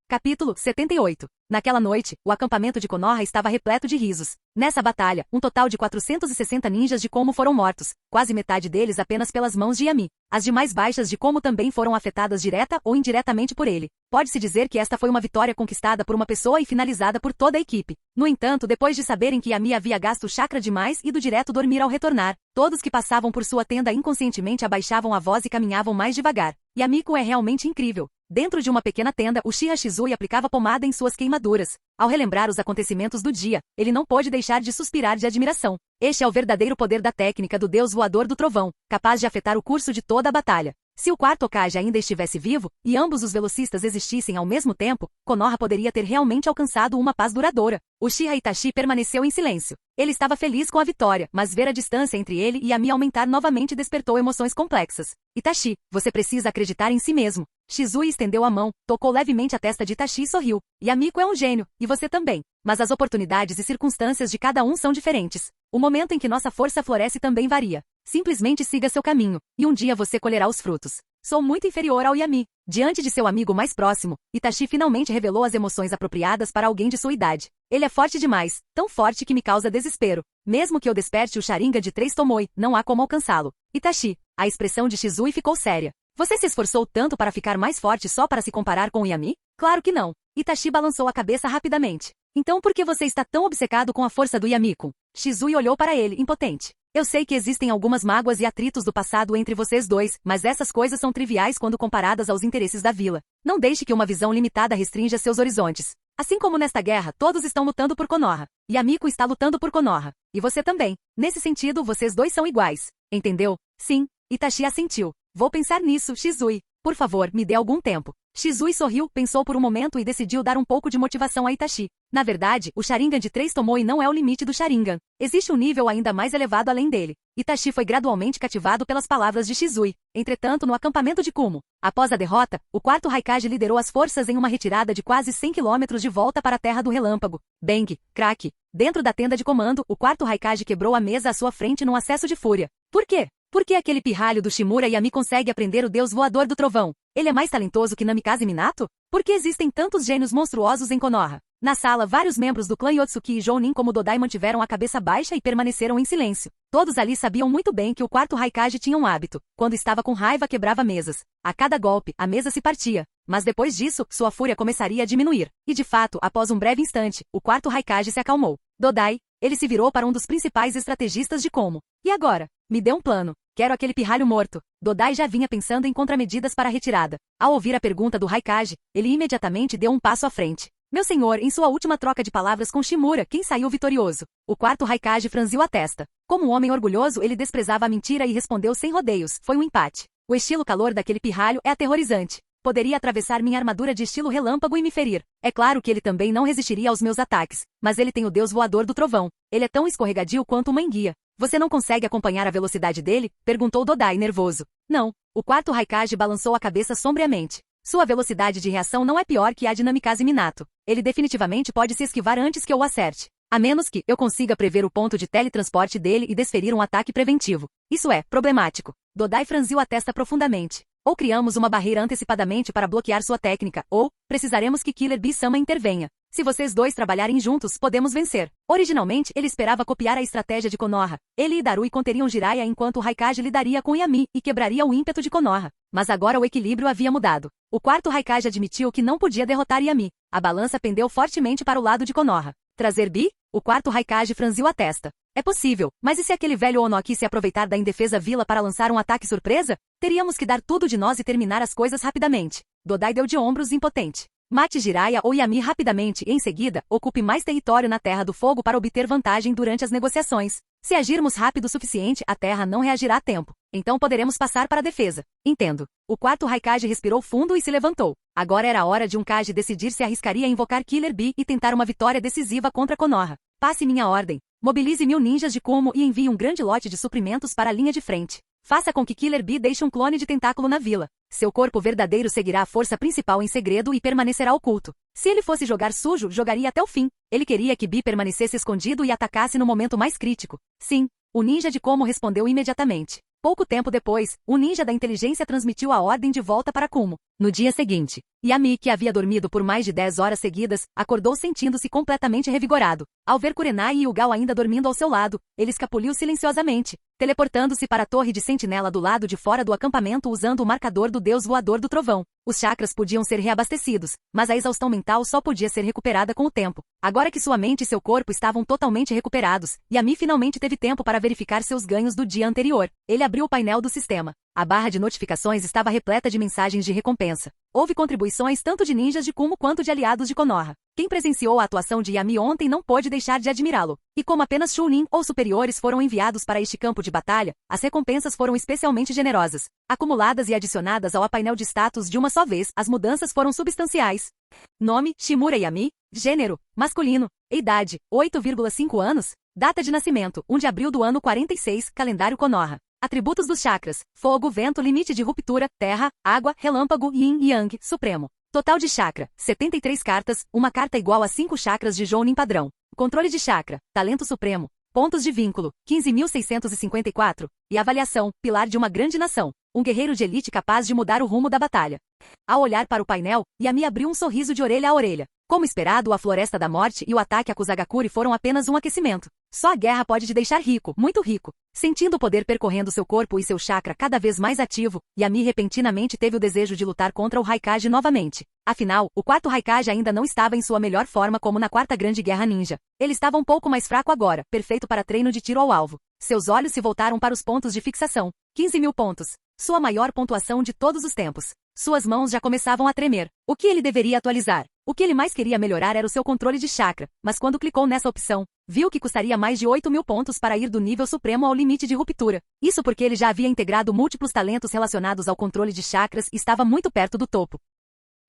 [SPEAKER 2] Capítulo 78. Naquela noite, o acampamento de Konoha estava repleto de risos. Nessa batalha, um total de 460 ninjas de Komo foram mortos, quase metade deles apenas pelas mãos de Yami. As demais baixas de Komo também foram afetadas direta ou indiretamente por ele. Pode-se dizer que esta foi uma vitória conquistada por uma pessoa e finalizada por toda a equipe. No entanto, depois de saberem que Yami havia gasto chakra demais e do direto dormir ao retornar, todos que passavam por sua tenda inconscientemente abaixavam a voz e caminhavam mais devagar. Yamiko é realmente incrível. Dentro de uma pequena tenda, Uchiha Shizui aplicava pomada em suas queimaduras. Ao relembrar os acontecimentos do dia, ele não pôde deixar de suspirar de admiração. Este é o verdadeiro poder da técnica do deus voador do trovão, capaz de afetar o curso de toda a batalha. Se o quarto Hokage ainda estivesse vivo, e ambos os velocistas existissem ao mesmo tempo, Konoha poderia ter realmente alcançado uma paz duradoura. Uchiha Itachi permaneceu em silêncio. Ele estava feliz com a vitória, mas ver a distância entre ele e Yami aumentar novamente despertou emoções complexas. Itachi, você precisa acreditar em si mesmo. Shizui estendeu a mão, tocou levemente a testa de Itachi e sorriu. Yamiko é um gênio, e você também. Mas as oportunidades e circunstâncias de cada um são diferentes. O momento em que nossa força floresce também varia. Simplesmente siga seu caminho, e um dia você colherá os frutos. Sou muito inferior ao Yami. Diante de seu amigo mais próximo, Itachi finalmente revelou as emoções apropriadas para alguém de sua idade. Ele é forte demais, tão forte que me causa desespero. Mesmo que eu desperte o Sharingan de 3 Tomoe, não há como alcançá-lo. Itachi, a expressão de Shizui ficou séria. Você se esforçou tanto para ficar mais forte só para se comparar com o Yami? Claro que não. Itachi balançou a cabeça rapidamente. Então por que você está tão obcecado com a força do Yamiko? Shizui olhou para ele, impotente. Eu sei que existem algumas mágoas e atritos do passado entre vocês dois, mas essas coisas são triviais quando comparadas aos interesses da vila. Não deixe que uma visão limitada restrinja seus horizontes. Assim como nesta guerra, todos estão lutando por Konoha. Yamiko está lutando por Konoha. E você também. Nesse sentido, vocês dois são iguais. Entendeu? Sim. Itachi assentiu. Vou pensar nisso, Shizui. Por favor, me dê algum tempo. Shizui sorriu, pensou por um momento e decidiu dar um pouco de motivação a Itachi. Na verdade, o Sharingan de 3 Tomoe não é o limite do Sharingan. Existe um nível ainda mais elevado além dele. Itachi foi gradualmente cativado pelas palavras de Shizui. Entretanto, no acampamento de Kumo, após a derrota, o quarto Raikage liderou as forças em uma retirada de quase 100 quilômetros de volta para a Terra do Relâmpago. Bang, crack. Dentro da tenda de comando, o quarto Raikage quebrou a mesa à sua frente num acesso de fúria. Por quê? Por que aquele pirralho do Shimura Yami consegue aprender o deus voador do trovão? Ele é mais talentoso que Namikaze Minato? Por que existem tantos gênios monstruosos em Konoha? Na sala, vários membros do clã Yotsuki e Jounin como Dodai mantiveram a cabeça baixa e permaneceram em silêncio. Todos ali sabiam muito bem que o quarto Raikage tinha um hábito. Quando estava com raiva, quebrava mesas. A cada golpe, a mesa se partia. Mas depois disso, sua fúria começaria a diminuir. E de fato, após um breve instante, o quarto Raikage se acalmou. Dodai, ele se virou para um dos principais estrategistas de como. E agora? Me dê um plano. Quero aquele pirralho morto. Dodai já vinha pensando em contramedidas para a retirada. Ao ouvir a pergunta do Raikage, ele imediatamente deu um passo à frente. Meu senhor, em sua última troca de palavras com Shimura, quem saiu vitorioso? O quarto Raikage franziu a testa. Como um homem orgulhoso, ele desprezava a mentira e respondeu sem rodeios. Foi um empate. O estilo calor daquele pirralho é aterrorizante. Poderia atravessar minha armadura de estilo relâmpago e me ferir. É claro que ele também não resistiria aos meus ataques, mas ele tem o deus voador do trovão. Ele é tão escorregadio quanto uma enguia. Você não consegue acompanhar a velocidade dele? Perguntou Dodai nervoso. Não. O quarto Raikage balançou a cabeça sombriamente. Sua velocidade de reação não é pior que a de Namikaze Minato. Ele definitivamente pode se esquivar antes que eu o acerte. A menos que eu consiga prever o ponto de teletransporte dele e desferir um ataque preventivo. Isso é problemático. Dodai franziu a testa profundamente. Ou criamos uma barreira antecipadamente para bloquear sua técnica, ou precisaremos que Killer Bee-sama intervenha. Se vocês dois trabalharem juntos, podemos vencer. Originalmente, ele esperava copiar a estratégia de Konoha. Ele e Darui conteriam Jiraiya enquanto o Raikage lidaria com Yami e quebraria o ímpeto de Konoha. Mas agora o equilíbrio havia mudado. O quarto Raikage admitiu que não podia derrotar Yami. A balança pendeu fortemente para o lado de Konoha. Trazer Bi? O quarto Raikage franziu a testa. É possível, mas e se aquele velho Onoki se aproveitar da indefesa vila para lançar um ataque surpresa? Teríamos que dar tudo de nós e terminar as coisas rapidamente. Dodai deu de ombros impotente. Mate Jiraiya ou Yami rapidamente e, em seguida, ocupe mais território na Terra do Fogo para obter vantagem durante as negociações. Se agirmos rápido o suficiente, a Terra não reagirá a tempo. Então poderemos passar para a defesa. Entendo. O quarto Raikage respirou fundo e se levantou. Agora era a hora de um Kage decidir se arriscaria a invocar Killer Bee e tentar uma vitória decisiva contra Konoha. Passe minha ordem. Mobilize 1000 ninjas de Kumo e envie um grande lote de suprimentos para a linha de frente. Faça com que Killer Bee deixe um clone de tentáculo na vila. Seu corpo verdadeiro seguirá a força principal em segredo e permanecerá oculto. Se ele fosse jogar sujo, jogaria até o fim. Ele queria que Bee permanecesse escondido e atacasse no momento mais crítico. Sim, o ninja de Kumo respondeu imediatamente. Pouco tempo depois, o ninja da inteligência transmitiu a ordem de volta para Kumo. No dia seguinte, Yami, que havia dormido por mais de 10 horas seguidas, acordou sentindo-se completamente revigorado. Ao ver Kurenai e Yugao ainda dormindo ao seu lado, ele escapuliu silenciosamente, teleportando-se para a torre de sentinela do lado de fora do acampamento usando o marcador do deus voador do trovão. Os chakras podiam ser reabastecidos, mas a exaustão mental só podia ser recuperada com o tempo. Agora que sua mente e seu corpo estavam totalmente recuperados, Yami finalmente teve tempo para verificar seus ganhos do dia anterior. Ele abriu o painel do sistema. A barra de notificações estava repleta de mensagens de recompensa. Houve contribuições tanto de ninjas de Kumo quanto de aliados de Konoha. Quem presenciou a atuação de Yami ontem não pôde deixar de admirá-lo. E como apenas Chunin ou superiores foram enviados para este campo de batalha, as recompensas foram especialmente generosas. Acumuladas e adicionadas ao painel de status de uma só vez, as mudanças foram substanciais. Nome, Shimura Yami. Gênero, masculino. Idade, 8,5 anos. Data de nascimento, 1 de abril do ano 46, calendário Konoha. Atributos dos chakras: fogo, vento, limite de ruptura, terra, água, relâmpago, yin e yang, supremo. Total de chakra: 73 cartas, uma carta igual a 5 chakras de Jounin padrão. Controle de chakra: talento supremo. Pontos de vínculo: 15.654. E avaliação: pilar de uma grande nação. Um guerreiro de elite capaz de mudar o rumo da batalha. Ao olhar para o painel, Yami abriu um sorriso de orelha a orelha. Como esperado, a Floresta da Morte e o ataque a Kusagakure foram apenas um aquecimento. Só a guerra pode te deixar rico, muito rico. Sentindo o poder percorrendo seu corpo e seu chakra cada vez mais ativo, Yami repentinamente teve o desejo de lutar contra o Raikage novamente. Afinal, o quarto Raikage ainda não estava em sua melhor forma como na quarta grande guerra ninja. Ele estava um pouco mais fraco agora, perfeito para treino de tiro ao alvo. Seus olhos se voltaram para os pontos de fixação. 15.000 pontos. Sua maior pontuação de todos os tempos. Suas mãos já começavam a tremer. O que ele deveria atualizar? O que ele mais queria melhorar era o seu controle de chakra, mas quando clicou nessa opção, viu que custaria mais de 8.000 pontos para ir do nível supremo ao limite de ruptura. Isso porque ele já havia integrado múltiplos talentos relacionados ao controle de chakras e estava muito perto do topo.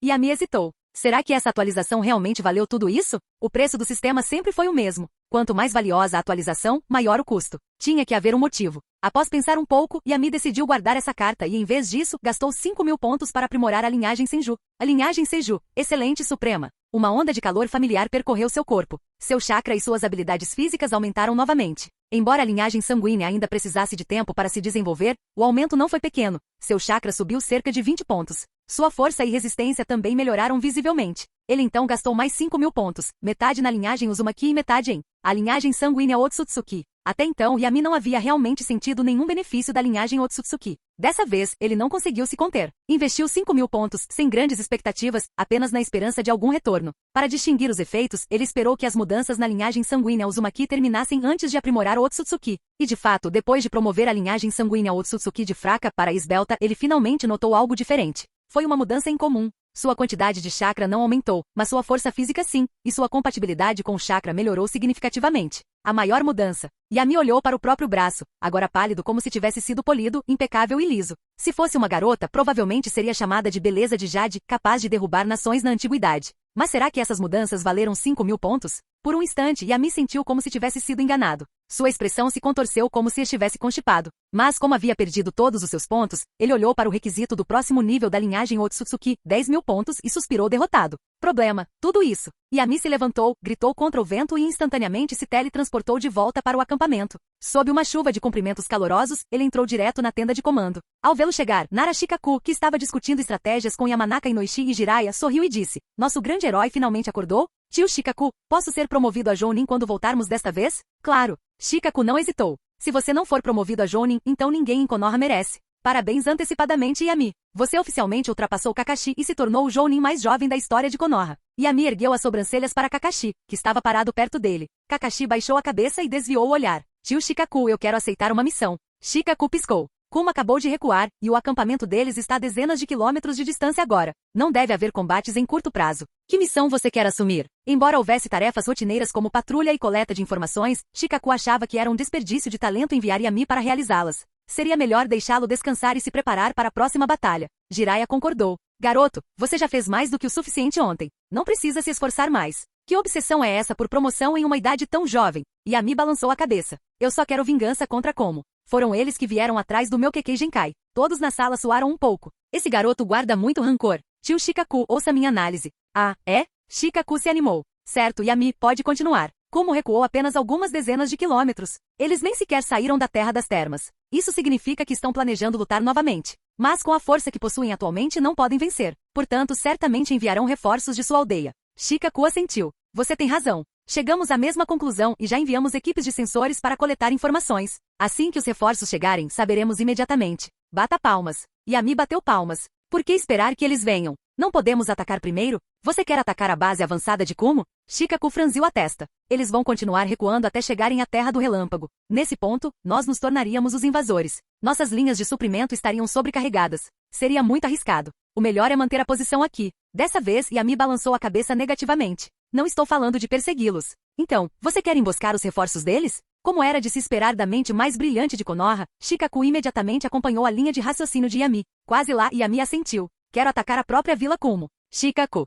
[SPEAKER 2] Yami hesitou. Será que essa atualização realmente valeu tudo isso? O preço do sistema sempre foi o mesmo. Quanto mais valiosa a atualização, maior o custo. Tinha que haver um motivo. Após pensar um pouco, Yami decidiu guardar essa carta e, em vez disso, gastou 5.000 pontos para aprimorar a linhagem Senju. A linhagem Senju, excelente e suprema. Uma onda de calor familiar percorreu seu corpo. Seu chakra e suas habilidades físicas aumentaram novamente. Embora a linhagem sanguínea ainda precisasse de tempo para se desenvolver, o aumento não foi pequeno. Seu chakra subiu cerca de 20 pontos. Sua força e resistência também melhoraram visivelmente. Ele então gastou mais 5.000 pontos, metade na linhagem Uzumaki e metade em a linhagem sanguínea Otsutsuki. Até então, Yami não havia realmente sentido nenhum benefício da linhagem Otsutsuki. Dessa vez, ele não conseguiu se conter. Investiu 5.000 pontos, sem grandes expectativas, apenas na esperança de algum retorno. Para distinguir os efeitos, ele esperou que as mudanças na linhagem sanguínea Uzumaki terminassem antes de aprimorar o Otsutsuki. E de fato, depois de promover a linhagem sanguínea Otsutsuki de fraca para esbelta, ele finalmente notou algo diferente. Foi uma mudança incomum. Sua quantidade de chakra não aumentou, mas sua força física sim, e sua compatibilidade com o chakra melhorou significativamente. A maior mudança. Yami olhou para o próprio braço, agora pálido como se tivesse sido polido, impecável e liso. Se fosse uma garota, provavelmente seria chamada de beleza de Jade, capaz de derrubar nações na antiguidade. Mas será que essas mudanças valeram 5.000 pontos? Por um instante, Yami sentiu como se tivesse sido enganado. Sua expressão se contorceu como se estivesse constipado. Mas como havia perdido todos os seus pontos, ele olhou para o requisito do próximo nível da linhagem Otsutsuki, 10.000 pontos, e suspirou derrotado. Problema, tudo isso. Yami se levantou, gritou contra o vento e instantaneamente se teletransportou de volta para o acampamento. Sob uma chuva de cumprimentos calorosos, ele entrou direto na tenda de comando. Ao vê-lo chegar, Nara Shikaku, que estava discutindo estratégias com Yamanaka Inoishi e Jiraiya, sorriu e disse: "Nosso grande herói finalmente acordou? Tio Shikaku, posso ser promovido a Jounin quando voltarmos desta vez?" "Claro." Shikaku não hesitou. "Se você não for promovido a Jounin, então ninguém em Konoha merece. Parabéns antecipadamente, Yami. Você oficialmente ultrapassou Kakashi e se tornou o Jounin mais jovem da história de Konoha." Yami ergueu as sobrancelhas para Kakashi, que estava parado perto dele. Kakashi baixou a cabeça e desviou o olhar. "Tio Shikaku, eu quero aceitar uma missão." Shikaku piscou. Kuma acabou de recuar, e o acampamento deles está a dezenas de quilômetros de distância agora. Não deve haver combates em curto prazo. Que missão você quer assumir? Embora houvesse tarefas rotineiras como patrulha e coleta de informações, Shikaku achava que era um desperdício de talento enviar Yami para realizá-las. Seria melhor deixá-lo descansar e se preparar para a próxima batalha. Jiraiya concordou. "Garoto, você já fez mais do que o suficiente ontem. Não precisa se esforçar mais. Que obsessão é essa por promoção em uma idade tão jovem?" Yami balançou a cabeça. "Eu só quero vingança contra Como. Foram eles que vieram atrás do meu Kekkei Genkai." Todos na sala suaram um pouco. "Esse garoto guarda muito rancor. Tio Shikaku, ouça minha análise." "Ah, é?" Shikaku se animou. "Certo, Yami, pode continuar." Como recuou apenas algumas dezenas de quilômetros. Eles nem sequer saíram da Terra das Termas. Isso significa que estão planejando lutar novamente. Mas com a força que possuem atualmente não podem vencer. Portanto, certamente enviarão reforços de sua aldeia. Shikaku assentiu. "Você tem razão. Chegamos à mesma conclusão e já enviamos equipes de sensores para coletar informações. Assim que os reforços chegarem, saberemos imediatamente." "Bata palmas." Yami bateu palmas. "Por que esperar que eles venham? Não podemos atacar primeiro? Você quer atacar a base avançada de Kumo?" Shikaku franziu a testa. "Eles vão continuar recuando até chegarem à Terra do Relâmpago. Nesse ponto, nós nos tornaríamos os invasores. Nossas linhas de suprimento estariam sobrecarregadas. Seria muito arriscado. O melhor é manter a posição aqui." Dessa vez, Yami balançou a cabeça negativamente. "Não estou falando de persegui-los. Então, você quer emboscar os reforços deles?" Como era de se esperar da mente mais brilhante de Konoha, Shikaku imediatamente acompanhou a linha de raciocínio de Yami. Quase lá, Yami assentiu. "Quero atacar a própria Vila Kumo." Shikaku.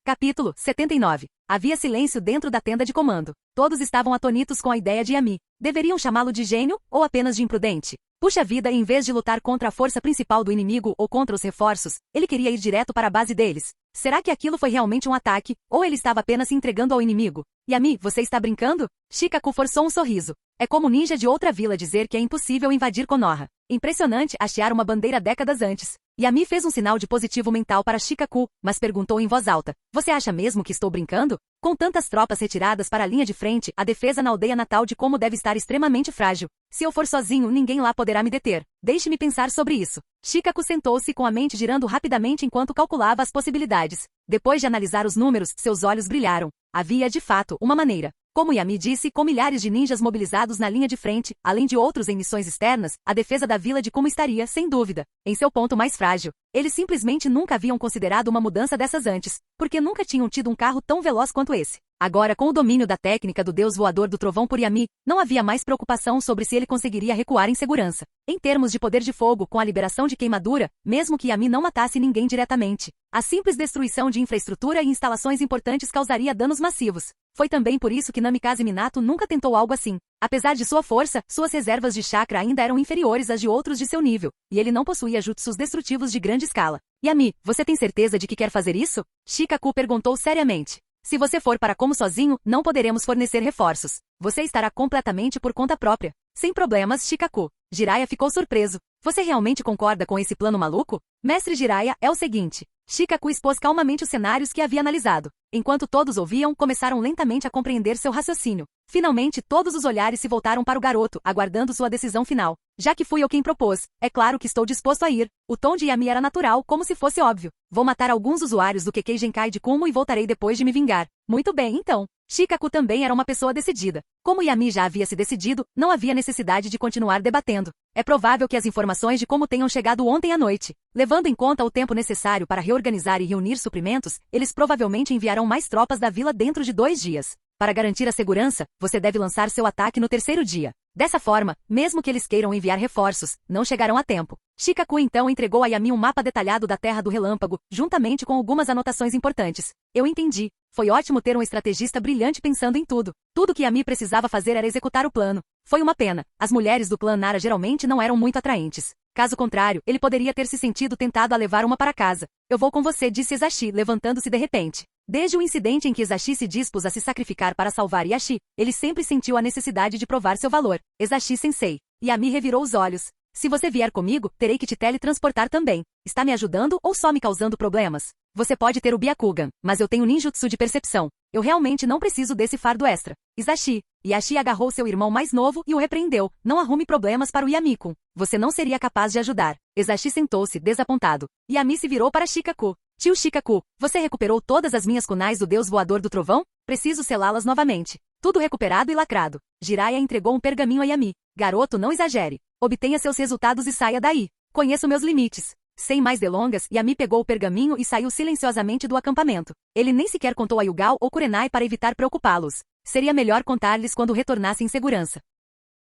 [SPEAKER 2] Capítulo 79. Havia silêncio dentro da tenda de comando. Todos estavam atonitos com a ideia de Yami. Deveriam chamá-lo de gênio ou apenas de imprudente? Puxa vida, em vez de lutar contra a força principal do inimigo ou contra os reforços, ele queria ir direto para a base deles. Será que aquilo foi realmente um ataque, ou ele estava apenas se entregando ao inimigo? "Yami, você está brincando?" Shikaku forçou um sorriso. É como ninja de outra vila dizer que é impossível invadir Konoha. Impressionante hastear uma bandeira décadas antes. Yami fez um sinal de positivo mental para Shikaku, mas perguntou em voz alta: "Você acha mesmo que estou brincando? Com tantas tropas retiradas para a linha de frente, a defesa na aldeia natal de Como deve estar extremamente frágil. Se eu for sozinho, ninguém lá poderá me deter. Deixe-me pensar sobre isso." Shikaku sentou-se com a mente girando rapidamente enquanto calculava as possibilidades. Depois de analisar os números, seus olhos brilharam. Havia, de fato, uma maneira. Como Yami disse, com milhares de ninjas mobilizados na linha de frente, além de outros em missões externas, a defesa da vila de Kumo estaria, sem dúvida, em seu ponto mais frágil. Eles simplesmente nunca haviam considerado uma mudança dessas antes, porque nunca tinham tido um carro tão veloz quanto esse. Agora, com o domínio da técnica do deus voador do trovão por Yami, não havia mais preocupação sobre se ele conseguiria recuar em segurança. Em termos de poder de fogo, com a liberação de queimadura, mesmo que Yami não matasse ninguém diretamente, a simples destruição de infraestrutura e instalações importantes causaria danos massivos. Foi também por isso que Namikaze Minato nunca tentou algo assim. Apesar de sua força, suas reservas de chakra ainda eram inferiores às de outros de seu nível, e ele não possuía jutsus destrutivos de grande escala. "Yami, você tem certeza de que quer fazer isso?" Shikaku perguntou seriamente. "Se você for para Como sozinho, não poderemos fornecer reforços. Você estará completamente por conta própria." "Sem problemas, Shikaku." Jiraiya ficou surpreso. "Você realmente concorda com esse plano maluco?" "Mestre Jiraiya, é o seguinte." Shikaku expôs calmamente os cenários que havia analisado. Enquanto todos ouviam, começaram lentamente a compreender seu raciocínio. Finalmente, todos os olhares se voltaram para o garoto, aguardando sua decisão final. Já que fui eu quem propôs, é claro que estou disposto a ir. O tom de Yami era natural, como se fosse óbvio. Vou matar alguns usuários do QQ Genkai de Kumo e voltarei depois de me vingar. Muito bem, então. Shikaku também era uma pessoa decidida. Como Yami já havia se decidido, não havia necessidade de continuar debatendo. É provável que as informações de como tenham chegado ontem à noite. Levando em conta o tempo necessário para reorganizar e reunir suprimentos, eles provavelmente enviarão mais tropas da vila dentro de 2 dias. Para garantir a segurança, você deve lançar seu ataque no 3º dia. Dessa forma, mesmo que eles queiram enviar reforços, não chegarão a tempo. Shikaku então entregou a Yami um mapa detalhado da Terra do Relâmpago, juntamente com algumas anotações importantes. Eu entendi. Foi ótimo ter um estrategista brilhante pensando em tudo. Tudo que Yami precisava fazer era executar o plano. Foi uma pena. As mulheres do clã Nara geralmente não eram muito atraentes. Caso contrário, ele poderia ter se sentido tentado a levar uma para casa. Eu vou com você, disse Ezashi, levantando-se de repente. Desde o incidente em que Ezashi se dispôs a se sacrificar para salvar Yashi, ele sempre sentiu a necessidade de provar seu valor. Ezashi-sensei. Yami revirou os olhos. Se você vier comigo, terei que te teletransportar também. Está me ajudando ou só me causando problemas? Você pode ter o Byakugan, mas eu tenho ninjutsu de percepção. Eu realmente não preciso desse fardo extra. Ezashi. Yashi agarrou seu irmão mais novo e o repreendeu. Não arrume problemas para o Yami-kun. Você não seria capaz de ajudar. Ezashi sentou-se, desapontado. Yami se virou para Shikaku. Tio Shikaku, você recuperou todas as minhas kunais do Deus Voador do Trovão? Preciso selá-las novamente. Tudo recuperado e lacrado. Jiraiya entregou um pergaminho a Yami. Garoto, não exagere. Obtenha seus resultados e saia daí. Conheço meus limites. Sem mais delongas, Yami pegou o pergaminho e saiu silenciosamente do acampamento. Ele nem sequer contou a Yugao ou Kurenai para evitar preocupá-los. Seria melhor contar-lhes quando retornasse em segurança.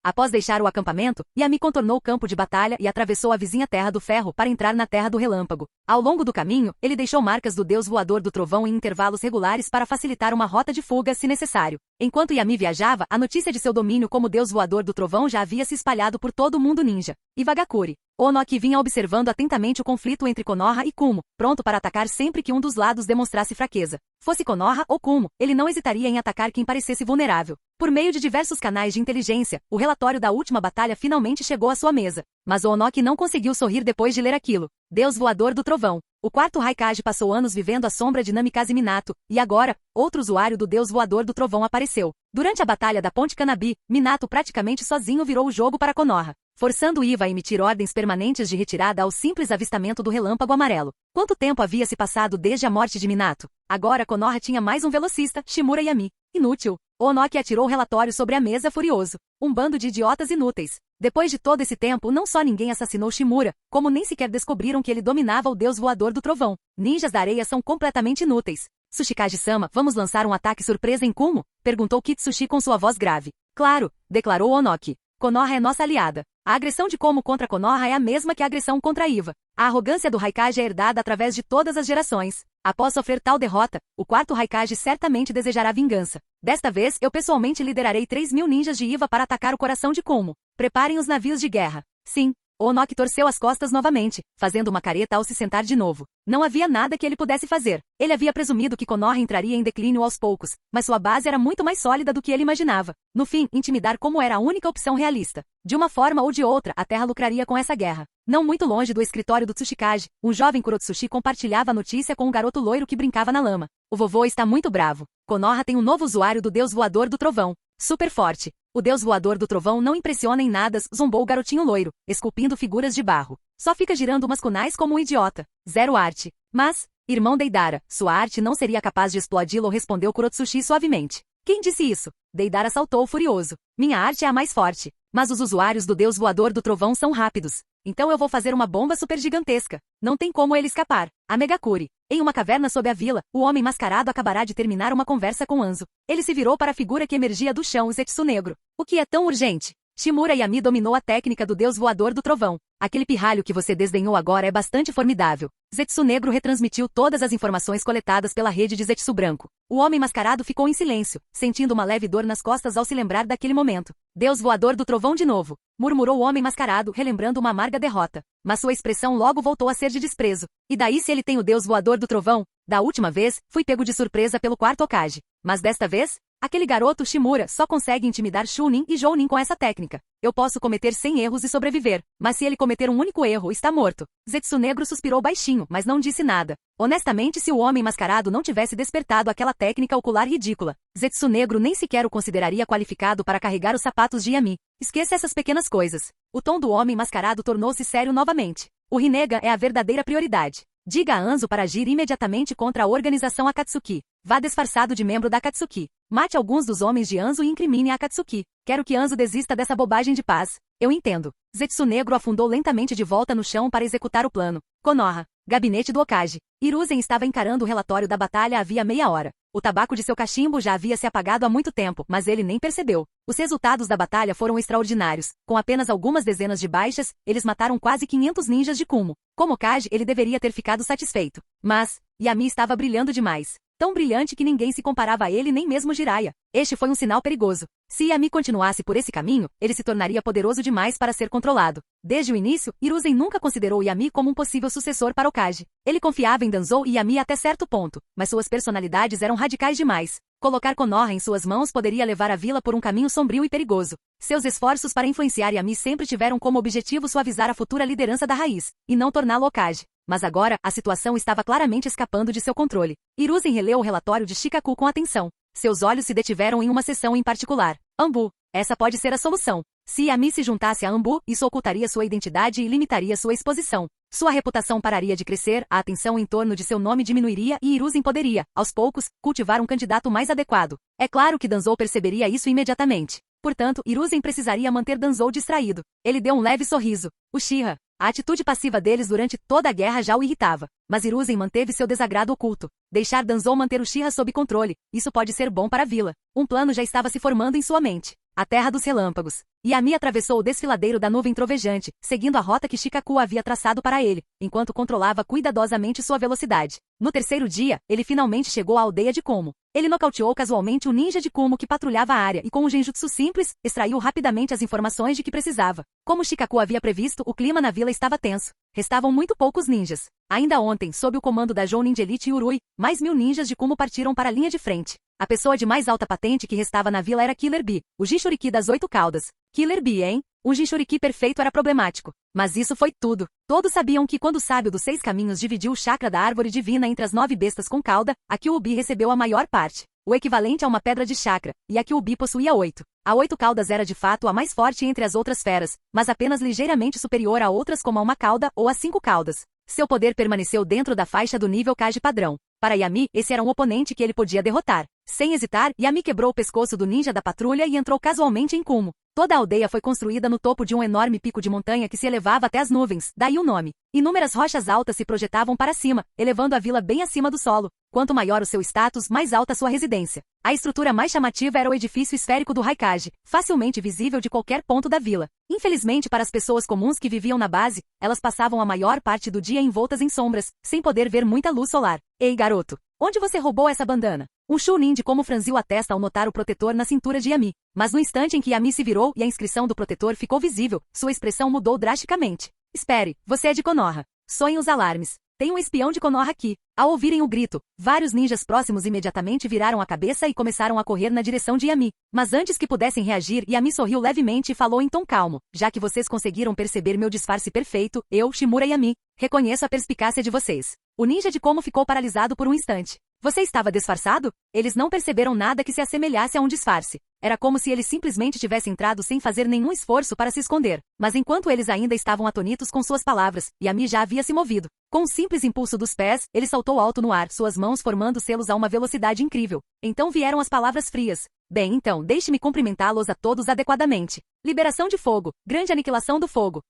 [SPEAKER 2] Após deixar o acampamento, Yami contornou o campo de batalha e atravessou a vizinha Terra do Ferro para entrar na Terra do Relâmpago. Ao longo do caminho, ele deixou marcas do Deus Voador do Trovão em intervalos regulares para facilitar uma rota de fuga se necessário. Enquanto Yami viajava, a notícia de seu domínio como Deus Voador do Trovão já havia se espalhado por todo o mundo ninja. Iwagakure. Onoki vinha observando atentamente o conflito entre Konoha e Kumo, pronto para atacar sempre que um dos lados demonstrasse fraqueza. Fosse Konoha ou Kumo, ele não hesitaria em atacar quem parecesse vulnerável. Por meio de diversos canais de inteligência, o relatório da última batalha finalmente chegou à sua mesa. Mas Onoki não conseguiu sorrir depois de ler aquilo. Deus Voador do Trovão. O 4º Raikage passou anos vivendo à sombra de Namikaze Minato, e agora, outro usuário do Deus Voador do Trovão apareceu. Durante a batalha da Ponte Kanabi, Minato praticamente sozinho virou o jogo para Konoha, forçando Iva a emitir ordens permanentes de retirada ao simples avistamento do relâmpago amarelo. Quanto tempo havia se passado desde a morte de Minato? Agora Konoha tinha mais um velocista, Shimura Yami. Inútil. Onoki atirou o relatório sobre a mesa furioso. Um bando de idiotas inúteis. Depois de todo esse tempo, não só ninguém assassinou Shimura, como nem sequer descobriram que ele dominava o Deus Voador do Trovão. Ninjas da areia são completamente inúteis. Tsuchikage-sama, vamos lançar um ataque surpresa em Kumo? Perguntou Kitsushi com sua voz grave. Claro, declarou Onoki. Konoha é nossa aliada. A agressão de Kumo contra Konoha é a mesma que a agressão contra Iva. A arrogância do Raikage é herdada através de todas as gerações. Após sofrer tal derrota, o 4º Raikage certamente desejará vingança. Desta vez, eu pessoalmente liderarei 3.000 ninjas de Iva para atacar o coração de Kumo. Preparem os navios de guerra. Sim. Onoki torceu as costas novamente, fazendo uma careta ao se sentar de novo. Não havia nada que ele pudesse fazer. Ele havia presumido que Konoha entraria em declínio aos poucos, mas sua base era muito mais sólida do que ele imaginava. No fim, intimidar Kumo era a única opção realista. De uma forma ou de outra, a Terra lucraria com essa guerra. Não muito longe do escritório do Tsuchikage, um jovem Kurotsushi compartilhava a notícia com um garoto loiro que brincava na lama. O vovô está muito bravo. Konoha tem um novo usuário do Deus Voador do Trovão. Super forte. O Deus Voador do Trovão não impressiona em nada, zombou o garotinho loiro, esculpindo figuras de barro. Só fica girando umas kunais como um idiota. Zero arte. Mas, irmão Deidara, sua arte não seria capaz de explodi-lo, respondeu Kurotsushi suavemente. Quem disse isso? Deidara saltou furioso. Minha arte é a mais forte. Mas os usuários do Deus Voador do Trovão são rápidos. Então eu vou fazer uma bomba super gigantesca. Não tem como ele escapar. A Megakure. Em uma caverna sob a vila, o homem mascarado acabará de terminar uma conversa com Anzo. Ele se virou para a figura que emergia do chão, o Zetsu Negro. O que é tão urgente? Shimura Yami dominou a técnica do Deus Voador do Trovão. Aquele pirralho que você desdenhou agora é bastante formidável. Zetsu Negro retransmitiu todas as informações coletadas pela rede de Zetsu Branco. O homem mascarado ficou em silêncio, sentindo uma leve dor nas costas ao se lembrar daquele momento. Deus Voador do Trovão de novo, murmurou o homem mascarado, relembrando uma amarga derrota. Mas sua expressão logo voltou a ser de desprezo. E daí se ele tem o Deus Voador do Trovão? Da última vez, fui pego de surpresa pelo quarto Hokage. Mas desta vez, aquele garoto Shimura só consegue intimidar Chunin e Jounin com essa técnica. Eu posso cometer 100 erros e sobreviver, mas se ele cometer um único erro, está morto. Zetsu Negro suspirou baixinho, mas não disse nada. Honestamente, se o homem mascarado não tivesse despertado aquela técnica ocular ridícula, Zetsu Negro nem sequer o consideraria qualificado para carregar os sapatos de Yami. Esqueça essas pequenas coisas. O tom do homem mascarado tornou-se sério novamente. O Rinnegan é a verdadeira prioridade. Diga a Anzo para agir imediatamente contra a organização Akatsuki. Vá disfarçado de membro da Akatsuki. Mate alguns dos homens de Anzo e incrimine a Akatsuki. Quero que Anzo desista dessa bobagem de paz. Eu entendo. Zetsu Negro afundou lentamente de volta no chão para executar o plano. Konoha. Gabinete do Hokage. Hiruzen estava encarando o relatório da batalha havia meia hora. O tabaco de seu cachimbo já havia se apagado há muito tempo, mas ele nem percebeu. Os resultados da batalha foram extraordinários. Com apenas algumas dezenas de baixas, eles mataram quase 500 ninjas de Kumo. Como Hokage, ele deveria ter ficado satisfeito. Mas, Yami estava brilhando demais. Tão brilhante que ninguém se comparava a ele, nem mesmo Jiraiya. Este foi um sinal perigoso. Se Yami continuasse por esse caminho, ele se tornaria poderoso demais para ser controlado. Desde o início, Hiruzen nunca considerou Yami como um possível sucessor para Hokage. Ele confiava em Danzou e Yami até certo ponto, mas suas personalidades eram radicais demais. Colocar Konoha em suas mãos poderia levar a vila por um caminho sombrio e perigoso. Seus esforços para influenciar Yami sempre tiveram como objetivo suavizar a futura liderança da raiz, e não torná-lo Hokage. Mas agora, a situação estava claramente escapando de seu controle. Hiruzen releu o relatório de Shikaku com atenção. Seus olhos se detiveram em uma seção em particular. Anbu. Essa pode ser a solução. Se Yami se juntasse a Anbu, isso ocultaria sua identidade e limitaria sua exposição. Sua reputação pararia de crescer, a atenção em torno de seu nome diminuiria e Hiruzen poderia, aos poucos, cultivar um candidato mais adequado. É claro que Danzou perceberia isso imediatamente. Portanto, Hiruzen precisaria manter Danzou distraído. Ele deu um leve sorriso. Uchiha. A atitude passiva deles durante toda a guerra já o irritava. Mas Hiruzen manteve seu desagrado oculto. Deixar Danzou manter Uchiha sob controle. Isso pode ser bom para a vila. Um plano já estava se formando em sua mente. A Terra dos Relâmpagos. Yami atravessou o desfiladeiro da nuvem trovejante, seguindo a rota que Shikaku havia traçado para ele, enquanto controlava cuidadosamente sua velocidade. No terceiro dia, ele finalmente chegou à aldeia de Kumo. Ele nocauteou casualmente o ninja de Kumo que patrulhava a área e com um genjutsu simples, extraiu rapidamente as informações de que precisava. Como Shikaku havia previsto, o clima na vila estava tenso. Restavam muito poucos ninjas. Ainda ontem, sob o comando da Jounin de Elite e Urui, mais 1000 ninjas de Kumo partiram para a linha de frente. A pessoa de mais alta patente que restava na vila era Killer Bee, o Jinchuriki das 8 caudas. Killer Bee, hein? Um Jinchuriki perfeito era problemático. Mas isso foi tudo. Todos sabiam que quando o sábio dos 6 caminhos dividiu o chakra da árvore divina entre as 9 bestas com cauda, a Kyuubi recebeu a maior parte, o equivalente a uma pedra de chakra, e a Kyuubi possuía 8. A 8 caudas era de fato a mais forte entre as outras feras, mas apenas ligeiramente superior a outras como a 1 cauda ou a 5 caudas. Seu poder permaneceu dentro da faixa do nível Kage padrão. Para Yami, esse era um oponente que ele podia derrotar. Sem hesitar, Yami quebrou o pescoço do ninja da patrulha e entrou casualmente em Kumo. Toda a aldeia foi construída no topo de um enorme pico de montanha que se elevava até as nuvens, daí o nome. Inúmeras rochas altas se projetavam para cima, elevando a vila bem acima do solo. Quanto maior o seu status, mais alta sua residência. A estrutura mais chamativa era o edifício esférico do Raikage, facilmente visível de qualquer ponto da vila. Infelizmente para as pessoas comuns que viviam na base, elas passavam a maior parte do dia envoltas em sombras, sem poder ver muita luz solar. Ei, garoto! Onde você roubou essa bandana? Um Chunin de como franziu a testa ao notar o protetor na cintura de Yami. Mas no instante em que Yami se virou e a inscrição do protetor ficou visível, sua expressão mudou drasticamente. Espere, você é de Konoha. Soem os alarmes. Tem um espião de Konoha aqui. Ao ouvirem o grito, vários ninjas próximos imediatamente viraram a cabeça e começaram a correr na direção de Yami. Mas antes que pudessem reagir, Yami sorriu levemente e falou em tom calmo. Já que vocês conseguiram perceber meu disfarce perfeito, eu, Shimura Yami, reconheço a perspicácia de vocês. O ninja de Como ficou paralisado por um instante. Você estava disfarçado? Eles não perceberam nada que se assemelhasse a um disfarce. Era como se ele simplesmente tivesse entrado sem fazer nenhum esforço para se esconder. Mas enquanto eles ainda estavam atonitos com suas palavras, Yami já havia se movido. Com um simples impulso dos pés, ele saltou alto no ar, suas mãos formando selos a uma velocidade incrível. Então vieram as palavras frias. Bem, então, deixe-me cumprimentá-los a todos adequadamente. Liberação de fogo. Grande aniquilação do fogo.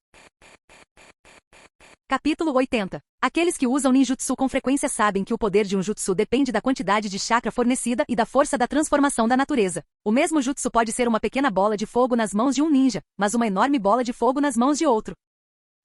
[SPEAKER 2] Capítulo 80. Aqueles que usam ninjutsu com frequência sabem que o poder de um jutsu depende da quantidade de chakra fornecida e da força da transformação da natureza. O mesmo jutsu pode ser uma pequena bola de fogo nas mãos de um ninja, mas uma enorme bola de fogo nas mãos de outro.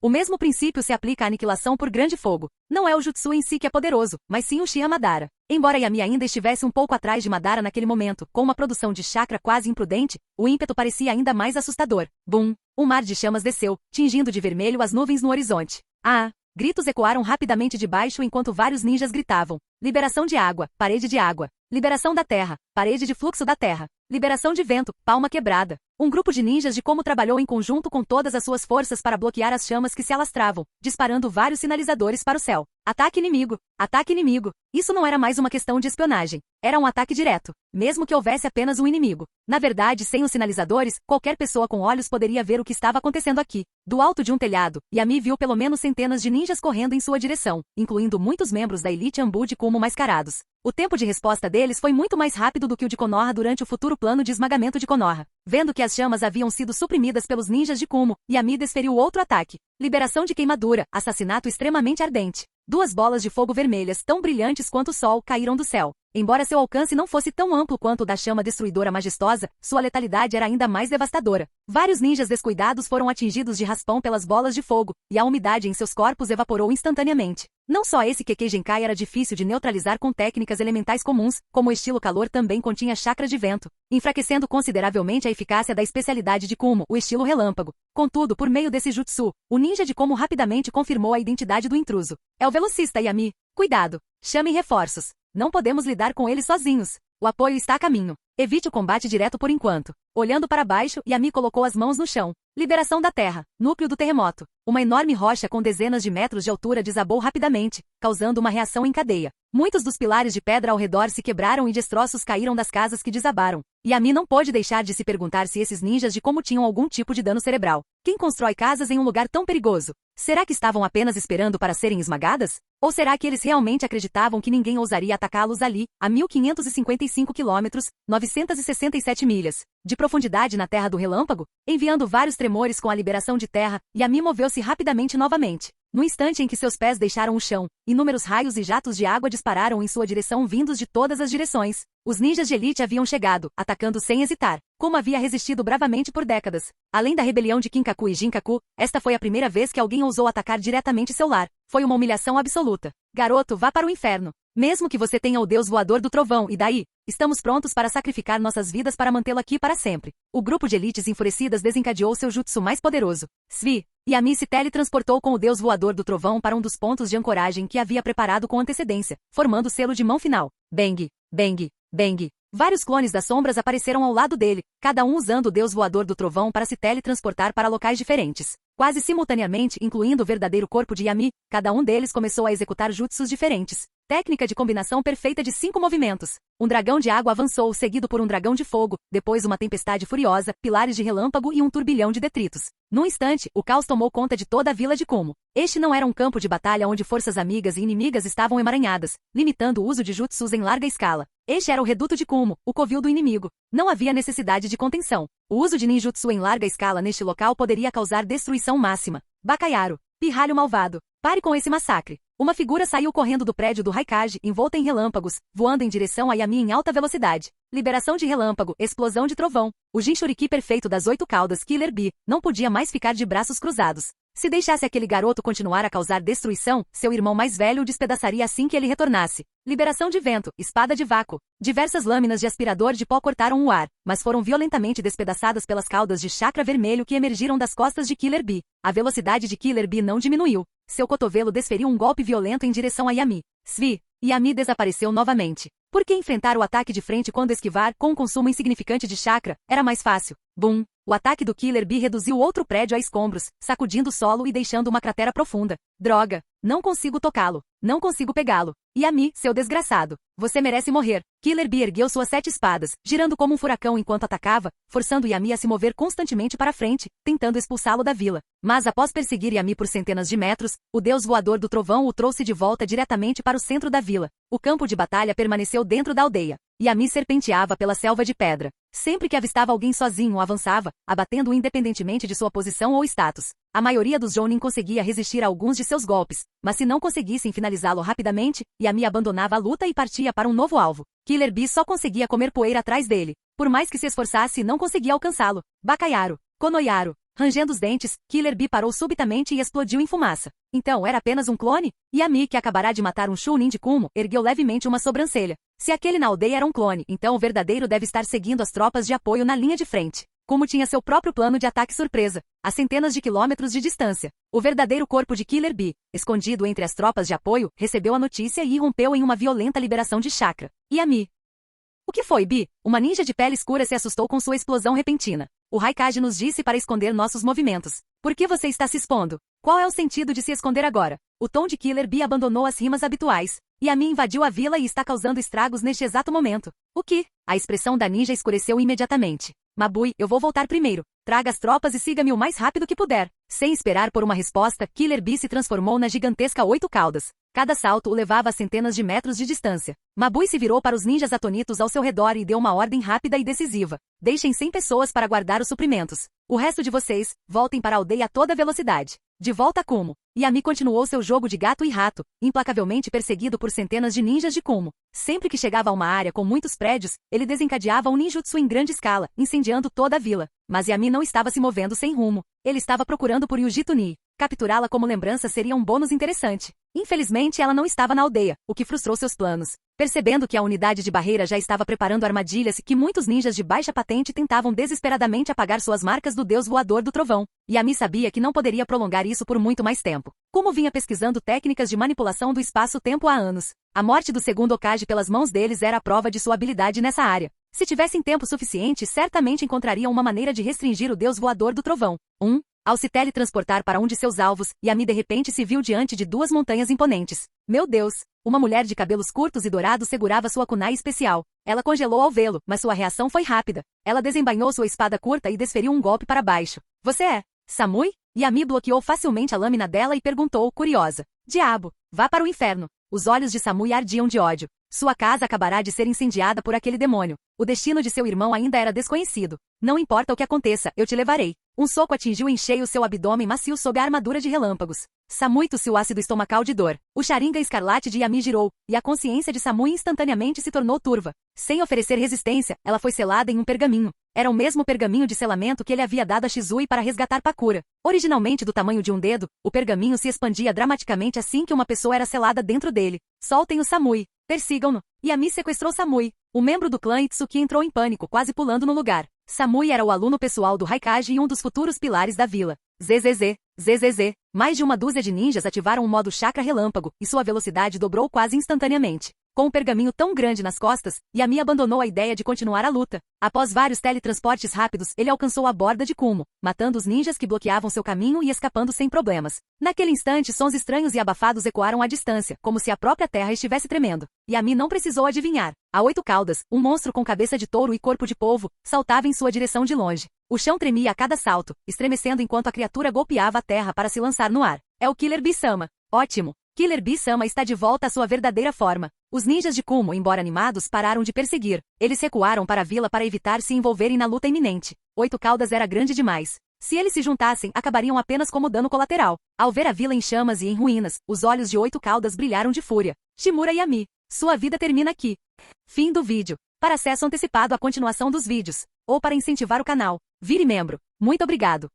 [SPEAKER 2] O mesmo princípio se aplica à aniquilação por grande fogo. Não é o jutsu em si que é poderoso, mas sim o Uchiha Madara. Embora Yami ainda estivesse um pouco atrás de Madara naquele momento, com uma produção de chakra quase imprudente, o ímpeto parecia ainda mais assustador. Bum! Um mar de chamas desceu, tingindo de vermelho as nuvens no horizonte. Ah! Gritos ecoaram rapidamente de baixo enquanto vários ninjas gritavam. Liberação de água, parede de água. Liberação da terra, parede de fluxo da terra. Liberação de vento, palma quebrada. Um grupo de ninjas de como trabalhou em conjunto com todas as suas forças para bloquear as chamas que se alastravam, disparando vários sinalizadores para o céu. Ataque inimigo! Ataque inimigo! Isso não era mais uma questão de espionagem. Era um ataque direto, mesmo que houvesse apenas um inimigo. Na verdade, sem os sinalizadores, qualquer pessoa com olhos poderia ver o que estava acontecendo aqui. Do alto de um telhado, Yami viu pelo menos centenas de ninjas correndo em sua direção, incluindo muitos membros da elite Ambu de Kumo mascarados. O tempo de resposta deles foi muito mais rápido do que o de Konoha durante o futuro plano de esmagamento de Konoha. Vendo que as chamas haviam sido suprimidas pelos ninjas de Kumo, Yami desferiu outro ataque. Liberação de queimadura, assassinato extremamente ardente. 2 bolas de fogo vermelhas, tão brilhantes quanto o sol, caíram do céu. Embora seu alcance não fosse tão amplo quanto o da chama destruidora majestosa, sua letalidade era ainda mais devastadora. Vários ninjas descuidados foram atingidos de raspão pelas bolas de fogo, e a umidade em seus corpos evaporou instantaneamente. Não só esse Kekkei Genkai era difícil de neutralizar com técnicas elementais comuns, como o estilo calor também continha chakra de vento, enfraquecendo consideravelmente a eficácia da especialidade de Kumo, o estilo relâmpago. Contudo, por meio desse jutsu, o ninja de Kumo rapidamente confirmou a identidade do intruso. É o velocista Yami. Cuidado! Chame reforços. Não podemos lidar com eles sozinhos. O apoio está a caminho. Evite o combate direto por enquanto. Olhando para baixo, Yami colocou as mãos no chão. Liberação da terra. Núcleo do terremoto. Uma enorme rocha com dezenas de metros de altura desabou rapidamente, causando uma reação em cadeia. Muitos dos pilares de pedra ao redor se quebraram e destroços caíram das casas que desabaram. Yami não pôde deixar de se perguntar se esses ninjas de como tinham algum tipo de dano cerebral. Quem constrói casas em um lugar tão perigoso? Será que estavam apenas esperando para serem esmagadas? Ou será que eles realmente acreditavam que ninguém ousaria atacá-los ali, a 1.555 quilômetros, 967 milhas, de profundidade na Terra do Relâmpago? Enviando vários tremores com a liberação de terra, Yami moveu-se rapidamente novamente. No instante em que seus pés deixaram o chão, inúmeros raios e jatos de água dispararam em sua direção vindos de todas as direções. Os ninjas de elite haviam chegado, atacando sem hesitar, como havia resistido bravamente por décadas. Além da rebelião de Kinkaku e Jinkaku, esta foi a primeira vez que alguém ousou atacar diretamente seu lar. Foi uma humilhação absoluta. Garoto, vá para o inferno. Mesmo que você tenha o deus voador do trovão, e daí? Estamos prontos para sacrificar nossas vidas para mantê-lo aqui para sempre. O grupo de elites enfurecidas desencadeou seu jutsu mais poderoso. Svi. Yami se teletransportou com o deus voador do trovão para um dos pontos de ancoragem que havia preparado com antecedência, formando o selo de mão final. Bang, bang, bang. Vários clones das sombras apareceram ao lado dele, cada um usando o deus voador do trovão para se teletransportar para locais diferentes. Quase simultaneamente, incluindo o verdadeiro corpo de Yami, cada um deles começou a executar jutsus diferentes. Técnica de combinação perfeita de 5 movimentos. Um dragão de água avançou, seguido por um dragão de fogo, depois uma tempestade furiosa, pilares de relâmpago e um turbilhão de detritos. Num instante, o caos tomou conta de toda a vila de Kumo. Este não era um campo de batalha onde forças amigas e inimigas estavam emaranhadas, limitando o uso de jutsus em larga escala. Este era o reduto de Kumo, o covil do inimigo. Não havia necessidade de contenção. O uso de ninjutsu em larga escala neste local poderia causar destruição máxima. Bacaiaro. Pirralho malvado. Pare com esse massacre. Uma figura saiu correndo do prédio do Raikage, envolta em relâmpagos, voando em direção a Yami em alta velocidade. Liberação de relâmpago, explosão de trovão. O Jinchuriki perfeito das 8 caudas Killer Bee não podia mais ficar de braços cruzados. Se deixasse aquele garoto continuar a causar destruição, seu irmão mais velho o despedaçaria assim que ele retornasse. Liberação de vento, espada de vácuo. Diversas lâminas de aspirador de pó cortaram o ar, mas foram violentamente despedaçadas pelas caudas de chakra vermelho que emergiram das costas de Killer Bee. A velocidade de Killer Bee não diminuiu. Seu cotovelo desferiu um golpe violento em direção a Yami. Svi. Yami desapareceu novamente. Por que enfrentar o ataque de frente quando esquivar, com um consumo insignificante de chakra, era mais fácil? Bum! O ataque do Killer Bee reduziu outro prédio a escombros, sacudindo o solo e deixando uma cratera profunda. Droga! Não consigo tocá-lo. Não consigo pegá-lo. Yami, seu desgraçado. Você merece morrer. Killer Bee ergueu suas 7 espadas, girando como um furacão enquanto atacava, forçando Yami a se mover constantemente para frente, tentando expulsá-lo da vila. Mas após perseguir Yami por centenas de metros, o deus voador do trovão o trouxe de volta diretamente para o centro da vila. O campo de batalha permaneceu dentro da aldeia. Yami serpenteava pela selva de pedra. Sempre que avistava alguém sozinho, avançava, abatendo-o independentemente de sua posição ou status. A maioria dos Jounin conseguia resistir a alguns de seus golpes, mas se não conseguissem finalizá-lo rapidamente, Yami abandonava a luta e partia para um novo alvo. Killer Bee só conseguia comer poeira atrás dele. Por mais que se esforçasse, não conseguia alcançá-lo. Bacaiaro. Konoyaro. Rangendo os dentes, Killer Bee parou subitamente e explodiu em fumaça. Então era apenas um clone? Yami, que acabará de matar um Chunin de Kumo, ergueu levemente uma sobrancelha. Se aquele na aldeia era um clone, então o verdadeiro deve estar seguindo as tropas de apoio na linha de frente. Kumo tinha seu próprio plano de ataque surpresa, a centenas de quilômetros de distância. O verdadeiro corpo de Killer Bee, escondido entre as tropas de apoio, recebeu a notícia e irrompeu em uma violenta liberação de chakra. Yami. O que foi, Bee? Uma ninja de pele escura se assustou com sua explosão repentina. O Raikage nos disse para esconder nossos movimentos. Por que você está se expondo? Qual é o sentido de se esconder agora? O tom de Killer Bee abandonou as rimas habituais. Yami invadiu a vila e está causando estragos neste exato momento. O que? A expressão da ninja escureceu imediatamente. Mabui, eu vou voltar primeiro. Traga as tropas e siga-me o mais rápido que puder. Sem esperar por uma resposta, Killer Bee se transformou na gigantesca 8 caudas. Cada salto o levava a centenas de metros de distância. Mabui se virou para os ninjas atonitos ao seu redor e deu uma ordem rápida e decisiva. Deixem 100 pessoas para guardar os suprimentos. O resto de vocês, voltem para a aldeia a toda velocidade. De volta a Kumo. Yami continuou seu jogo de gato e rato, implacavelmente perseguido por centenas de ninjas de Kumo. Sempre que chegava a uma área com muitos prédios, ele desencadeava um ninjutsu em grande escala, incendiando toda a vila. Mas Yami não estava se movendo sem rumo. Ele estava procurando por Yujito Ni. Capturá-la como lembrança seria um bônus interessante. Infelizmente, ela não estava na aldeia, o que frustrou seus planos. Percebendo que a unidade de barreira já estava preparando armadilhas que muitos ninjas de baixa patente tentavam desesperadamente apagar suas marcas do deus voador do trovão, Yami sabia que não poderia prolongar isso por muito mais tempo. Kumo vinha pesquisando técnicas de manipulação do espaço-tempo há anos. A morte do segundo Hokage pelas mãos deles era a prova de sua habilidade nessa área. Se tivessem tempo suficiente, certamente encontrariam uma maneira de restringir o deus voador do trovão. Ao se teletransportar para um de seus alvos, Yami de repente se viu diante de duas montanhas imponentes. Meu Deus! Uma mulher de cabelos curtos e dourados segurava sua kunai especial. Ela congelou ao vê-lo, mas sua reação foi rápida. Ela desembainhou sua espada curta e desferiu um golpe para baixo. Você é Samui? Yami bloqueou facilmente a lâmina dela e perguntou, curiosa. Diabo! Vá para o inferno! Os olhos de Samui ardiam de ódio. Sua casa acabará de ser incendiada por aquele demônio. O destino de seu irmão ainda era desconhecido. Não importa o que aconteça, eu te levarei. Um soco atingiu em cheio seu abdômen macio sob a armadura de relâmpagos. Samui tossiu ácido estomacal de dor. O Sharingan escarlate de Yami girou, e a consciência de Samui instantaneamente se tornou turva. Sem oferecer resistência, ela foi selada em um pergaminho. Era o mesmo pergaminho de selamento que ele havia dado a Shizui para resgatar Pakura. Originalmente do tamanho de um dedo, o pergaminho se expandia dramaticamente assim que uma pessoa era selada dentro dele. Soltem o Samui. Persigam-no. Yami sequestrou Samui. O membro do clã Itsuki entrou em pânico, quase pulando no lugar. Samui era o aluno pessoal do Raikage e um dos futuros pilares da vila. ZZZ. Mais de uma dúzia de ninjas ativaram o modo chakra relâmpago, e sua velocidade dobrou quase instantaneamente. Com um pergaminho tão grande nas costas, Yami abandonou a ideia de continuar a luta. Após vários teletransportes rápidos, ele alcançou a borda de Kumo, matando os ninjas que bloqueavam seu caminho e escapando sem problemas. Naquele instante, sons estranhos e abafados ecoaram à distância, como se a própria terra estivesse tremendo. Yami não precisou adivinhar. A 8 caudas, um monstro com cabeça de touro e corpo de polvo, saltava em sua direção de longe. O chão tremia a cada salto, estremecendo enquanto a criatura golpeava a terra para se lançar no ar. É o Killer Bee-sama. Ótimo! Killer Bee-sama está de volta à sua verdadeira forma. Os ninjas de Kumo, embora animados, pararam de perseguir. Eles recuaram para a vila para evitar se envolverem na luta iminente. 8 caudas era grande demais. Se eles se juntassem, acabariam apenas como dano colateral. Ao ver a vila em chamas e em ruínas, os olhos de 8 caudas brilharam de fúria. Shimura Yami. Sua vida termina aqui. Fim do vídeo. Para acesso antecipado à continuação dos vídeos, ou para incentivar o canal, vire membro. Muito obrigado.